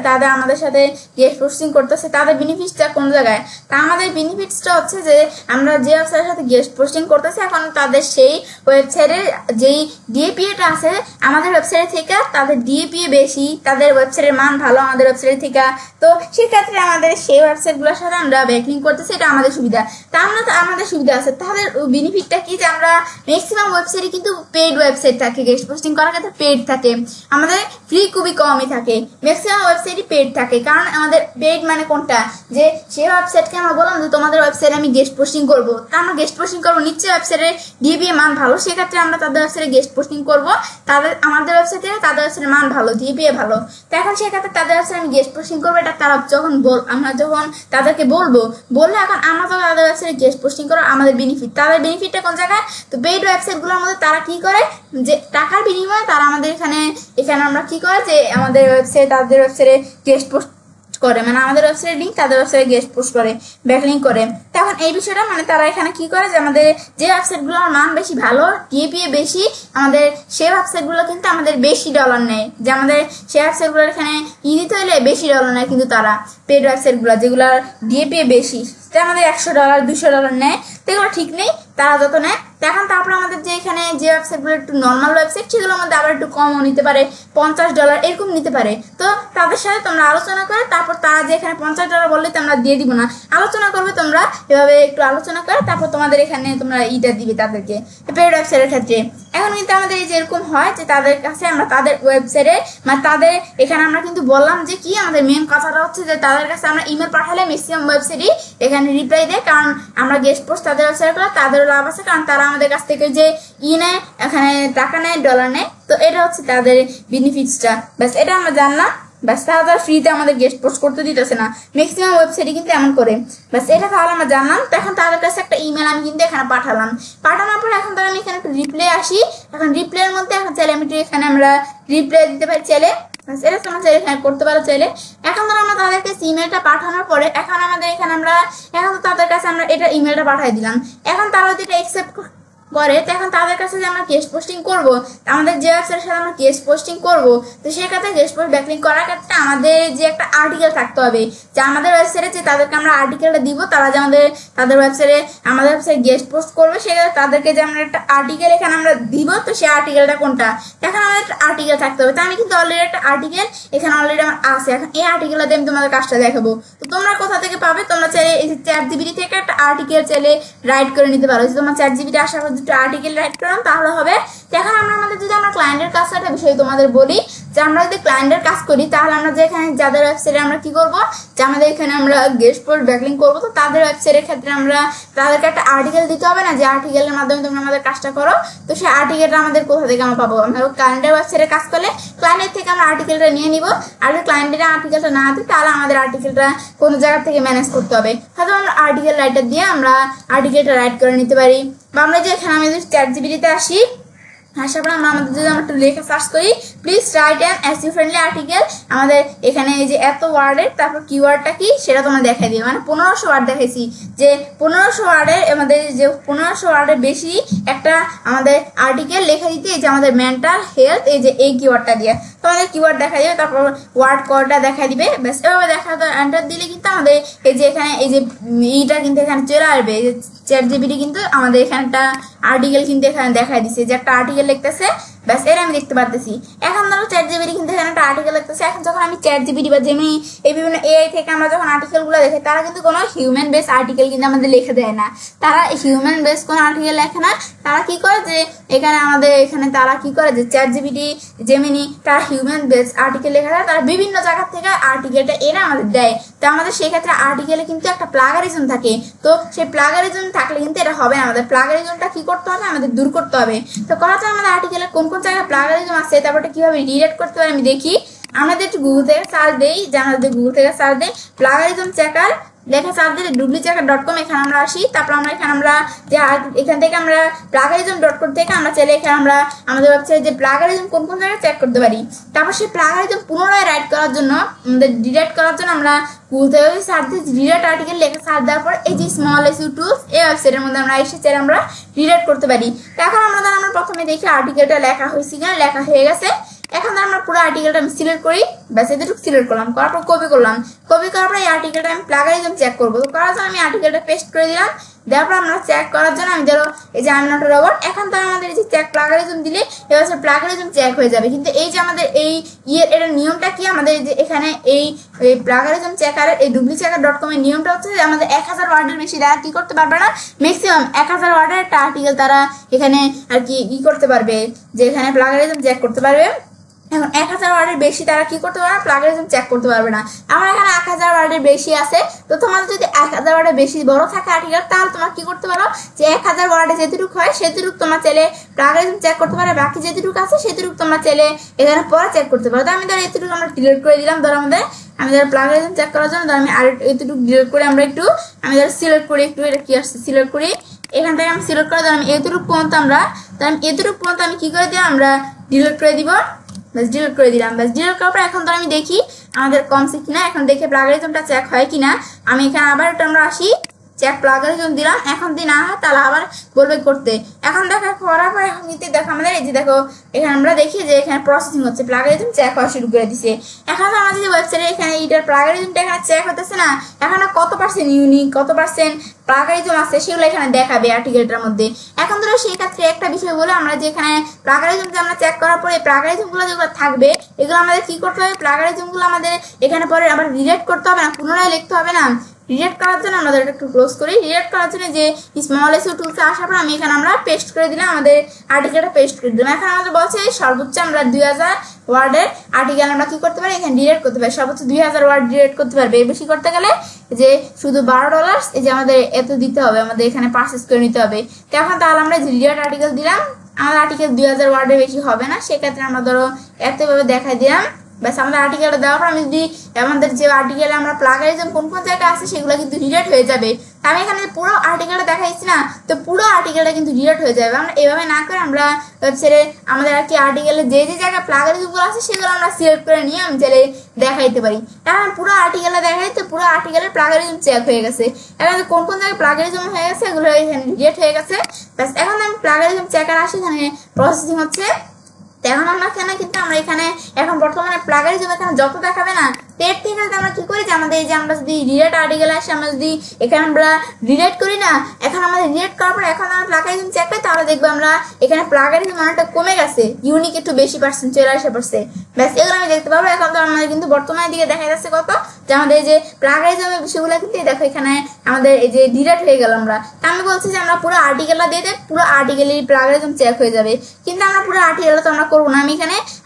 তাদের আমাদের সাথে গেস্ট পোস্টিং করতেছে, তাদের বেনিফিটসটা কোন জায়গায়, তা আমাদের বেনিফিটসটা হচ্ছে যে আমরা যে ওয়েবসাইটের সাথে গেস্ট পোস্টিং করতেছি এখন তাদের সেই ওয়েবসাইটের যেই ডিএপিএটা আছে আমাদের ওয়েবসাইট থেকে তাদের ডিএপিএ বেশি, তাদের ওয়েবসাইটের মান ভালো আমাদের ওয়েবসাইট থেকে, তো সেক্ষেত্রে আমাদের সেই ওয়েবসাইটগুলোর সাথে আমরা ব্যাকলিং করতেছি, এটা আমাদের সুবিধা। তা আমরা তো আমাদের সুবিধা আছে, তাহলে বেনিফিটটা কি যে আমরা ম্যাক্সিমাম ওয়েবসাইটে কিন্তু পেইড ওয়েবসাইট থাকে, গেস্ট পোস্টিং করার ক্ষেত্রে পেইড থাকে, আমাদের ফ্রি খুবই কমই থাকে, ম্যাক্সিমাম ওয়েবসাইটই পেইড থাকে। কারণ আমাদের পেইড মানে কোনটা, যে সেই ওয়েবসাইটকে আমরা বললাম যে তোমাদের ওয়েবসাইটে আমি গেস্ট পোস্টিং করবো, তা আমরা গেস্ট পোস্টিং করবো নিশ্চয়ই ওয়েবসাইটের ডিএপিএ মান ভালো, সেক্ষেত্রে আমরা তাদের ওয়েবসাইটে গেস্ট পোস্টিং করবো, আমাদের ওয়েবসাইটে তাদের ওয়েবসাইটের মান ভালো, ডিএপিএ ভালো, তো এখন সেক্ষেত্রে তাদের ওয়েবসাইটে আমি গেস্ট পোস্টিং করবো। তারা যখন আমরা যখন তাদেরকে বললে এখন আমরা তো তাদের ওয়েবসাইটে গেস্ট পোস্টিং করো, আমাদের বেনিফিট, তাদের বেনিফিটটা কোন জায়গায়, তো পেইড ওয়েবসাইটগুলোর মধ্যে তারা কি করে, যে টাকার বিনিময়ে তারা আমাদের এখানে আমরা কি করে যে আমাদের ওয়েবসাইট তাদের ওয়েবসাইটে গেস্ট পোস্ট করে, মানে আমাদের ওয়েবসাইট লিঙ্ক তাদের ওয়েবসাইটে গেস্ট পোস্ট করে, ব্যাকলিঙ্ক করে। তখন এই বিষয়টা মানে তারা এখানে কি করে যে আমাদের যে ওয়েবসাইটগুলোর মান বেশি ভালো, ডিএপিএ বেশি, আমাদের সেই ওয়েবসাইটগুলো কিন্তু আমাদের বেশি ডলার নেয়, যে আমাদের সেই ওয়েবসাইটগুলোর এখানে দিতে হলে বেশি ডলার নেয়, কিন্তু তারা পেড ওয়েবসাইটগুলো যেগুলোর ডিএপিএ বেশি সেটা আমাদের $100 $200 নেয়, তো এগুলো ঠিক নেই, তারা যত নেয়। এখন তারপর আমাদের যে এখানে যে ওয়েবসাইটগুলো একটু নর্মাল ওয়েবসাইট সেগুলোর মধ্যে আবার একটু কমও নিতে পারে, $50 এরকম নিতে পারে। তো তাদের সাথে তোমরা আলোচনা করে তারপর তারা যে এখানে $50 বললে তোমরা দিয়ে দিব না, আলোচনা করবে তোমরা, এভাবে একটু আলোচনা করে তারপর তোমাদের এখানে তোমরা ইটা দিবে তাদেরকে পেড ওয়েবসাইটের ক্ষেত্রে। এখন কিন্তু আমাদের এই যেরকম হয় যে তাদের কাছে আমরা তাদের ওয়েবসাইটে মানে তাদের এখানে আমরা কিন্তু বললাম যে কি আমাদের মেন কথাটা হচ্ছে যে তাদের কাছে আমরা ইমেল পাঠালে ম্যাক্সিমাম ওয়েবসাইটই এখানে রিপ্লাই দেয়, কারণ আমরা গেস্ট পোস্ট তাদের ওয়েবসাইটে করলে তাদেরও লাভ আছে, কারণ তারা আমাদের কাছ থেকে যে নেয় এখানে টাকা নেয়, ডলার নেয়, তো এটা হচ্ছে তাদের বেনিফিটসটা। ব্যাস এটা আমরা জানলাম, ব্যাস তারা ফ্রিতে আমাদের গেস্ট পোস্ট করতে দিতেছে না, ম্যাক্সিমাম ওয়েবসাইটে কিন্তু এমন করে। ব্যাস এটা তাহলে আমরা জানলাম। তো এখন তাদের কাছে একটা ইমেল আমি কিন্তু এখানে পাঠানোর পর এখন তারা আমি এখানে একটু রিপ্লাই আসি, এখন রিপ্লাইয়ের মধ্যে এখন চাইলে আমি এখানে আমরা রিপ্লাই দিতে পারি চাইলে, এটা তোমরা চাইলে এখানে করতে পারো চাইলে। এখন ধরো আমরা তাদের কাছে ইমেলটা পাঠানোর পরে এখন আমাদের এখানে আমরা এখন তাদের কাছে আমরা এটা ইমেলটা পাঠিয়ে দিলাম, এখন তারা যদি এটা করে, তো এখন তাদের কাছে যে আমরা গেস্ট পোস্টিং করব, আমাদের যে ওয়েবসাইটের সাথে আমরা গেস্ট পোস্টিং করব, তো সেক্ষেত্রে গেস্ট পোস্ট ব্যাকলিঙ্ক করার ক্ষেত্রে আমাদের যে একটা আর্টিকেল থাকতে হবে, যে আমাদের ওয়েবসাইটে যে তাদেরকে আমরা আর্টিকেলটা দিব, তারা যে তাদের ওয়েবসাইটে আমাদের ওয়েবসাইটে গেস্ট পোস্ট করবে, সেক্ষেত্রে তাদেরকে যে আমরা একটা আর্টিকেল এখানে আমরা দিব, তো সেই আর্টিকেলটা কোনটা, এখন আমাদের একটা আর্টিকেল থাকতে হবে। তো আমি কিন্তু অলরেডি একটা আর্টিকেল এখানে অলরেডি আমার আছে, এখন এই আর্টিকেলটা দিয়ে আমি তোমাদের কাজটা দেখাবো। তো তোমরা কোথা থেকে পাবে, তোমরা চাইলে এই ChatGPT থেকে একটা আর্টিকেল চাইলে রাইট করে নিতে পারো। যদি তোমার ChatGPT আসার পর দুটো আর্টিকেল রাইট করলাম তাহলে হবে। এখন আমরা যদি আমরা ক্লায়েন্টের কাজটা একটা বিষয় তোমাদের বলি, যে আমরা যদি ক্লায়েন্টের কাজ করি তাহলে আমরা যে এখানে যাদের ওয়েবসাইটে আমরা কি করব, যে আমাদের এখানে আমরা গেস্ট পোস্ট ব্যাকলিঙ্ক করবো, তো তাদের ওয়েবসাইটের ক্ষেত্রে আমরা তাদেরকে একটা আর্টিকেল দিতে হবে না, যে আর্টিকেলের মাধ্যমে তোমরা আমাদের কাজটা করো। তো সেই আর্টিকেলটা আমাদের কোথা থেকে আমরা পাবো, আমরা ক্লায়েন্টের ওয়েবসাইটে কাজ করলে ক্লায়েন্টের থেকে আমরা আর্টিকেলটা নিয়ে নিব। আর যদি ক্লায়েন্টের আর্টিকেলটা না দিই তাহলে আমাদের আর্টিকেলটা কোনো জায়গা থেকে ম্যানেজ করতে হবে। হয়তো আমরা আর্টিকেল রাইটার দিয়ে আমরা আর্টিকেলটা রাইট করে নিতে পারি। বা আমরা যে এখানে আমি যদি ChatGPT-তে আসি, আসার পর আমরা যদি আমরা একটু লেখা সার্চ করি, please write an SEO friendly article, আমাদের এখানে এই যে এত ওয়ার্ডের তারপর কিওয়ার্ডটা কি সেটা তোমরা দেখাই দিবে। মানে 1500 ওয়ার্ড দেখাইছি, যে 1500 ওয়ার্ডের আমাদের যে 1500 ওয়ার্ডের বেশি একটা আমাদের আর্টিকেল লেখা দিতে, এই যে আমাদের মেন্টাল হেলথ, এই যে এই কিওয়ার্ডটা দিয়ে তোমাদের কিওয়ার্ড দেখা দিবে, তারপর ওয়ার্ড কোডটা দেখা দিবে। ব্যাস এভাবে দেখা এন্টার দিলে কিন্তু আমাদের এই যে এখানে এই যে এইটা কিন্তু এখানে চলে আসবে। এই যে ChatGPT কিন্তু আমাদের এখানে একটা আর্টিকেল কিন্তু এখানে দেখাই দিচ্ছে, যে একটা আর্টিকেল লিখতেছে, ব্যাস এটা আমি দেখতে পারতেছি। এখন ধরো ChatGPT কিন্তু এখানে একটা আর্টিকেল লিখতেছে। এখন যখন আমি ChatGPT বা জেমিনি এই বিভিন্ন AI থেকে আমরা যখন আর্টিকেলগুলো দেখি, তারা কিন্তু কোনো হিউম্যান বেস আর্টিকেল কিন্তু আমাদের লিখে দেয় না, তারা হিউম্যান বেস কোনো আর্টিকেল লেখে না। তারা কি করে, যে এখানে আমাদের এখানে তারা কি করে, যে ChatGPT জেমিনি তারা হিউম্যান বেস আর্টিকেল লেখা দেয়, তারা বিভিন্ন জায়গা থেকে আর্টিকেলটা এনে আমাদের দেয়। তো আমাদের সেক্ষেত্রে আর্টিকেলে কিন্তু একটা প্লাগারিজম থাকে, তো সেই প্লাগারিজম থাকলে কিন্তু এটা হবে না। আমাদের প্লাগারিজমটা কি করতে হবে, আমাদের দূর করতে হবে। তো করাতে আমাদের আর্টিকেলে কোন কোন জায়গায় প্লাগারিজম আছে, তারপরে কিভাবে রিডাইরেক্ট করতে পারি আমি দেখি। আমাদের একটু গুগল থেকে সার্চ দেই, যে আমাদের গুগল থেকে সার্চ দেই প্লাগারিজম চেকার, লেখা সার্চ দিলে duplicate.com, এখানে আমরা আসি। তারপর আমরা এখানে আমরা যে এখান থেকে আমরা plagiarism.com থেকে আমরা চাইলে এখানে আমরা আমাদের ওয়েবসাইটে যে প্লাগারিজম কোন কোন জায়গায় চেক করতে পারি। তারপর সেই প্লাগারিজম পুনরায় রাইট করার জন্য, আমাদের ডিরেক্ট করার জন্য আমরা গুগল থেকে সার্চ দিই রিডাইরেক্ট আর্টিকেল লেখা সার্চ দেওয়ার পর এই যে স্মল এসইও টুলস এই ওয়েবসাইটের মধ্যে আমরা এসে চাইলে আমরা রিডাইরেক্ট করতে পারি। এখন আমরা প্রথমে দেখি আর্টিকেলটা লেখা হয়েছে কিনা, লেখা হয়ে গেছে। এখন আমরা পুরো আর্টিকেলটা আমি সিলেক্ট করি, ব্যাস এতটুকু সিলেক্ট করলাম, করার পর কপি করলাম, কপি করার পর এই আর্টিকেলটা আমি প্লাগারিজম চেক করবো। তো করার জন্য আমি আর্টিকেলটা পেস্ট করে দিলাম, দেওয়ার পর আমরা চেক করার জন্য আমি ধরো এই যে I am not a robot, এখন তো আমাদের এই যে চেক প্লাগারিজম দিলে এবার প্লাগারিজম চেক হয়ে যাবে। কিন্তু এই যে আমাদের এই এর নিয়মটা কি, আমাদের যে এখানে এই প্লাগারিজম চেকারের এই duplicate.com এর নিয়মটা হচ্ছে যে আমাদের 1000 ওয়ার্ডের বেশি তারা কি করতে পারবে না, ম্যাক্সিমাম 1000 ওয়ার্ডের একটা আর্টিকেল তারা এখানে আর কি করতে পারবে, যে এখানে প্লাগারিজম চেক করতে পারবে। এখন 1000 ওয়ার্ডের বেশি তারা কি করতে পারবে, প্লাগারিজম চেক করতে পারবে না। আমার এখানে 1000 ওয়ার্ডের বেশি আছে, তো তোমাদের যদি 1000 ওয়ার্ডের বেশি বড় থাকে আর্টিকেল, তাহলে তোমরা কি করতে পারো, যে 1000 ওয়ার্ডে যেটুকু হয় সেটুকু তোমরা চাইলে প্লাগারিজম চেক করতে পারো, বাকি যেটুকু আছে সেটুকু তোমরা চাইলে এখানে পরে চেক করতে পারো। তো আমি ধরো এতটুকু আমরা ডিলিট করে দিলাম। ধরো আমি ধরো প্লাগারিজম চেক করার জন্য আমি আর এতটুকু ডিলিট করে আমি ধরো সিলেক্ট করি, একটু এটা কি আসছে সিলেক্ট করি, এখান থেকে আমি সিলেক্ট করে আমি এতটুকু পর্যন্ত আমি কি করে দিই, আমরা ডিলিট করে দিব, ব্যাস ডিলিট করে দিলাম। ব্যাস ডিলিট করার পর এখন তো আমি দেখি আমাদের কমছে কিনা, এখন দেখে প্লাগারিজমটা চেক হয় কিনা। আমি এখানে আবার একটু আমরা আসি, চেক প্লাগারিজম দিলাম, এখন যদি না হয় তাহলে আবার বলবে করতে। এখন দেখা করার পর এখন নিতে দেখো আমাদের এই যে দেখো এখানে আমরা দেখি যে এখানে প্রসেসিং হচ্ছে, প্লাগারিজম চেক হওয়া শুরু করে দিছে। এখন আমাদের যে ওয়েবসাইটে এখানে এটার প্লাগারিজমটা এখানে চেক হতেছে না, এখানে কত পার্সেন্ট ইউনিক, কত পার্সেন্ট প্লাগারিজম আছে সেগুলো এখানে দেখাবে আর্টিকেলটার মধ্যে। এখন ধরো সেই ক্ষেত্রে একটা বিষয় বলে, আমরা যে এখানে প্লাগারিজম যে আমরা চেক করার পরে প্লাগারিজমগুলো যেগুলো থাকবে এগুলো আমাদের কি করতে হবে, প্লাগারিজমগুলো আমাদের এখানে পরে আবার রিডাইরেক্ট করতে হবে না, পুনরায় লিখতে হবে না। রিডাইরেক্ট করার জন্য আমাদের একটু ক্লোজ করি, রিডাইরেক্ট করার জন্য যে স্মল এসইও টুলসে আসার পর আমি এখানে আমরা পেস্ট করে দিলাম, আমাদের আর্টিকেলটা পেস্ট করে দিলাম। এখন আমাদের বলছে সর্বোচ্চ আমরা 2000 ওয়ার্ডের আর্টিকেল আমরা কি করতে পারি, এখানে ডিলিট করতে পারি, সর্বোচ্চ 2000 ওয়ার্ড ডিলিট করতে পারবে। এর বেশি করতে গেলে যে শুধু $12 এই যে আমাদের এত দিতে হবে, আমাদের এখানে পারচেজ করে নিতে হবে। তো এখন তাহলে আমরা যে রিডাইরেক্ট আর্টিকেল দিলাম, আমাদের আর্টিকেল 2000 ওয়ার্ডের বেশি হবে না, সেক্ষেত্রে আমরা ধরো এতভাবে দেখাই দিলাম। ব্যাস আমাদের আর্টিকেলটা দেওয়ার পর আমি যদি আমাদের যে আর্টিকেলে আমরা প্লাগারিজম কোন কোন জায়গায় আছে সেগুলো কিন্তু রিডাইরেক্ট হয়ে যাবে। আমি এখানে পুরো আর্টিকেলটা দেখাইছি না, তো পুরো আর্টিকেলটা কিন্তু ডিলিট হয়ে যাবে। আমরা এভাবে না করে আমরা ওয়েবসাইটে আমাদের আর কি আর্টিকেলে যে যে জায়গায় প্লাগারিজমগুলো আছে সেগুলো আমরা সিলেক্ট করে নিয়ে আমি চাইলে দেখাইতে পারি। এখন পুরো আর্টিকেলটা দেখাই, তো পুরো আর্টিকেলের প্লাগারিজম চেক হয়ে গেছে। এখন কোন কোন জায়গায় প্লাগারিজম হয়ে গেছে এগুলো এখানে ডিলিট হয়ে গেছে। ব্যাস এখন আমি প্লাগারিজম চেকার আসি, এখানে প্রসেসিং হচ্ছে। এখন আমরা কিন্তু আমরা এখানে এখন বর্তমানে প্লাগারিজম এখানে যত দেখাবে না, এর থেকে আমরা কি করি যে আমাদের এই যে আমরা যদি রিলেট আর্টিকেল আসে, আমরা যদি এখানে আমরা রিলেট করি না, এখন আমাদের রিলেট করার পর এখন আমরা প্লাগারিজম চেক করি, তাহলে দেখবো আমরা এখানে প্লাগারিজম মানটা কমে গেছে, ইউনিক একটু বেশি পার্সেন্ট চলে আসে পড়ছে। ব্যাস এগুলো আমি দেখতে পাবো। এখন তো আমাদের কিন্তু বর্তমানের দিকে দেখা যাচ্ছে কত যে আমাদের যে প্লাগারিজমের বিষয়গুলো কিন্তু দেখো এখানে আমাদের এই যে ডিলিট হয়ে গেল। আমরা আমি বলছি যে আমরা পুরো আর্টিকেলটা দিয়ে দেয়, পুরো আর্টিকেলের প্লাগারিজম চেক হয়ে যাবে, কিন্তু আমরা পুরো আর্টিকেলটা তো আমরা করবো না।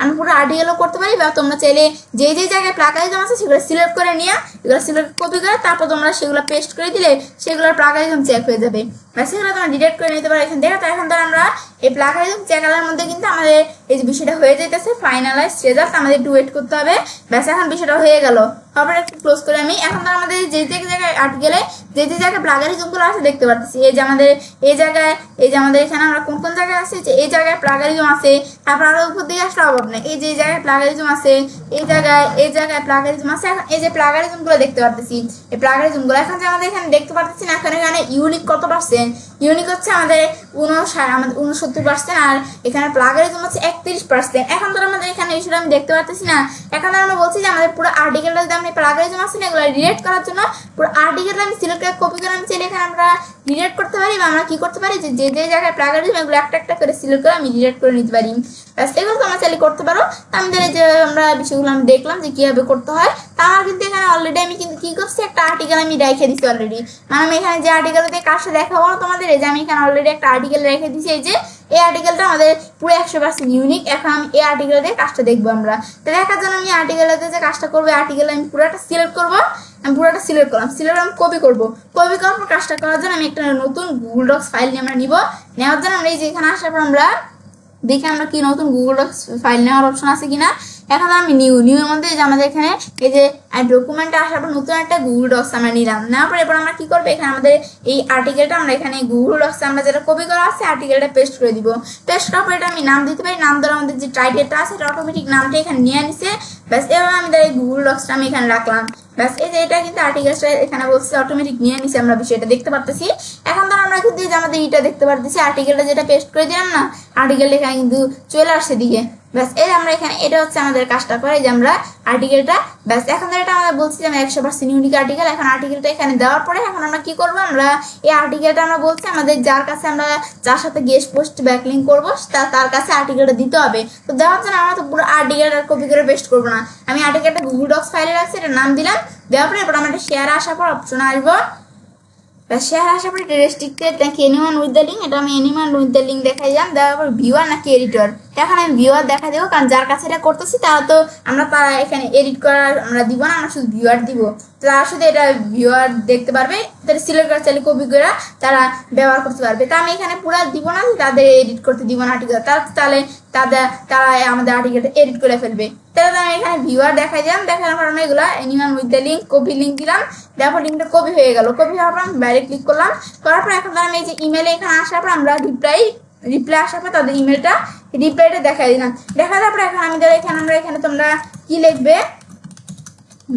আমি পুরো আর্টিকেলও করতে পারি, বা তোমরা চাইলে যে যে জায়গায় প্লাগারিজম আছে সেগুলো সিলেক্ট করে নিয়ে এগুলো সিলেক্ট কপি করে তারপর তোমরা সেগুলো পেস্ট করে দিলে সেগুলোর প্লাগারিজম চেক হয়ে যাবে, বা সেগুলো তোমরা ডিলিট করে নিতে পারো এখান থেকে। তো এখন ধর আমরা এই প্লাগারিজম চেকারের মধ্যে কিন্তু আমাদের এই যে বিষয়টা হয়ে যেতেছে ফাইনালাইজ রেজাল্ট, আমাদের একটু ওয়েট করতে হবে। ব্যাস এখন বিষয়টা হয়ে গেল। আবার একটু ক্লোজ করে আমি এখন তো আমাদের যে যে জায়গায় আর্টিকেলে যে যে জায়গায় প্লাগারিজমগুলো আছে দেখতে পাচ্ছি, এই যে আমাদের এই জায়গায় এই যে আমাদের এখানে আমরা কোন কোন জায়গায় আছে, যে এই জায়গায় প্লাগারিজম আছে। তারপর আরো উপর দিকে আসলে অভাব নেই, এই যে জায়গায় প্লাগারিজম আছে, এই জায়গায় প্লাগারিজম আছে। এখন এই যে প্লাগারিজমগুলো দেখতে পাচ্ছি, এই প্লাগারিজমগুলো এখন যে আমাদের এখানে দেখতে পাচ্ছি না, এখন এখানে ইউনিক কত পার্সেন্ট, ইউনিক হচ্ছে আমাদের 69%, আর এখানে প্লাগারিজম হচ্ছে 31%। এখন তো আমাদের এখানে এই আমি দেখতে পাচ্ছি না। এখন আমরা বলছি যে আমাদের পুরো আর্টিকেলটা যদি আমি প্লাগারিজম আছে না এগুলো রিলেট করার জন্য পুরো আর্টিকেলটা আমি সিলেক্ট করে কপি করে আমি চাইলে এখানে আমরা রিলেট করতে পারি, বা আমরা কি করতে পারি যে যে যে জায়গায় প্লাগারিজম এগুলো একটা একটা করে সিলেক্ট করে আমি রিলেট করে নিতে পারি। ব্যাস এগুলো তোমরা চাইলে করতে পারো। আমাদের যে আমরা বিষয়গুলো আমি দেখলাম যে কিভাবে করতে হয়, তা আমার কিন্তু এখানে অলরেডি আমি কিন্তু কি করছি একটা আর্টিকেল আমি রেখে দিচ্ছি অলরেডি। মানে আমি এখানে যে আর্টিকেল দিয়ে কাজটা দেখাবো তোমাদের, এই যে আমি এখানে অলরেডি একটা আর্টিকেল রেখে দিচ্ছি। এই যে এই আর্টিকেলটা আমাদের পুরো 100% ইউনিক। এখন আমি এই আর্টিকেল দিয়ে কাজটা দেখবো আমরা। তো দেখার জন্য আমি আর্টিকেলতে যে কাজটা করবো, আর্টিকেল আমি পুরোটা সিলেক্ট করবো। আমি পুরোটা সিলেক্ট করলাম, সিলেক্ট আমি কপি করবো। কপি করার পর কাজটা করার জন্য আমি একটা নতুন গুগল ডক্স ফাইল নিয়ে আমরা নিবো। নেওয়ার জন্য আমরা এই যে এখানে আসার পর আমরা দেখি আমরা কি নতুন গুগল ডক্স ফাইল নেওয়ার অপশন আছে কিনা। এখন আমি নিউ এর মধ্যে যে আমাদের এখানে এই যে ডকুমেন্টে আসার পর নতুন একটা গুগল ডক্স আমরা নিলাম। নেওয়ার পর এরপর আমরা কি করবো, এখানে আমাদের এই আর্টিকেলটা আমরা এখানে গুগল ডক্স আমরা যেটা কপি করা আছে আর্টিকেলটা পেস্ট করে দিব। পেস্ট করার পর এটা আমি নাম দিতে পারি, নাম ধরে আমাদের যে টাইটেলটা আছে এটা অটোমেটিক নামটা এখানে নিয়ে নিছে। ব্যাস এবার আমি এই গুগল ডক্সটা আমি এখানে রাখলাম। ব্যাস এই যে এটা কিন্তু আর্টিকেলটা এখানে বলছে অটোমেটিক নিয়ে নিছে, আমরা বিষয়টা দেখতে পারতেছি। এখন তো আমরা কিন্তু যে আমাদের এইটা দেখতে পারতেছি আর্টিকেলটা যেটা পেস্ট করে দিলাম না, আর্টিকেলটা এখানে কিন্তু চলে আসছে দিকে। ব্যাস এই আমরা এখানে এটা হচ্ছে আমাদের কাজটা করে যে আমরা আর্টিকেলটা, ব্যাস এখন এটা আমরা বলছি যে আমরা 100% ইউনিক আর্টিকেল। এখন আর্টিকেলটা এখানে দেওয়ার পরে এখন আমরা কি করবো, আমরা এই আর্টিকেলটা আমরা বলছি আমাদের যার কাছে আমরা যার সাথে গেস্ট পোস্ট ব্যাকলিঙ্ক করবো তার কাছে আর্টিকেলটা দিতে হবে। তো দেওয়ার জন্য আমরা তো পুরো আর্টিকেলটা কপি করে পেস্ট করবো না, আমি আর্টিকেলটা গুগল ডক্স ফাইলে রাখছি, এটা নাম দিলাম। দেওয়ার পরে এরপর আমরা একটা শেয়ার আসার পর অপশন আসবো। শেয়ার আসার পরে এটা রেস্ট্রিক্টেড নাকি এনিওয়ান উইথ দ্য লিঙ্ক, এটা আমি এনিওয়ান উইথ দ্য লিঙ্ক দেখাই যাম। দেওয়ার পর ভিউয়ার নাকি এডিটর, এখন আমি ভিউয়ার দেখা দেবো, কারণ যার কাছে এটা করতেছি তারা তো আমরা তারা এখানে এডিট করার আমরা দিব না, আমরা শুধু ভিউয়ার দিব। তারা শুধু এটা ভিউয়ার দেখতে পারবে, তাদের সিলেক্ট করে চাইলে কপি করে তারা ব্যবহার করতে পারবে। তা আমি এখানে পুরো দিব না, তাদের এডিট করতে দিব না আর্টিকেল, তাহলে তারা আমাদের আর্টিকেলটা এডিট করে ফেলবে। তাহলে আমি এখানে ভিউয়ার দেখাই দিলাম, দেখানোর পর আমি এগুলো anyone with the link copy link দিলাম। তারপর লিঙ্কটা কপি হয়ে গেল, কপি হওয়ার পর আমি বাইরে ক্লিক করলাম। করার পর এখন আমি এই যে ইমেলে এখানে আসার পর আমরা রিপ্লাই আসার পর তাদের রিপ্লাইটা দেখাই দিলাম। দেখা যাওয়ার পর এখন আমি এখানে আমরা এখানে তোমরা কি লিখবে,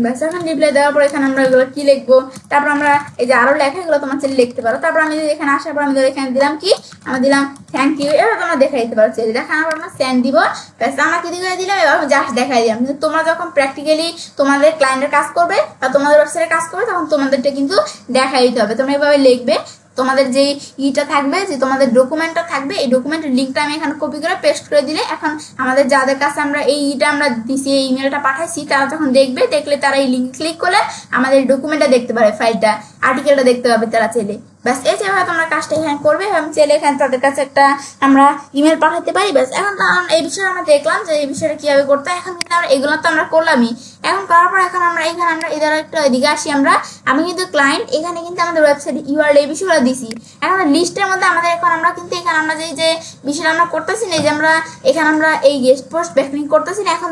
ব্যাস এখন রিপ্লাই দেওয়ার পর এখানে আমরা এগুলো কি লিখবো, তারপর আমরা এই যে আরো লেখা এগুলো তোমার চাইলে লিখতে পারো। তারপর আমি এখানে আসার পর আমি এখানে দিলাম কি, আমরা দিলাম থ্যাংক ইউ। এবার তোমরা দেখাই দিতে পারো, দেখানোর পর আমরা সেন্ড দিব। ব্যাস আমরা কি দিয়ে দিলাম, এবার জাস্ট দেখাই দিলাম। কিন্তু তোমরা যখন প্র্যাকটিক্যালি তোমাদের ক্লায়েন্টের কাজ করবে বা তোমাদের ওয়েবসাইটে কাজ করবে তখন তোমাদেরটা কিন্তু দেখাই দিতে হবে। তোমরা এভাবে লিখবে, তোমাদের যে ইটা থাকবে, যে তোমাদের ডকুমেন্টটা থাকবে, এই ডকুমেন্টের লিঙ্কটা আমি এখানে কপি করে পেস্ট করে দিলে এখন আমাদের যাদের কাছে আমরা এই ইটা আমরা দিছি, এই ইমেলটা পাঠাইছি, তারা যখন দেখলে তারা এই লিঙ্ক ক্লিক করলে আমাদের ডকুমেন্টটা দেখতে পারে, ফাইলটা আর্টিকেলটা দেখতে পাবে তারা চাইলে। ব্যাস এই যেভাবে তোমরা কাজটা এখানে করবে, আমি চাইলে এখানে তাদের কাছে একটা আমরা ইমেল পাঠাতে পারি। ব্যাস এখন এই বিষয়ে আমরা দেখলাম যে এই বিষয়টা কিভাবে করতে হয়। এখন কিন্তু আমরা এগুলো তো আমরা করলামই। এখন করার পর এখন আমরা এখানে আমরা এদের একটা এদিকে আসি। আমি কিন্তু ক্লায়েন্ট এখানে কিন্তু আমাদের ওয়েবসাইট ইউআরএল এই বিষয়গুলো দিছি। এখন লিস্টের মধ্যে আমাদের এখন আমরা কিন্তু এখানে আমরা যে বিষয়টা আমরা করতেছি না, যে আমরা এখানে আমরা এই গেস্ট পোস্ট ব্যাকলিংক করতেছি না, এখন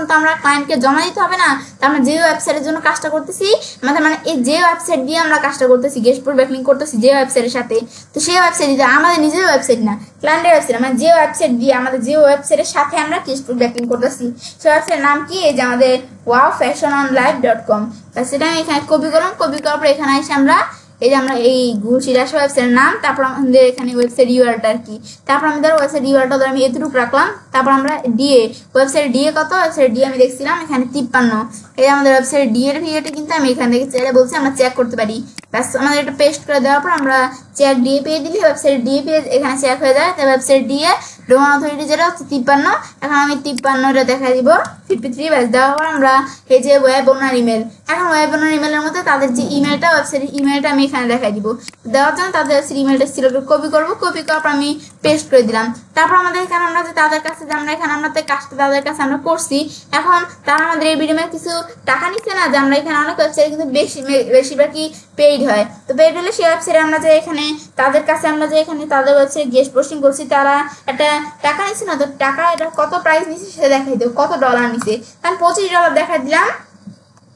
তো আমরা ক্লায়েন্টকে জমা দিতে হবে না। তো আমরা যে ওয়েবসাইটের জন্য কাজটা করতেছি, মানে এই যে ওয়েবসাইট দিয়ে আমরা কাজটা করতেছি, গেস্ট পোস্ট ব্যাকলিংক করতেছি যে ওয়েবসাইটের সাথে, তো সেই ওয়েবসাইট দিতে আমাদের নিজের ওয়েবসাইট না, ক্লায়েন্টের ওয়েবসাইট, মানে যে ওয়েবসাইট দিয়ে আমাদের যে ওয়েবসাইটের সাথে আমরা গেস্ট পোস্ট ব্যাকলিংক করতেছি, সেই ওয়েবসাইটের নাম কি, এই যে আমাদের wowfashiononlive.com। সেটা আমি এখানে কপি করলাম। কপি করার পর এখানে এসে আমরা এই যে আমরা এই গুলশিরা ওয়েবসাইটের নাম, তারপর আমাদের এখানে ওয়েবসাইট ইউআরএলটা আর কি, তারপর আমাদের ওয়েবসাইট ইউআরএলটা ধরে আমি এতটুকু রাখলাম। তারপর আমরা ডিএ, ওয়েবসাইট ডিএ কত, ওয়েবসাইট ডিএ আমি দেখছিলাম এখানে 53। এই আমাদের ওয়েবসাইট ডিএ এর ভিডিওটা কিন্তু আমি এখান থেকে চাইলে বলছি আমরা চেক করতে পারি। ব্যাস আমাদের এটা পেস্ট করে দেওয়ার পর আমরা চেক ডিএ পেয়ে দিলে ওয়েবসাইট ডিএ পেয়ে এখানে চেক হয়ে যায়। তাই ওয়েবসাইট ডিএ ডোমেন অথরিটি যেটা হচ্ছে 53, এখন আমি 53টা দেখা দিব 53। ব্যাস দেওয়ার পর আমরা এই যে ওয়েব ওনার ইমেল, এখন ওয়েব ওনার ইমেলের মধ্যে তাদের যে ইমেলটা, ওয়েবসাইটের ইমেলটা আমি এখানে দেখাই দিব। দেওয়ার জন্য তাদের ইমেলটা সিলেক্ট করে কপি করবো। কপি করার পর আমি পেস্ট করে দিলাম। তারপর আমাদের এখানে আমরা যে তাদের কাছে যে আমরা এখানে আমরা কাজটা তাদের কাছে আমরা করছি, এখন তারা আমাদের এই বিনিময়ে কিছু টাকা নিচ্ছে না, যে আমরা এখানে অনেক ওয়েবসাইট কিন্তু বেশিরভাগই পেইড হয়। তো পেইড হলে সেই ওয়েবসাইটে আমরা যে এখানে তাদের কাছে আমরা যে এখানে তাদের ওয়েবসাইট গেস্ট পোস্টিং করছি, তারা একটা টাকা নিচ্ছে না, তো টাকা এটা কত প্রাইস নিচ্ছে সেটা দেখাই দেবো, কত ডলার নিচ্ছে। কারণ $25 দেখাই দিলাম,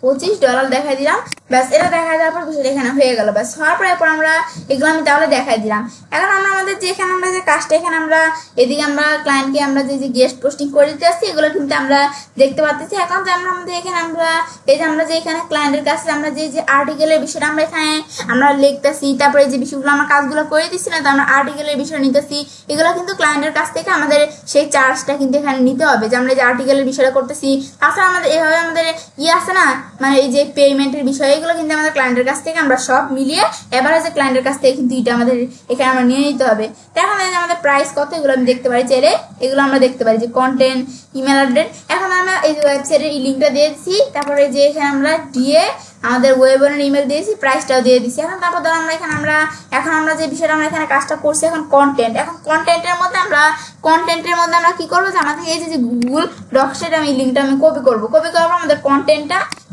$25 দেখাই দিলাম। ব্যাস এটা দেখা দেওয়ার পর বিষয়টা এখানে হয়ে গেল। ব্যাস হওয়ার পর এরপর আমরা এগুলো আমি তাহলে দেখাই দিলাম। এখন আমরা আমাদের যে এখানে আমরা যে কাজটা এখানে আমরা এদিকে আমরা ক্লায়েন্টকে আমরা যে গেস্ট পোস্টিং করে দিতে আসছি, এগুলো কিন্তু আমরা দেখতে পাচ্ছি। এখন যে আমরা আমাদের এখানে আমরা এই যে আমরা যে এখানে ক্লায়েন্টের কাছে আমরা যে আর্টিকেলের বিষয়টা আমরা এখানে আমরা লিখতেছি, তারপরে যে বিষয়গুলো আমরা কাজগুলো করে দিচ্ছি না, তো আমরা আর্টিকেলের বিষয় নিতেছি, এগুলো কিন্তু ক্লায়েন্টের কাছ থেকে আমাদের সেই চার্জটা কিন্তু এখানে নিতে হবে, যে আমরা যে আর্টিকেলের বিষয়টা করতেছি। তাছাড়া আমাদের এভাবে আমাদের আছে না, মানে এই যে পেমেন্টের বিষয়, এগুলো কিন্তু আমাদের ক্লায়েন্টের কাছ থেকে আমরা সব মিলিয়ে এভারেজে ক্লায়েন্টের কাছ থেকে কিন্তু এটা আমাদের এখানে আমরা নিয়ে নিতে হবে। এখন আমাদের প্রাইস কত এগুলো আমি দেখতে পারি, চাইলে এগুলো আমরা দেখতে পারি যে কন্টেন্ট, ইমেল অ্যাড্রেস। এখন আমরা এই যে ওয়েবসাইটের এই লিঙ্কটা দিয়েছি, তারপরে যে এখানে আমরা দিয়ে আমাদের ওয়েবের ইমেল দিয়েছি, প্রাইসটাও দিয়ে দিচ্ছি। এখন তারপর ধর আমরা এখন আমরা যে বিষয়টা আমরা এখানে কাজটা করছি, এখন কন্টেন্ট, এখন কন্টেন্টের মধ্যে আমরা কি করবো, যে আমাদের এই যে গুগল ডক্সের আমি লিঙ্কটা আমি কপি করবো। কপি করার পর আমাদের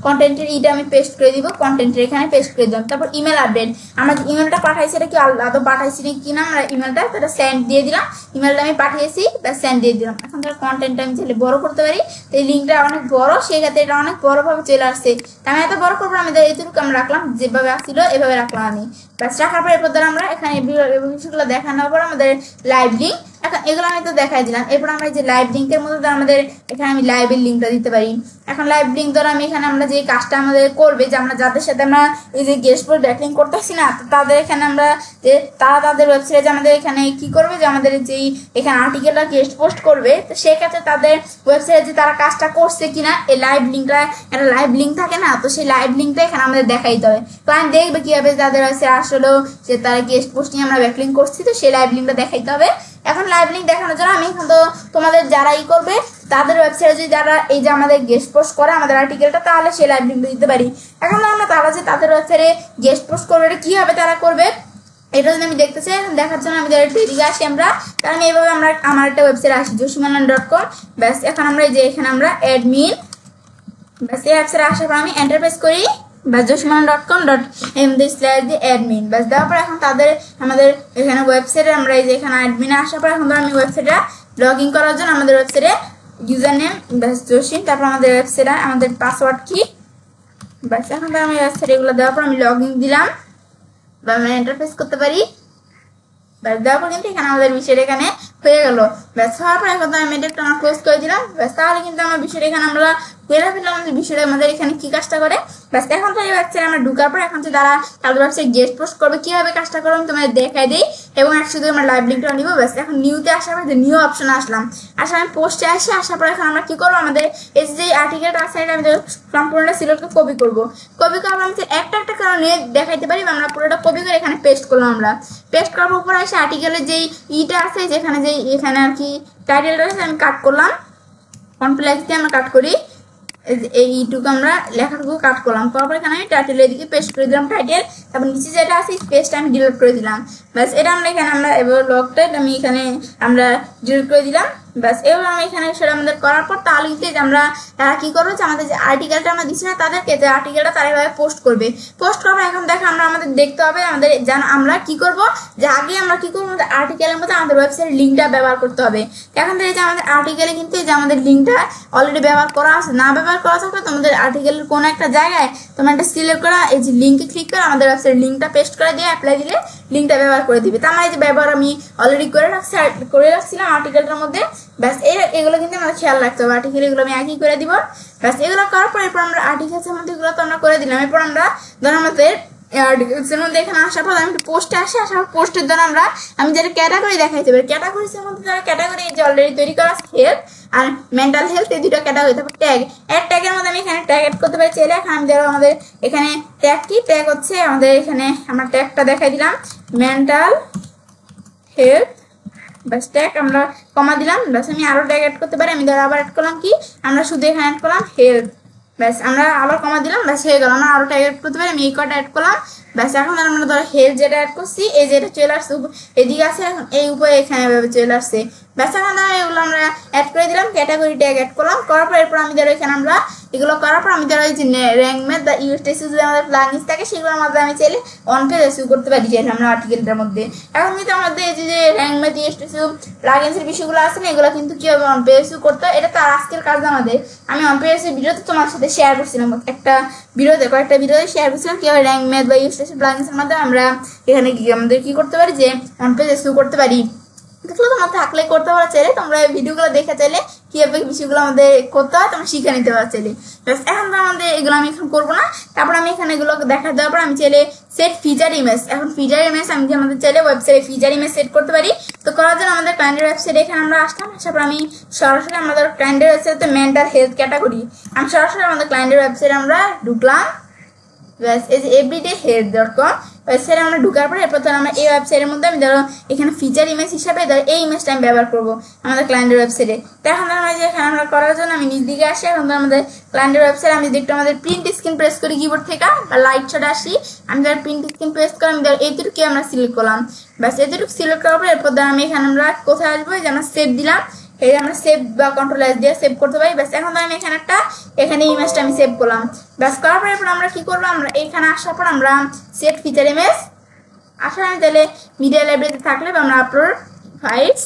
কন্টেন্টের ইটা আমি পেস্ট করে দিব, কন্টেন্টের এখানে পেস্ট করে দিলাম। তারপর ইমেল আপডেট, আমরা যে ইমেলটা পাঠাইছি এটা কি আলাদা পাঠাইছি কি না, আমরা ইমেলটা সেটা সেন্ড দিয়ে দিলাম, ইমেলটা আমি পাঠিয়েছি বা সেন্ড দিয়ে দিলাম। এখন ধর কন্টেন্টটা আমি চাইলে বড় করতে পারি, তো এই লিঙ্কটা অনেক বড়, সেক্ষেত্রে এটা অনেক বড়ভাবে চলে আসছে। আমি এত বড় করবো, আমি এইটুকু আমি রাখলাম, যেভাবে আসছিল এভাবে রাখলাম আমি। ব্যাস রাখার পর এরপর ধর আমরা এখানে বিষয়গুলো দেখানোর পর আমাদের লাইভ লিঙ্ক, এখন এগুলো আমি তো দেখাই দিলাম। এরপর আমরা এই যে লাইভ লিঙ্কের মধ্যে আমাদের এখানে আমি লাইভের লিঙ্কটা দিতে পারি। এখন লাইভ লিঙ্ক ধর আমি এখানে আমরা যে কাজটা আমাদের করবে, যে আমরা যাদের সাথে আমরা এই যে গেস্ট পোস্ট ব্যাকলিঙ্ক করতেছি না, তো তাদের এখানে আমরা যে তারা তাদের ওয়েবসাইটে আমাদের এখানে কি করবে, যে আমাদের যেই এখানে আর্টিকেলটা গেস্ট পোস্ট করবে, তো সেক্ষেত্রে তাদের ওয়েবসাইটে যে তারা কাজটা করছে কিনা, এই লাইভ লিঙ্কটা একটা লাইভ লিঙ্ক থাকে না, তো সেই লাইভ লিঙ্কটা এখানে আমাদের দেখাইতে হবে। ক্লায়েন্ট দেখবে কিভাবে তাদের ওয়েবসাইটে আসলেও যে তারা গেস্ট পোস্টিং আমরা ব্যাকলিঙ্ক করছি, তো সেই লাইভ লিঙ্কটা দেখাইতে হবে। এখন লাইভ লিঙ্ক দেখানোর জন্য আমি এখন তো তোমাদের যারা করবে তাদের ওয়েবসাইটে যদি যারা এই যে আমাদের গেস্ট পোস্ট করে আমাদের আর্টিকেলটা, তাহলে সেই লাইভ লিঙ্কটা দিতে পারি। এখন আমরা তারা যে তাদের ওয়েবসাইটে গেস্ট পোস্ট করবে, এটা কীভাবে তারা করবে এটা যদি আমি দেখতে চাই, দেখার জন্য আমি এদিকে আসি আমরা, কারণ এইভাবে আমরা আমার একটা ওয়েবসাইটে আসি joshimanan.com। ব্যাস এখন আমরা এই যে এখানে আমরা অ্যাডমিন, ব্যাস এই ওয়েবসাইটে আসার পর আমি এন্টারপ্রেস করি বা joshimanan.com/admin, বাস দেওয়ার পর এখন তাদের আমাদের এখানে ওয়েবসাইটে আমরা এই যে এখানে অ্যাডমিনে আসার পর এখন আমি ওয়েবসাইটে লগ ইন করার জন্য আমাদের ওয়েবসাইটে ইউজার নেম ব্যাস জসিম, তারপর আমাদের ওয়েবসাইটে আমাদের পাসওয়ার্ড কি, ব্যাস এখন আমি ওয়েবসাইটে এগুলো দেওয়ার পর আমি লগ ইন দিলাম বা আমরা এন্টারফেস করতে পারি। ব্যাস দেওয়ার পর কিন্তু এখানে আমাদের বিষয়টা এখানে হয়ে গেল। ব্যাস হওয়ার পর এখন আমি এটা আমার ক্লোজ করে দিলাম। ব্যাস তাহলে কিন্তু আমার বিষয়টা এখানে আমরা করে ফেললাম, আমাদের বিষয়টা আমাদের এখানে কি কাজটা করে। ব্যাস এখন তো এই ওয়েবসাইটে আমরা ঢুকার পর এখন তো তারা তাদের ওয়েবসাইট গেস্ট পোস্ট করবে, কিভাবে কাজটা করবে আমি তোমাদের দেখাই দিই এবং শুধু আমরা লাইভ লিঙ্কটা নিব। ব্যাস এখন নিউতে আসার পর যে নিউ অপশনে আসলাম, আসলে আমি পোস্টে আসি, আসার পর এখন আমরা কি করবো, আমাদের এই যে আর্টিকেলটা আছে এটা আমি সম্পূর্ণটা সিলেক্ট কপি করবো। কপি করার আমি একটা একটা কারণে দেখাইতে পারি, আমরা পুরোটা কপি করে এখানে পেস্ট করলাম। আমরা পেস্ট করার উপরে এসে আর্টিকেলের যেই ইটা আছে, যেখানে যে এখানে আর কি টাইটেলটা আছে আমি কাট করলাম, কনফ্লেক্স দিয়ে আমরা কাট করি। এইটুকু আমরা লেখাটুকু কাট করলাম, তারপর এখানে আমি টাইটেল এদিকে পেস্ট করে দিলাম টাইটেল, তারপর নিচে যেটা আছে স্পেসটা আমি ডিলিট করে দিলাম। ব্যাস এটা আমরা এখানে আমরা এবার লকটা আমি এখানে আমরা ডিলিট করে দিলাম। ব্যাস এবার আমি এখানে সেটা আমাদের করার পর তাহলে কিন্তু আমরা কি করবো যে আমাদের যে আর্টিকেলটা আমরা দিচ্ছি না তাদেরকে, যে আর্টিকেলটা তারা এভাবে পোস্ট করবে। এখন দেখো আমাদের দেখতে হবে আমাদের আমরা কি করব, যে আগে আমরা কি করবো আমাদের আর্টিকেলের মধ্যে আমাদের ওয়েবসাইটের লিঙ্কটা ব্যবহার করতে হবে। এখন থেকে যে আমাদের আর্টিকেলে কিন্তু যে আমাদের লিঙ্কটা অলরেডি ব্যবহার করা আছে, না ব্যবহার করা থাকলে তোমাদের আর্টিকেলের কোনো একটা জায়গায় তোমরা একটা সিলেক্ট করা এই যে লিঙ্কে ক্লিক করে আমাদের ওয়েবসাইটের লিঙ্কটা পেস্ট করে দিয়ে অ্যাপ্লাই দিলে লিঙ্কটা ব্যবহার করে দিবে। তার মানে যে ব্যবহার আমি অলরেডি করে রাখছিলাম আর্টিকেলটার মধ্যে। ব্যাস এগুলো কিন্তু আমাদের খেয়াল রাখতে হবে, আর্টিকেল এগুলো আমি একই করে দিব। ব্যাস এগুলো করার পর এরপর আমরা আর্টিকেলসের মধ্যে এগুলো তো আমরা করে দিলাম। এরপর আমরা ধরো আমাদের আর্টিকেলসের মধ্যে এখানে আসার পর আমি পোস্টে আসার পোস্টের দ্বারা আমি যেটা ক্যাটাগরি দেখাইতে পারি, ক্যাটাগরিজের মধ্যে যারা ক্যাটাগরি যে অলরেডি তৈরি করা হেলথ আর মেন্টাল হেলথ, এই দুটো ক্যাটাগরি। তারপর ট্যাগের মধ্যে আমি এখানে ট্যাগ এড করতে পারি চাইলে। এখন আমি ধরো আমাদের এখানে ট্যাগ কি ট্যাগ হচ্ছে আমাদের এখানে আমরা ট্যাগটা দেখাই দিলাম মেন্টাল হেলথ, ব্যাস ট্যাগ আমরা কমা দিলাম। ব্যাস আমি আরো ট্যাগ এড করতে পারি, আমি ধরো আবার এড করলাম কি আমরা শুধু এখানে এড করলাম হেলথ, ব্যাস আমরা আবার কমা দিলাম, ব্যাস হয়ে গেল। আমরা আরো ট্যাগ এড করতে পারি, আমি এই কটা এড করলাম। ব্যাস এখন আমরা ধরো হেলথ যেটা এড করছি এই যেটা চলে আসছে এদিকে আছে, এখন এই উপরে এখানে চলে আসছে। ব্যাস এখন এগুলো আমরা অ্যাড করে দিলাম, ক্যাটাগরি ট্যাগ অ্যাড করলাম। করার পর এরপর আমি ধরো এখানে আমরা এগুলো করার পর আমি ধরো এই যে র্যাঙ্ক ম্যাথ বা ইউএসটিসি যে আমাদের প্লাগইনস থাকে সেগুলোর মধ্যে আমি চাইলে অন পেজ এসইও করতে পারি চাইলে আমরা আর্টিকেলটার মধ্যে। এখন কিন্তু আমাদের এই যে র্যাঙ্ক ম্যাথ ইউএসটিসি প্লাগইনসের বিষয়গুলো আছে না, এগুলো কিন্তু কি হবে অন পেজ এসইও করতে হয়। এটা তার আজকের কাজ আমাদের। আমি অন পেজ এসইও ভিডিওতে তোমার সাথে শেয়ার করছিলাম, একটা ভিডিওতে কয়েকটা ভিডিওতে শেয়ার করছিলাম কিভাবে র্যাঙ্ক ম্যাথ বা ইউএসটিসি প্লাগইনসের মধ্যে আমরা এখানে আমাদের কি করতে পারি যে অন পেজ এসইও করতে পারি। দেখলো তোমার থাকলে করতে পারো চাইলে, তোমরা ভিডিওগুলো দেখে চাইলে কিভাবে বিষয়গুলো আমাদের করতে হয় তোমরা শিখে নিতে পারো চাইলে। এখন তো আমাদের এগুলো আমি এখন করবো না। তারপর আমি এখানে এগুলো দেখা দেওয়ার পর আমি চাইলে সেট ফিচার ইমেজ, এখন ফিচার ইমেজ আমি আমাদের চাইলে ওয়েবসাইটে ফিচার ইমেজ সেট করতে পারি। তো করার জন্য আমাদের ক্লায়েন্টের ওয়েবসাইটে এখানে আমরা আসলাম, আসার পর আমি সরাসরি আমাদের ক্লায়েন্টের ওয়েবসাইটে মেন্টাল হেলথ ক্যাটাগরি আমি সরাসরি আমাদের ক্লায়েন্টের ওয়েবসাইটে আমরা ঢুকলাম। ব্যাস এই যে everydayhealth.com ওয়েবসাইটে আমরা ঢুকার পরে এরপর আমরা এই ওয়েবসাইটের মধ্যে আমি ধরো এখানে ফিচার ইমেজ হিসাবে ধরো এই ইমেজটা আমি ব্যবহার করবো আমাদের ক্লায়েন্টের ওয়েবসাইটে। তো এখন আমরা যে এখানে আমরা করার জন্য আমি নিচ দিকে আসি, এখন আমাদের ক্লায়েন্টের ওয়েবসাইটে আমি দেখতে আমাদের প্রিন্ট স্ক্রিন প্রেস করি কিবোর্ড থেকে বা লাইট শটে আসি, আমি ধর প্রিন্ট স্ক্রিন প্রেস করে আমি ধর এইটুকু আমরা সিলেক্ট করলাম। ব্যাস এতটুকু সিলেক্ট করার পরে এরপর আমি এখানে আমরা কোথায় আসবো যে আমরা সেভ দিলাম, এই যে আমরা সেভ বা কন্ট্রোল এস দিয়ে সেভ করতে পারি। ব্যাস এখন আমি এখানে এখানে ইমেজটা আমি সেভ করলাম। ব্যাস করার পরে এরপর আমরা কি করবো, আমরা এখানে আসার পর আমরা সেট ফিচার ইমেজ আসলে আমি তাহলে মিডিয়া লাইব্রেরিতে থাকলে বা আমরা আপলোড ফাইলস,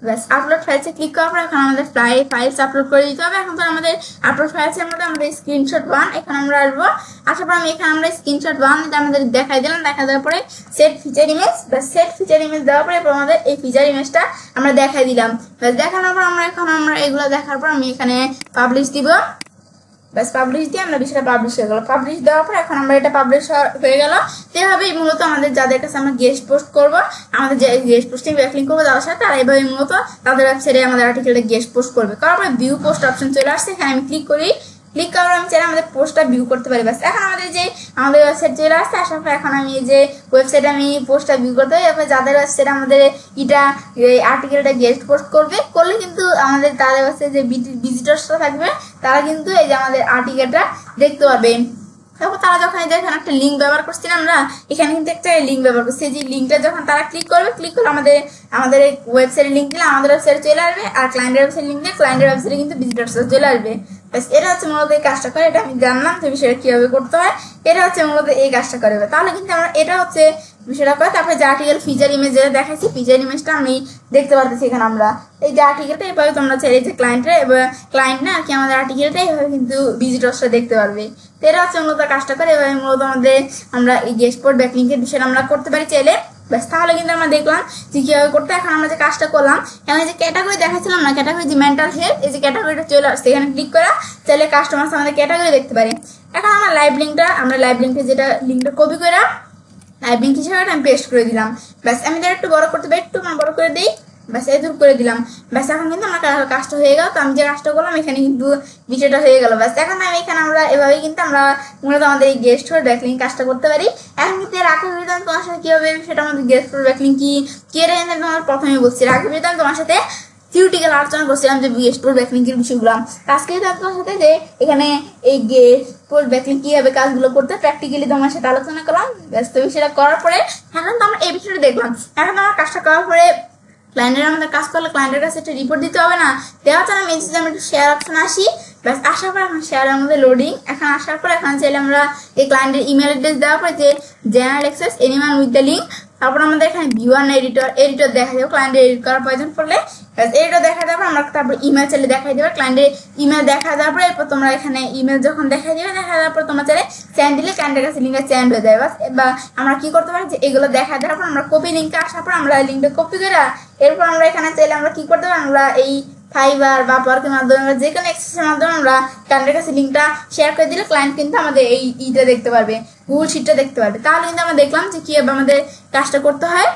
ব্যাস আপলোড ফাইলসে ক্লিক করার পর এখন আমাদের ফাইলস আপলোড করে দিতে হবে। এখন তো আমাদের আপলোড ফাইলসের মধ্যে আমাদের স্ক্রিনশট 1 এখানে আমরা আসবো, আসার পর আমি এখানে আমরা স্ক্রিনশট 1 আমাদের দেখাই দিলাম। দেখা দেওয়ার পরে সেট ফিচার ইমেজ, ব্যাস সেট ফিচার ইমেজ দেওয়ার পরে এরপর আমাদের এই ফিচার ইমেজটা আমরা দেখাই দিলাম। ব্যাস দেখানোর পর আমরা এগুলো দেখার পর আমি এখানে পাবলিশ দিব। ব্যাস পাবলিশ দিয়ে আমরা বিষয়টা পাবলিশ হয়ে গেল। পাবলিশ দেওয়ার পর এখন আমরা এটা পাবলিশ হয়ে গেল। এভাবেই মূলত আমাদের যাদের কাছে আমরা গেস্ট পোস্ট করবো, আমাদের যে গেস্ট পোস্টিং ব্যাকলিং করবো তাদের সাথে, তারা এইভাবে মূলত তাদের ওয়েবসাইটে আমাদের আর্টিকেলটা গেস্ট পোস্ট করবে। করার পরে ভিউ পোস্ট অপশন চলে আসছে, এখানে আমি ক্লিক করি। ক্লিক করার আমি চাইলে আমাদের পোস্টটা ভিউ করতে পারি। ব্যাস এখন আমাদের ওয়েবসাইট চলে আসছে, আসার পর এখন আমি যে ওয়েবসাইটে আমি পোস্টটা ভিউ করতে পারি। এরপর যাদের ওয়েবসাইটে আমাদের এই আর্টিকেলটা গেস্ট পোস্ট করলে কিন্তু আমাদের তাদের ওয়েবসাইটে যে ভিজিটর্সরা থাকবে তারা কিন্তু এই যে আমাদের আর্টিকেলটা দেখতে পাবে। তারপর তারা যখন এখানে একটা লিঙ্ক ব্যবহার করছি না আমরা, এখানে কিন্তু একটা লিঙ্ক ব্যবহার করছি, যে লিঙ্কটা যখন তারা ক্লিক করবে আমাদের এই ওয়েবসাইটের লিঙ্ক দিলে আমাদের ওয়েবসাইটে চলে আসবে, আর ক্লায়েন্টের ওয়েবসাইট লিঙ্ক দিলে ক্লায়েন্টের ওয়েবসাইটে কিন্তু ভিজিটর্সরা চলে আসবে। এটা হচ্ছে মূলত এই কাজটা করে, এটা আমি জানলাম যে বিষয়টা কিভাবে করতে হয়। এটা হচ্ছে মূলত এই কাজটা করে, তাহলে কিন্তু আমরা এটা হচ্ছে বিষয়টা করে। তারপরে যে আর্টিকেল ফিচার ইমেজ যেটা দেখাচ্ছি, ফিচার ইমেজটা আমি দেখতে পারতেছি এখানে আমরা এই যে আর্টিকেলটা এভাবে তোমরা চাইলে যে ক্লায়েন্ট না কি আমাদের আর্টিকেলটা এভাবে কিন্তু ভিজিটর্সরা দেখতে পারবে। তো এটা হচ্ছে মূলত কাজটা করে, এভাবে মূলত আমরা এই গেস্ট পোস্ট ব্যাকলিংকের বিষয়টা আমরা করতে পারি চাইলে। ব্যাস তাহলে কিন্তু আমরা দেখলাম যে কিভাবে করতে। এখন আমরা যে কাজটা করলাম, এখানে যে ক্যাটাগরি দেখাচ্ছিলাম না, ক্যাটাগরি যে মেন্টাল হেলথ, এই যে ক্যাটাগরিটা চলে আসছে, এখানে ক্লিক করা চাইলে কাস্টমার আমাদের ক্যাটাগরি দেখতে পারে। এখন আমরা লাইভ লিঙ্কটা যেটা লিঙ্কটা কপি করে লাইভ লিঙ্ক হিসেবে আমি পেস্ট করে দিলাম। ব্যাস আমি তার একটু বড় করতে পারি, একটু বড় করে দিই, ব্যাস এই দূর করে দিলাম। ব্যাস এখন কিন্তু আমার কাজটা হয়ে গেল। তো আমি যে কাজটা করলাম এখানে কিন্তু বিষয়টা হয়ে গেল। ব্যাস এখন এখানে আমরা এভাবেই কিন্তু আমরা মূলত আমাদের এই গেস্ট পোস্ট ব্যাকলিং কাজটা করতে পারি। এখন কিন্তু এর আগে ভিডিওতে তোমার সাথে কিভাবে সেটা আমাদের গেস্ট পোস্ট ব্যাকলিং কি রে তোমার প্রথমে বলছি, এর আগে ভিডিওতে তোমার সাথে থিওরিটিক্যাল আলোচনা করছিলাম যে গেস্ট ব্যাকলিংকের বিষয়গুলো। আজকে তোমার সাথে যে এখানে এই গেস্ট ব্যাকলিং কিভাবে কাজগুলো করতে প্র্যাকটিক্যালি তোমার সাথে আলোচনা করলাম। ব্যস্ত বিষয়টা করার পরে এখন তো আমরা এই বিষয়টা দেখলাম। এখন আমার কাজটা করার পরে ক্লায়েন্টের আমাদের কাজ করলে ক্লায়েন্টের কাছে একটা রিপোর্ট দিতে হবে না, দেওয়ার জন্য আমি একটু শেয়ার অপশনে আসি। ব্যাস আসার পর এখন শেয়ারের মধ্যে লোডিং। এখন আসার পর এখন চাইলে আমরা এই ক্লায়েন্টের ইমেল অ্যাড্রেস দেওয়ার পরে যে general access anyone with the link, তারপর আমাদের এখানে ভিউ অ্যান্ড এডিটর দেখা যাবে। ক্লায়েন্টের এডিট করার প্রয়োজন পড়লে এডিটর দেখা যাবে, আমরা তারপর ইমেল চাইলে দেখাই দেবে। ক্লায়েন্টের ইমেল দেখা যাওয়ার পরে এরপর তোমরা এখানে ইমেল যখন দেখা যাবে, দেখা যাওয়ার পর তোমরা চাইলে সেন্ড দিলে ক্লায়েন্টের কাছে লিঙ্কটা সেন্ড হয়ে যাবে। বা আমরা কি করতে পারি যে এগুলো দেখা দেওয়ার পর আমরা কপি লিঙ্কে আসার পর আমরা লিঙ্কটা কপি করে এরপর আমরা এখানে চাইলে আমরা কি করতে পারি, আমরা এই ফাইবার বা পার্কের মাধ্যমে যে কোনো এক্সেসের মাধ্যমে আমরা ক্লায়েন্টের কাছে লিঙ্কটা শেয়ার করে দিলে ক্লায়েন্ট কিন্তু আমাদের এই ইটা দেখতে পারবে, গুগল শিটটা দেখতে পারবে। তাহলে কিন্তু আমরা দেখলাম যে কিভাবে আমাদের কাজটা করতে হয়,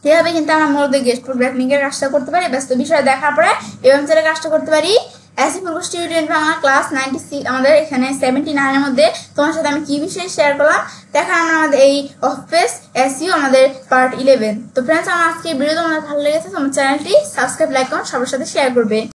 কিভাবে কিন্তু আমরা মূলত গেস্ট ব্যাকলিংকের কাজটা করতে পারি। ব্যস্ত বিষয় দেখার পরে এবং ছেলে কাজটা করতে পারি। অ্যাসি ফুলকো স্টুডেন্ট বাংলা ক্লাস 96 আমাদের এখানে 79 এর মধ্যে তোমার সাথে আমি কি বিষয়ে শেয়ার করলাম দেখা আমরা আমাদের এই অফিস এসইও আমাদের পার্ট 11। তো ফ্রেন্ডস, আমার আজকে ভিডিও তোমাদের ভালো লেগেছে, তোমার চ্যানেলটি সাবস্ক্রাইব, লাইক করুন, সবার সাথে শেয়ার করবে।